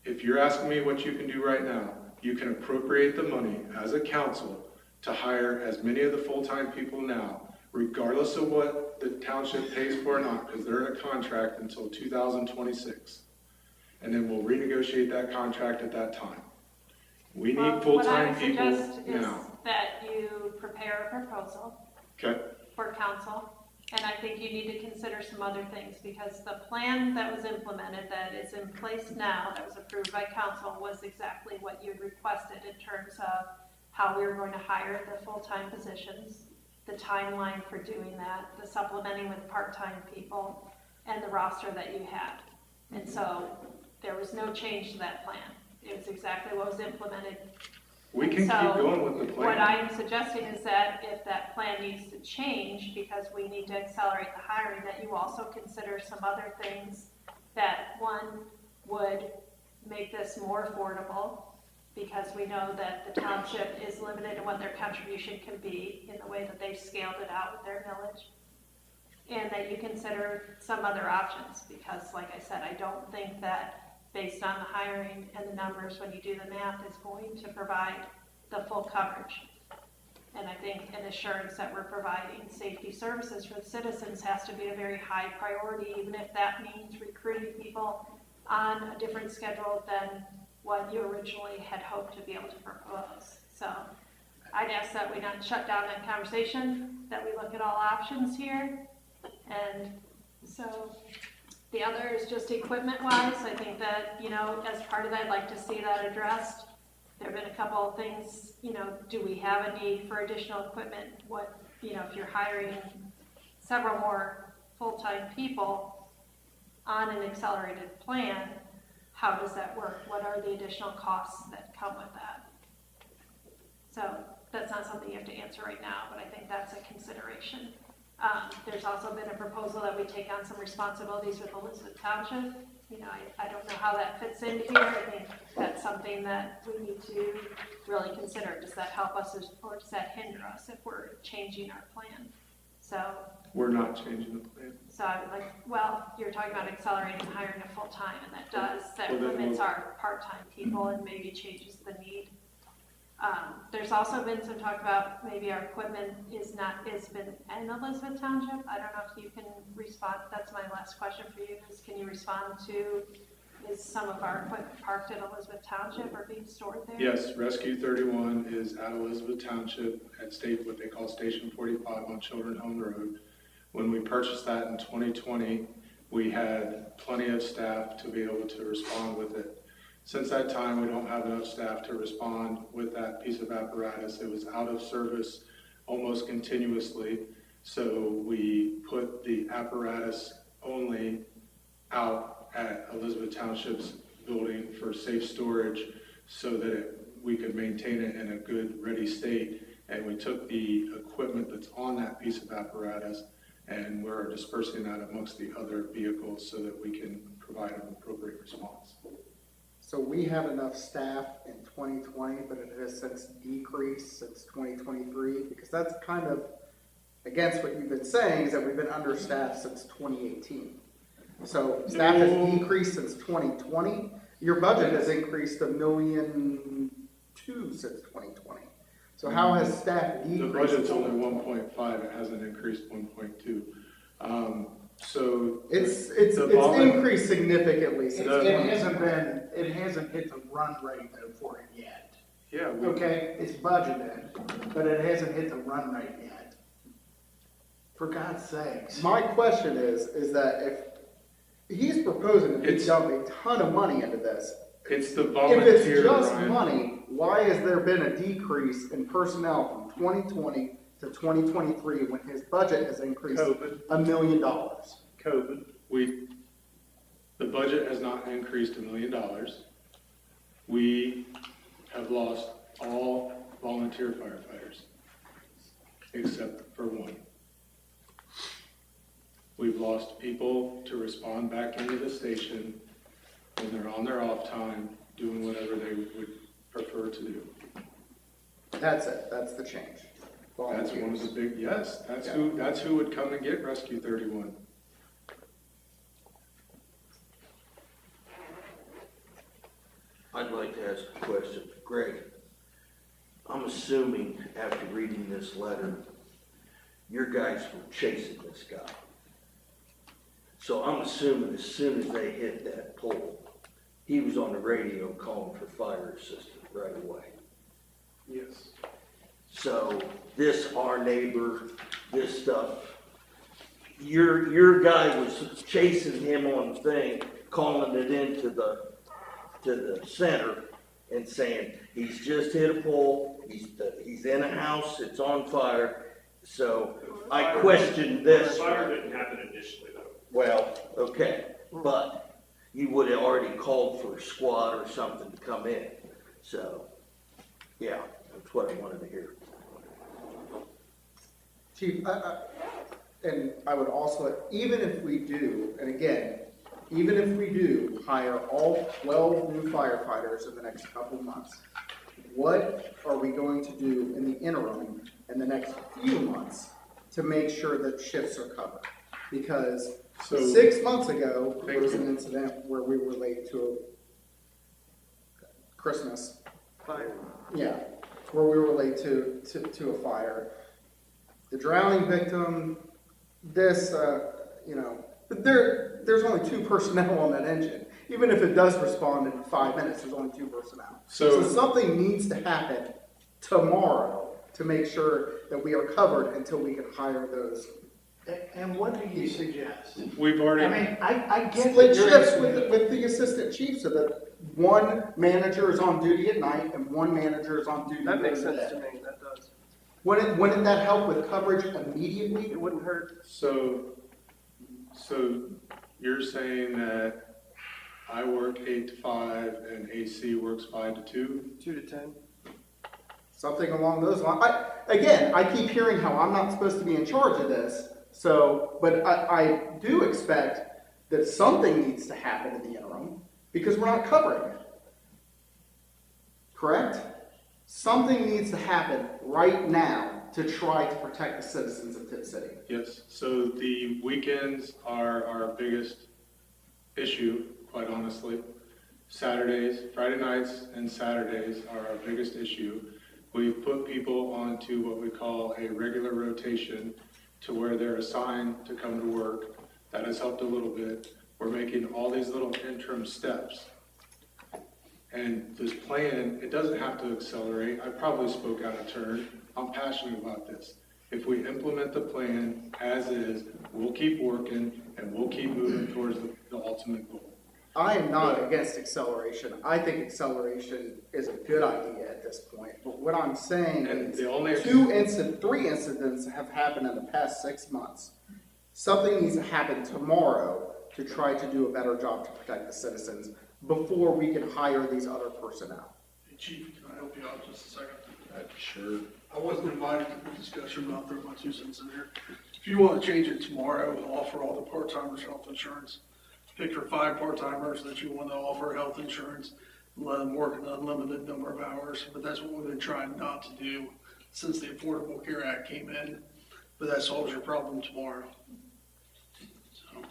If you're asking me what you can do right now, you can appropriate the money as a council to hire as many of the full-time people now, regardless of what the township pays for or not, because they're in a contract until 2026. And then we'll renegotiate that contract at that time. We need full-time people What I would suggest is now. that you prepare a proposal Okay? for council. And I think you need to consider some other things, because the plan that was implemented, that is in place now, that was approved by council, was exactly what you had requested in terms of how we were going to hire the full-time positions, the timeline for doing that, the supplementing with part-time people, and the roster that you had. And so there was no change to that plan. It was exactly what was implemented. We can keep going with the plan. What I'm suggesting is that if that plan needs to change, because we need to accelerate the hiring, that you also consider some other things that, one, would make this more affordable, because we know that the township is limited in what their contribution can be in the way that they've scaled it out with their millage. And that you consider some other options, because like I said, I don't think that based on the hiring and the numbers, when you do the math, is going to provide the full coverage. And I think an assurance that we're providing safety services for the citizens has to be a very high priority, even if that means recruiting people on a different schedule than what you originally had hoped to be able to propose. So I'd ask that we not shut down that conversation, that we look at all options here. And so the other is just equipment-wise. I think that, as part of that, I'd like to see that addressed. There have been a couple of things, do we have a need for additional equipment? What, if you're hiring several more full-time people on an accelerated plan, how does that work? What are the additional costs that come with that? So that's not something you have to answer right now, but I think that's a consideration. There's also been a proposal that we take on some responsibilities with Elizabeth Township. I don't know how that fits in here. I think that's something that we need to really consider. Does that help us or does that hinder us if we're changing our plan? So We're not changing the plan. So I would you're talking about accelerating hiring a full-time, and that Well, then limits we'll- our part-time people and maybe changes the need. There's also been some talk about maybe our equipment is been in Elizabeth Township. I don't know if you can respond. That's my last question for you, is can you respond to, is some of our equipment parked at Elizabeth Township or being stored there? Yes, Rescue 31 is at Elizabeth Township at what they call Station 45 on Children Home Road. When we purchased that in 2020, we had plenty of staff to be able to respond with it. Since that time, we don't have enough staff to respond with that piece of apparatus. It was out of service almost continuously, so we put the apparatus only out at Elizabeth Township's building for safe storage so that we could maintain it in a good, ready state. And we took the equipment that's on that piece of apparatus and we're dispersing that amongst the other vehicles so that we can provide an appropriate response. So we had enough staff in 2020, but it has since decreased since 2023, because that's kind of against what you've been saying, is that we've been understaffed since 2018. So staff has decreased since 2020. Your budget has increased $1.2 million since 2020. So how has staff decreased? The budget's only 1.5, it hasn't increased 1.2. So it's increased significantly. It hasn't hit the run rate for it yet. Yeah. Okay, it's budgeted, but it hasn't hit the run rate yet. For God's sakes. My question is that if he's proposing to dump a ton of money into this, It's the if volunteer, it's just Ryan. money, why has there been a decrease in personnel from 2020 to 2023 when his budget has increased COVID. $1 million? COVID. The budget has not increased $1 million. We have lost all volunteer firefighters, except for one. We've lost people to respond back into the station when they're on their off time, doing whatever they would prefer to do. That's it, that's the change. That's one of the big, yes, that's Yeah. who would come and get Rescue 31. I'd like to ask a question. Greg, I'm assuming after reading this letter, your guys were chasing this guy. So I'm assuming as soon as they hit that pole, he was on the radio calling for fire assistance right away. Yes. So this, our neighbor, this stuff, your guy was chasing him on the thing, calling it into the center and saying, he's just hit a pole, he's in a house, it's on fire. So I questioned this. The fire didn't happen initially though. Well, okay, but you would have already called for a squad or something to come in. So, yeah, that's what I wanted to hear. Chief, and I would also, even if we do, and again, even if we do hire all 12 new firefighters in the next couple of months, what are we going to do in the interim in the next few months to make sure that shifts are covered? Because 6 months ago, there was an incident where we were late to a Christmas fire. Yeah, where we were late to a fire. The drowning victim, there's only 2 personnel on that engine. Even if it does respond in 5 minutes, there's only 2 personnel. So something needs to happen tomorrow to make sure that we are covered until we can hire those. And what do you suggest? We've already. I mean, I get Split that you're shifts asking- with the assistant chief so that one manager is on duty at night and one manager is on duty That makes during the sense day. to me, that does. Wouldn't that help with coverage immediately? It wouldn't hurt. So you're saying that I work 8 to 5 and AC works 5 to 2? 2 to 10. Something along those lines. I keep hearing how I'm not supposed to be in charge of this. But I do expect that something needs to happen in the interim because we're not covering it. Correct? Something needs to happen right now to try to protect the citizens of Tipp City. Yes, so the weekends are our biggest issue, quite honestly. Saturdays, Friday nights and Saturdays are our biggest issue. We've put people onto what we call a regular rotation to where they're assigned to come to work. That has helped a little bit. We're making all these little interim steps. And this plan, it doesn't have to accelerate. I probably spoke out of turn. I'm passionate about this. If we implement the plan as is, we'll keep working and we'll keep moving towards the ultimate goal. I am not against acceleration. I think acceleration is a good idea at this point. But what I'm saying And is the only 3 incidents have happened in the past 6 months. Something needs to happen tomorrow to try to do a better job to protect the citizens before we can hire these other personnel. Hey, Chief, can I help you out just a second? Sure. I wasn't invited to the discussion, but I'll throw my 2 cents in here. If you want to change it tomorrow, offer all the part-timers health insurance. Pick your 5 part-timers that you want to offer health insurance, let them work an unlimited number of hours. But that's what we've been trying not to do since the Affordable Care Act came in. But that solves your problem tomorrow. So,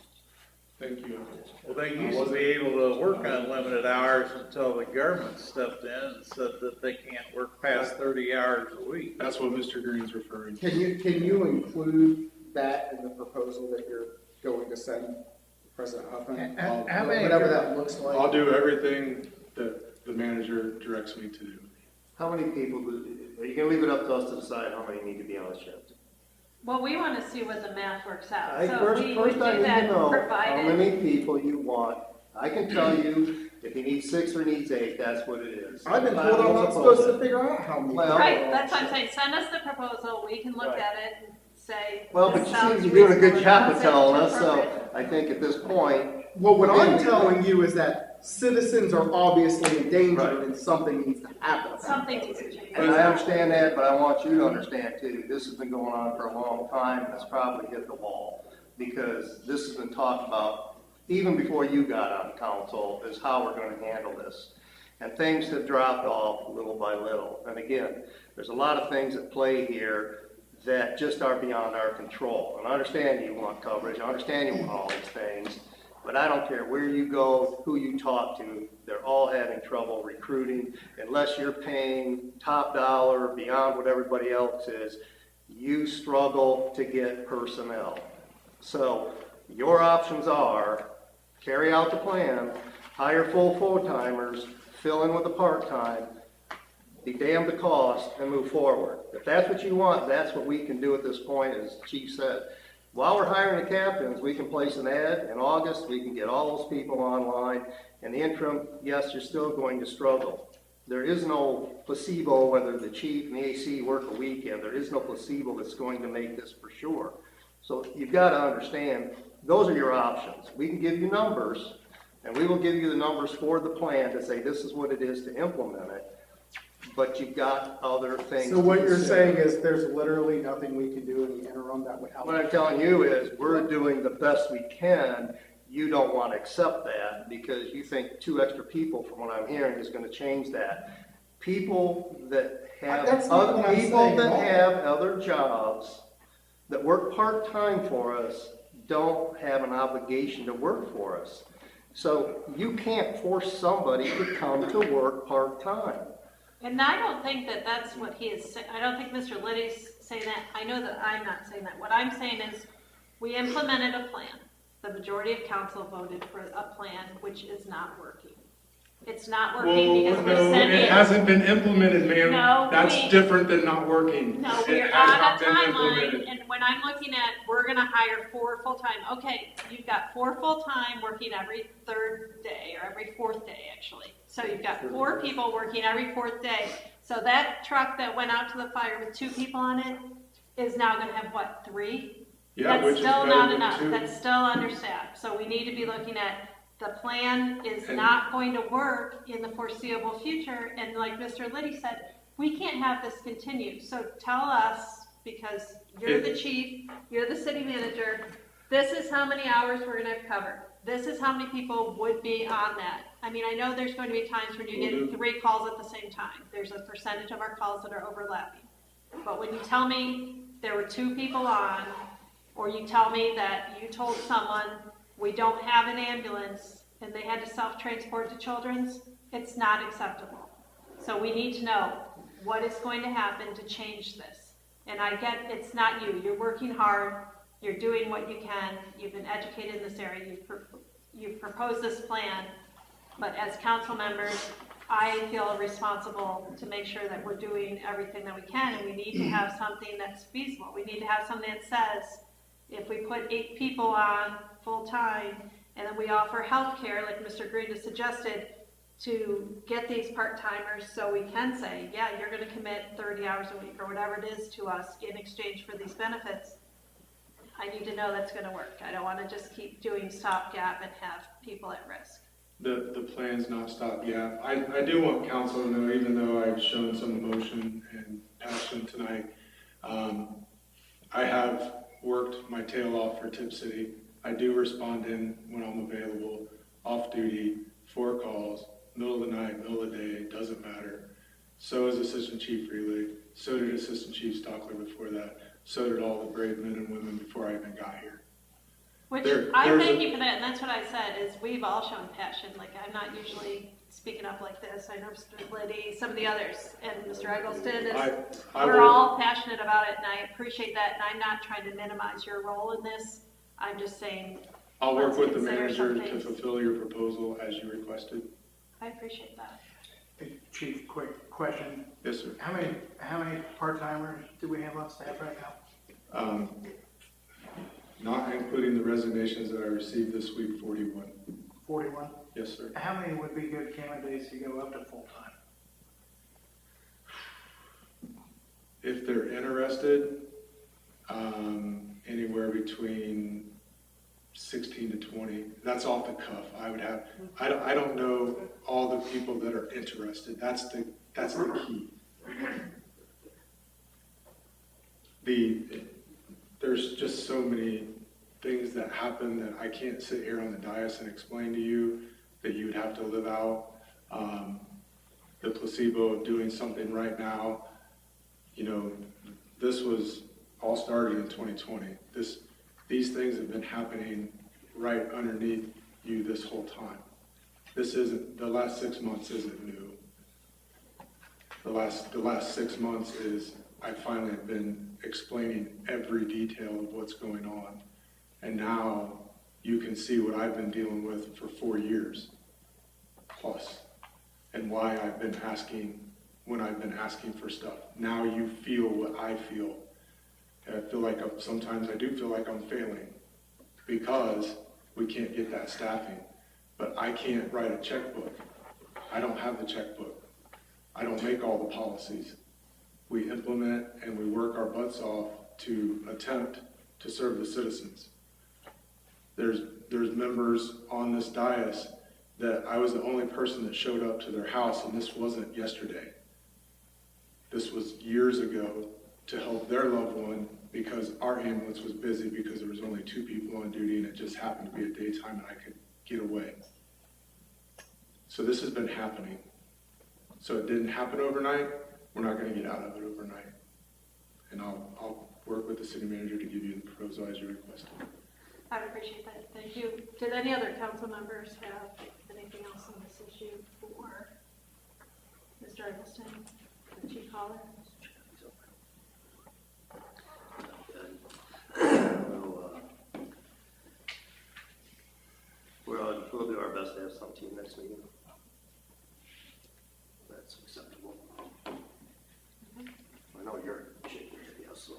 Thank you. Well, they used to be able to work unlimited hours until the government stepped in and said that they can't work past 30 hours a week. That's what Mr. Green's referring to. Can you include that in the proposal that you're going to send President Huffman? How many- Whatever that looks like. I'll do everything that the manager directs me to do. How many people, are you gonna leave it up to us to decide how many need to be on a shift? Well, we want to see what the math works out. I So first we I do need that to know how provided. many people you want. I can tell you if he needs 6 or needs 8, that's what it is. I've been If told I I'm was not supposed to opposed- figure out how many. Well- Right, that's what I'm saying. Send us the proposal. We can look Right. at it and say. Well, this but you sounds seem to be doing a good reasonable. job It of doesn't telling seem us, so appropriate. I think at this point. Well, what I'm telling you is that citizens are obviously in danger Right. and something needs to happen. Something needs to change. And I understand that, but I want you to understand too, this has been going on for a long time, and it's probably hit the wall. Because this has been talked about, even before you got on council, is how we're gonna handle this. And things have dropped off little by little. And again, there's a lot of things at play here that just are beyond our control. And I understand you want coverage, I understand you want all these things, but I don't care where you go, who you talk to, they're all having trouble recruiting. Unless you're paying top dollar beyond what everybody else is, you struggle to get personnel. So your options are carry out the plan, hire full-timers, fill in with the part-time, be damned the cost, and move forward. If that's what you want, that's what we can do at this point, as Chief said. While we're hiring the captains, we can place an ad in August, we can get all those people online. In the interim, yes, you're still going to struggle. There is no placebo, whether the chief and the AC work a weekend, there is no placebo that's going to make this for sure. So you've got to understand, those are your options. We can give you numbers, and we will give you the numbers for the plan to say this is what it is to implement it. But you've got other things. So what to you're consider. saying is there's literally nothing we can do in the interim that would help? What I'm telling you is, we're doing the best we can. You don't want to accept that because you think 2 extra people, from what I'm hearing, is going to change that. People that have That's not what other I'm people saying at that all. have other jobs that work part-time for us don't have an obligation to work for us. So you can't force somebody to come to work part-time. And I don't think that that's what he is saying. I don't think Mr. Liddy's saying that. I know that I'm not saying that. What I'm saying is, we implemented a plan. The majority of council voted for a plan which is not working. It's not working because we're no, sending. it hasn't been implemented, ma'am. No, That's different than not working. No, It we're has on not a been timeline, implemented. and when I'm looking at, we're gonna hire 4 full-time, okay, you've got 4 full-time working every 3rd day, or every 4th day, actually. So you've got 4 people working every 4th day. So that truck that went out to the fire with 2 people on it is now gonna have, what, 3? Yeah, which That's is still better not than enough, 2. that's still understaffed. So we need to be looking at, the plan is And- not going to work in the foreseeable future, and like Mr. Liddy said, we can't have this continue. So tell us, because you're the chief, you're the city manager, this is how many hours we're gonna cover. This is how many people would be on that. I mean, I know there's going to be times when you get 3 calls at the same time. There's a percentage of our calls that are overlapping. But when you tell me there were 2 people on, or you tell me that you told someone we don't have an ambulance and they had to self-transport to Children's, it's not acceptable. So we need to know what is going to happen to change this. And I get it's not you. You're working hard. You're doing what you can. You've been educated in this area. You've proposed this plan. But as council members, I feel responsible to make sure that we're doing everything that we can, and we need to have something that's feasible. We need to have something that says, if we put 8 people on full-time, and then we offer health care, like Mr. Green has suggested, to get these part-timers, so we can say, yeah, you're gonna commit 30 hours a week, or whatever it is to us in exchange for these benefits. I need to know that's gonna work. I don't wanna just keep doing stopgap and have people at risk. The plan's not stopgap. I do want council to know, even though I've shown some emotion and passion tonight, I have worked my tail off for Tipp City. I do respond in when I'm available, off duty, 4 calls, middle of the night, middle of the day, doesn't matter. So is Assistant Chief Relay. So did Assistant Chief Stockler before that. So did all the brave men and women before I even got here. Which, There's thank you for that, and that's what I said, is we've all shown passion. Like, I'm not usually speaking up like this. I know Mr. Liddy, some of the others, and Mr. Eggleston is, we're all passionate about it, and I appreciate that, and I'm not trying to minimize your role in this. I'm just saying, I'll work with the consider some manager to things. fulfill your proposal as you requested. I appreciate that. Hey, Chief, quick question. Yes, sir. How many part-timers do we have on staff right now? Not including the resignations that I received this week, 41. 41? Yes, sir. How many would be good candidates to go up to full-time? If they're interested, anywhere between 16 to 20. That's off the cuff. I don't know all the people that are interested. That's the key. There's just so many things that happen that I can't sit here on the dais and explain to you, that you would have to live out. The placebo of doing something right now, this was all started in 2020. These things have been happening right underneath you this whole time. The last 6 months isn't new. The last 6 months is, I finally have been explaining every detail of what's going on. And now you can see what I've been dealing with for 4 years plus, and why I've been asking when I've been asking for stuff. Now you feel what I feel. And I feel like sometimes I do feel like I'm failing because we can't get that staffing. But I can't write a checkbook. I don't have the checkbook. I don't make all the policies. We implement and we work our butts off to attempt to serve the citizens. There's members on this dais that I was the only person that showed up to their house, and this wasn't yesterday. This was years ago to help their loved one because our ambulance was busy because there was only 2 people on duty and it just happened to be a daytime and I could get away. So this has been happening. So it didn't happen overnight. We're not going to get out of it overnight. And I'll work with the city manager to give you the proposal as you requested. I would appreciate that. Thank you. Did any other council members have anything else on this issue for Mr. Eggleston, the chief caller? We'll do our best to have some team next meeting. That's acceptable. I know you're shaking your head, yes, so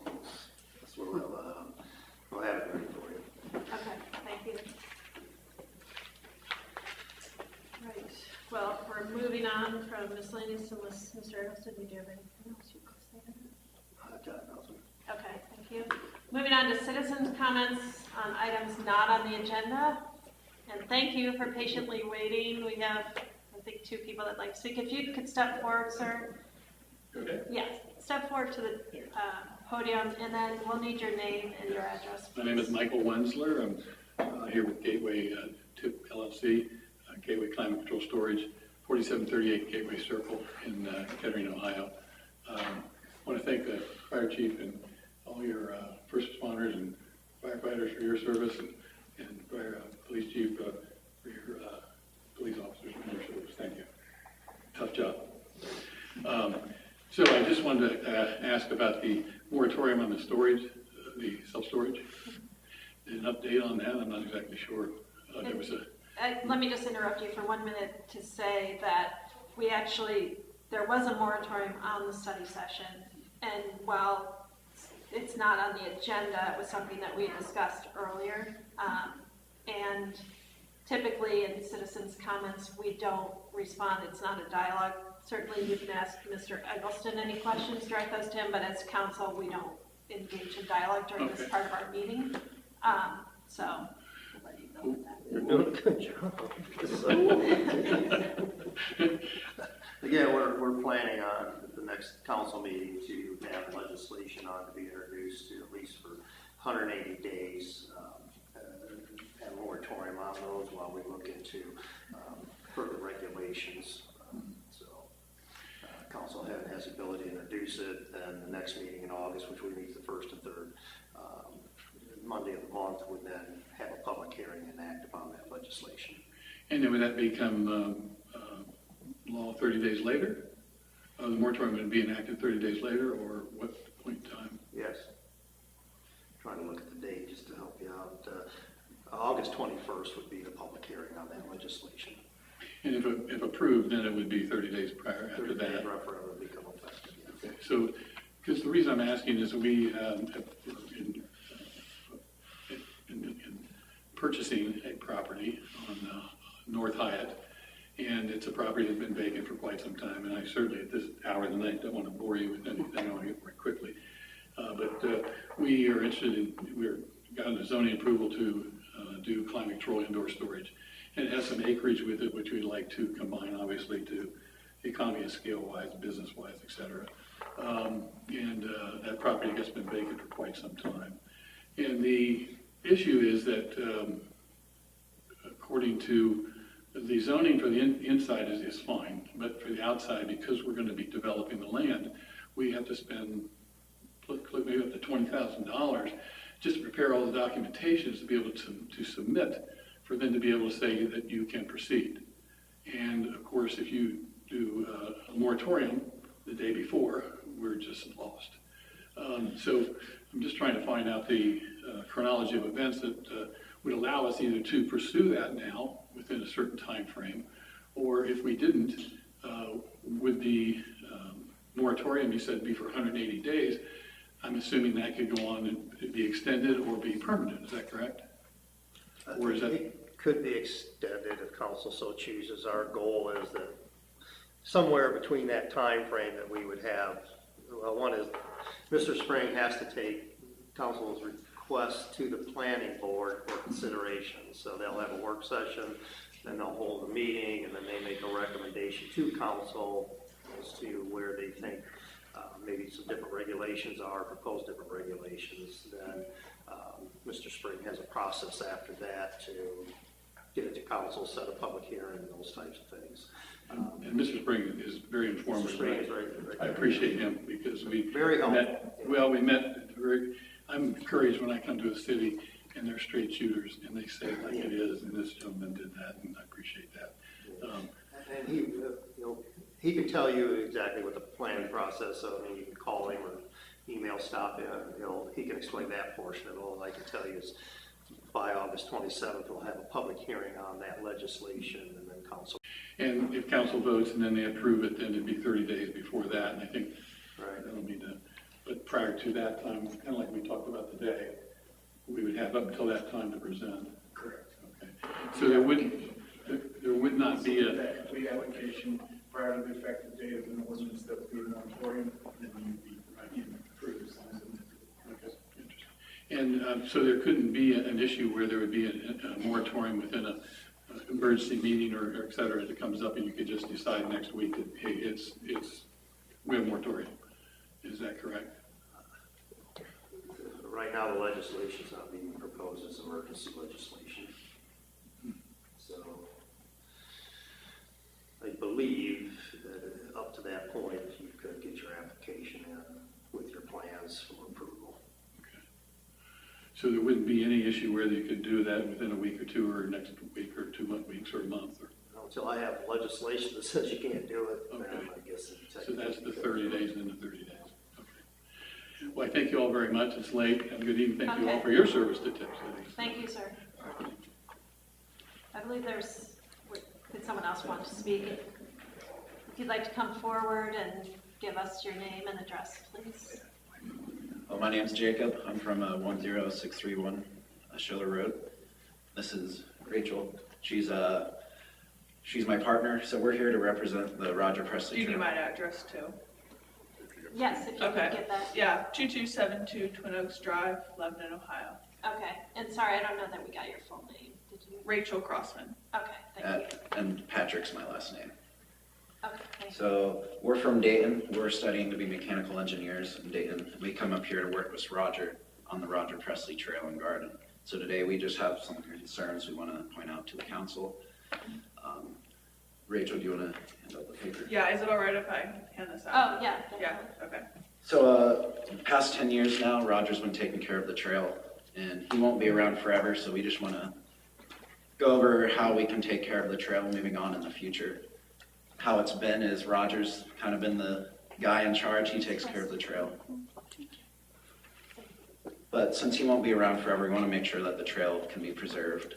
that's what we'll have it ready for you. Okay, thank you. Right, well, we're moving on from miscellaneous unless Mr. Eggleston, do you have anything else you could say? Okay, thank you. Moving on to citizens' comments on items not on the agenda. And thank you for patiently waiting. We have, I think, 2 people that like to speak. If you could step forward, sir. Okay. Yes, step forward to the podium, and then we'll need your name and your address, please. My name is Michael Wensler. I'm here with Gateway Tipp LLC, Gateway Climate Control Storage, 4738 Gateway Circle in Kettering, Ohio. I want to thank the fire chief and all your first responders and firefighters for your service, and police chief for your police officers for your service. Thank you. Tough job. So I just wanted to ask about the moratorium on the storage, the self-storage. An update on that? I'm not exactly sure. There was let me just interrupt you for 1 minute to say that there was a moratorium on the study session, and while it's not on the agenda, it was something that we discussed earlier. And typically in citizens' comments, we don't respond. It's not a dialogue. Certainly you can ask Mr. Eggleston any questions, direct those to him, but as council, we don't engage in dialogue during this part of our meeting. So I'll let you know that. You're doing a good job. Again, we're planning on the next council meeting to have legislation on to be introduced to at least for 180 days. Have a moratorium on those while we look into further regulations. Council has the ability to introduce it, and the next meeting in August, which we meet the 1st and 3rd Monday of the month, would then have a public hearing and act upon that legislation. And then would that become law 30 days later? The moratorium would be enacted 30 days later, or what point in time? Yes. Trying to look at the date just to help you out. August 21st would be the public hearing on that legislation. And if approved, then it would be 30 days prior after that. Referendum would become effective, yes. Okay, so, because the reason I'm asking is we, in purchasing a property on North Hyatt, and it's a property that's been vacant for quite some time, and I certainly at this hour of the night don't want to bore you with anything. I want to get very quickly. But we are interested in, we're gotten a zoning approval to do climate control indoor storage. And it has some acreage with it, which we'd like to combine, obviously, to economy of scale-wise, business-wise, et cetera. That property has been vacant for quite some time. And the issue is that, according to the zoning for the inside is fine, but for the outside, because we're going to be developing the land, we have to spend maybe up to $20,000 just to prepare all the documentations to be able to submit for them to be able to say that you can proceed. And of course, if you do a moratorium the day before, we're just lost. So I'm just trying to find out the chronology of events that would allow us either to pursue that now within a certain time frame, or if we didn't, would the moratorium, you said, be for 180 days? I'm assuming that could go on and be extended or be permanent. Is that correct? Or is that? It could be extended if council so chooses. Our goal is that somewhere between that time frame that we would have, well, one is Mr. Spring has to take council's request to the planning board for consideration. So they'll have a work session, then they'll hold a meeting, and then they make a recommendation to council as to where they think maybe some different regulations are, proposed different regulations. Then Mr. Spring has a process after that to get it to council, set a public hearing, and those types of things. And Mr. Spring is very informative. Mr. Spring is very I appreciate him because we very helpful. I'm encouraged when I come to a city and they're straight shooters and they say it like it is, and this gentleman did that, and I appreciate that. And he can tell you exactly what the planning process. So I mean, you can call him or email stop in. He can explain that portion of it. All I can tell you is by August 27th, we'll have a public hearing on that legislation, and then council. And if council votes and then they approve it, then it'd be 30 days before that, and I think that'll be done. But prior to that time, kind of like we talked about today, we would have up until that time to present. Correct. Okay. So there would not be that complete application prior to the effective date of an ordinance that would be a moratorium, then you'd be approved. Okay. Interesting. And so there couldn't be an issue where there would be a moratorium within a emergency meeting or et cetera that comes up, and you could just decide next week that, hey, we have a moratorium. Is that correct? Right now, the legislation is not being proposed as emergency legislation. So I believe that up to that point, you could get your application in with your plans for approval. Okay. So there wouldn't be any issue where you could do that within a week or two, or next week, or 2 weeks, or a month? Or... Until I have legislation that says you can't do it, okay. then I guess. So that's the 30 days and then the 30 days. Okay. Well, I thank you all very much. It's late. Have a good evening. Thank you all for your service to Tipp City. Thank you, sir. I believe did someone else want to speak? If you'd like to come forward and give us your name and address, please. Well, my name's Jacob. I'm from 10631 Schiller Road. This is Rachel. She's my partner, so we're here to represent the Roger Presley. Do you need my address too? Yes, if you could get that. Yeah, 2272 Twin Oaks Drive, Lebanon, Ohio. Okay, and sorry, I don't know that we got your full name. Did you? Rachel Crossman. Okay, thank you. And Patrick's my last name. Okay, thank you. So we're from Dayton. We're studying to be mechanical engineers in Dayton. We come up here to work with Roger on the Roger Presley Trail and Garden. So today we just have some concerns we want to point out to the council. Rachel, do you want to hand out the paper? Yeah, is it all right if I hand this out? Oh, yeah. Definitely. Yeah, okay. So past 10 years now, Roger's been taking care of the trail, and he won't be around forever, so we just want to go over how we can take care of the trail moving on in the future. How it's been is Roger's kind of been the guy in charge. He takes care of the trail. But since he won't be around forever, we want to make sure that the trail can be preserved.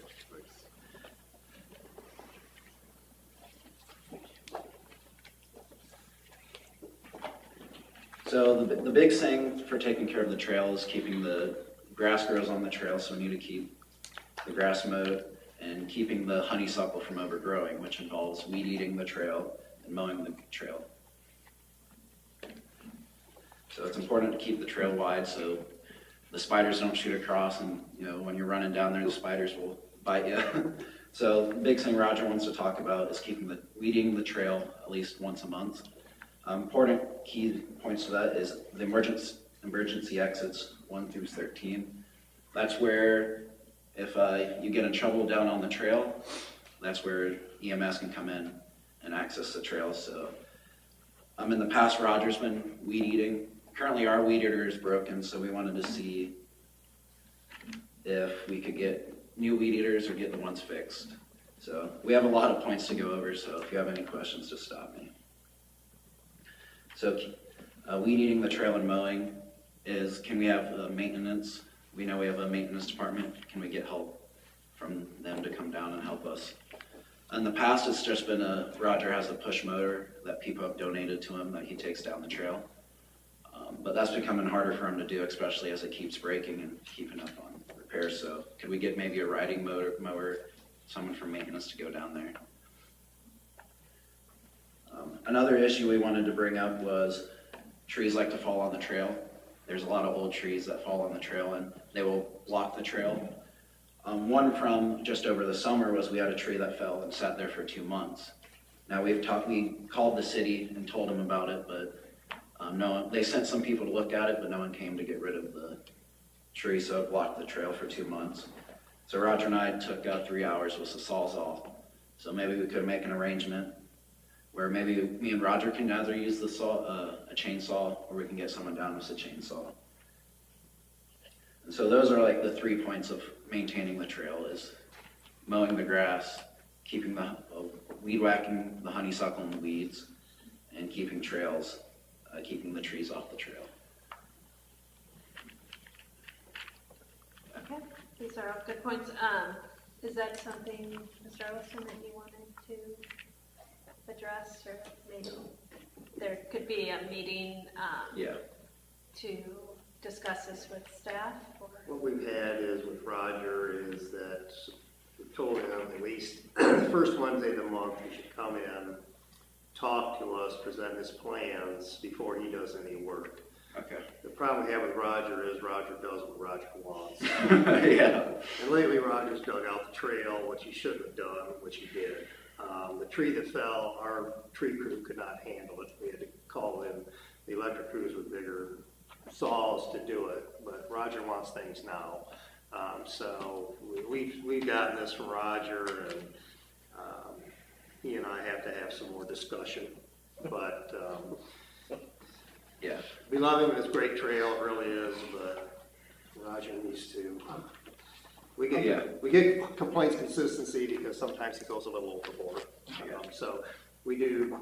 So the big thing for taking care of the trail is keeping the grass grows on the trail, so we need to keep the grass mowed, and keeping the honeysuckle from overgrowing, which involves weed eating the trail and mowing the trail. So it's important to keep the trail wide so the spiders don't shoot across, and when you're running down there, the spiders will bite you. So the big thing Roger wants to talk about is weeding the trail at least once a month. Important key points to that is the emergency exits 1 through 13. That's where if you get in trouble down on the trail, that's where EMS can come in and access the trail. So in the past, Roger's been weed eating. Currently our weed eater is broken, so we wanted to see if we could get new weed eaters or get the ones fixed. So we have a lot of points to go over, so if you have any questions, just stop me. So weed eating the trail and mowing is, can we have maintenance? We know we have a maintenance department. Can we get help from them to come down and help us? In the past, it's just been Roger has a push motor that people have donated to him that he takes down the trail. But that's becoming harder for him to do, especially as it keeps breaking and keeping up on repairs. So could we get maybe a riding mower, someone from maintenance to go down there? Another issue we wanted to bring up was trees like to fall on the trail. There's a lot of old trees that fall on the trail and they will block the trail. One from just over the summer was we had a tree that fell and sat there for 2 months. Now we called the city and told them about it, but they sent some people to look at it, but no one came to get rid of the tree, so it blocked the trail for 2 months. So Roger and I took 3 hours with the sawzall. So maybe we could make an arrangement where maybe me and Roger can either use a chainsaw, or we can get someone down with a chainsaw. And so those are like the 3 points of maintaining the trail: is mowing the grass, keeping weed whacking the honeysuckle and the weeds, and keeping the trees off the trail. Okay, these are all good points. Is that something, Mr. Ellison, that you wanted to address, or maybe there could be a meeting to discuss this with staff? Or? What we've had is with Roger is that we've told him at least the first Wednesday of the month he should come in, talk to us, present his plans before he does any work. Okay. The problem we have with Roger is Roger does what Roger wants. Yeah. And lately Roger's dug out the trail, which he shouldn't have done, which he did. The tree that fell, our tree crew could not handle it. We had to call in the electric crews with bigger saws to do it, but Roger wants things now. So we've gotten this from Roger, and he and I have to have some more discussion. But yeah, we love him. It's a great trail, it really is. But Roger needs to. We get complaints consistency because sometimes he goes a little overboard. So we do.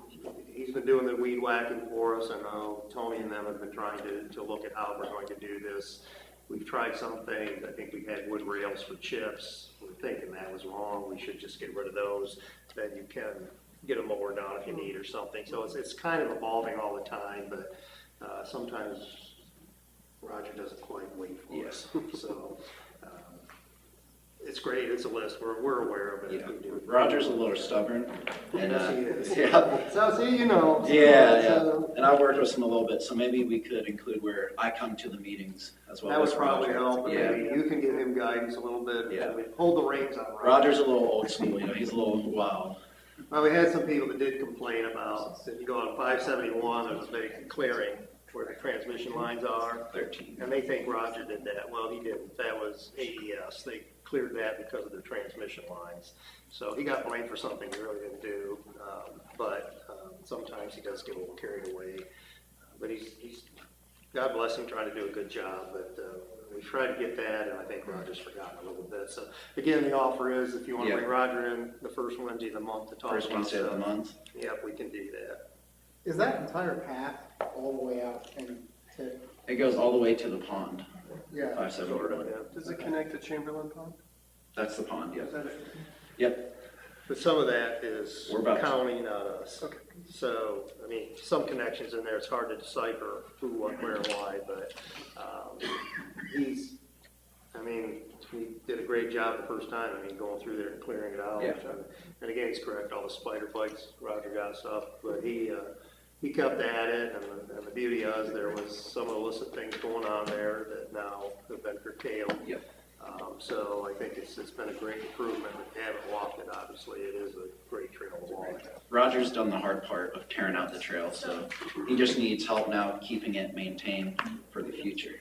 He's been doing the weed whacking for us. I know Tony and them have been trying to look at how we're going to do this. We've tried some things. I think we had wood rails for chips. We're thinking that was wrong. We should just get rid of those. Then you can get a mower down if you need or something. So it's kind of evolving all the time, but sometimes Roger doesn't quite wait for us. So it's great. It's a list. We're aware of it. Yeah. Roger's a little stubborn. And, yes, he is. Yeah. So see, you know. Yeah. And I've worked with him a little bit, so maybe we could include where I come to the meetings as well. That would as probably Roger. help. Yeah. Maybe you can give him guidance a little bit. Yeah. Hold the reins on Roger. Roger's a little old school. He's a little wild. Well, we had some people that did complain about, if you go on 571, there's a big clearing where the transmission lines are. 13. And they think Roger did that. Well, he didn't. That was AES. They cleared that because of their transmission lines. So he got blamed for something he really didn't do. But sometimes he does get a little carried away. But he's God bless him, trying to do a good job. But we tried to get that, and I think Roger's forgotten a little bit. So again, the offer is if you want to bring Roger in the first Wednesday of the month to talk. First Wednesday of the month. Yep, we can do that. Is that entire path all the way out and to? It goes all the way to the pond. Yeah. 571. Does it connect to Chamberlain Pond? That's the pond, yeah. Is that it? Yep. But some of that is We're about county, not us. Okay. So, I mean, some connections in there, it's hard to decipher who, what, where, and why, but he's I mean, he did a great job the first time, I mean, going through there and clearing it out. Yeah. And again, he's correct, all the spider bites, Roger got stuff, but he kept at it, and the beauty is, there was some illicit things going on there that now have been curtailed. Yep. So I think it's been a great improvement. If you haven't walked it, obviously, it is a great trail to walk. Roger's done the hard part of tearing out the trail, so he just needs help now keeping it maintained for the future.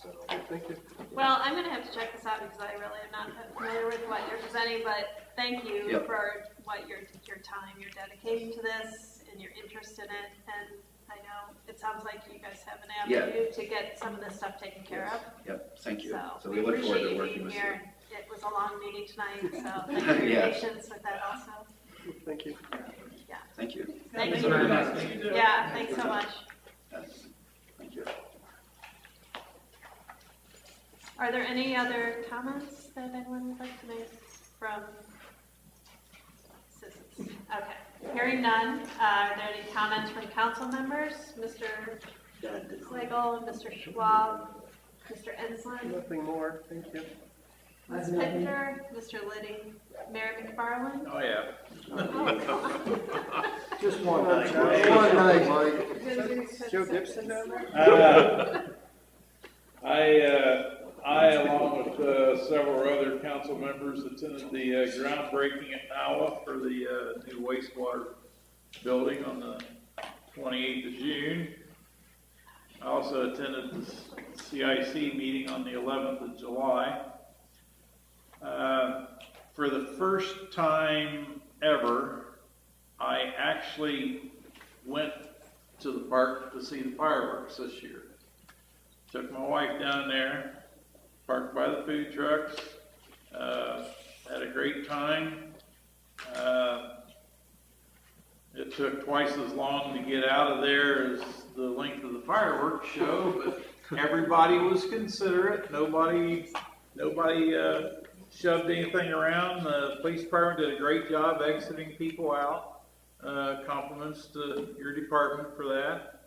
So, thank you. Well, I'm gonna have to check this out because I really am not familiar with what you're presenting, but thank you Yep. for what your time you're dedicating to this and your interest in it. And I know it sounds like you guys have an avenue to get some of this stuff taken care of. Yep, thank you. So So we look forward appreciate to you working being with here. you. It was a long meeting tonight, so thank you for your Yeah. patience with that also. Thank you. Yeah. Thank you. Thank you. very much. Yeah, thanks so much. Yes. Thank you. Are there any other comments that anyone would like to make from citizens? Okay, hearing none, are there any comments from council members? Mr. Slagle, Mr. Schwab, Mr. Enslin, Nothing more, thank you. Ms. Pittenger, Mr. Liddy, Mayor McFarland? Oh, yeah. Just one night. One night, Mike. Joe Gibson down there? I, along with several other council members, attended the groundbreaking at NOWA for the new wastewater building on the 28th of June. I also attended the CIC meeting on the 11th of July. For the first time ever, I actually went to the park to see the fireworks this year. Took my wife down there, parked by the food trucks, had a great time. It took twice as long to get out of there as the length of the fireworks show, but everybody was considerate. Nobody shoved anything around. The police department did a great job exiting people out. Compliments to your department for that.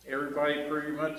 Everybody pretty much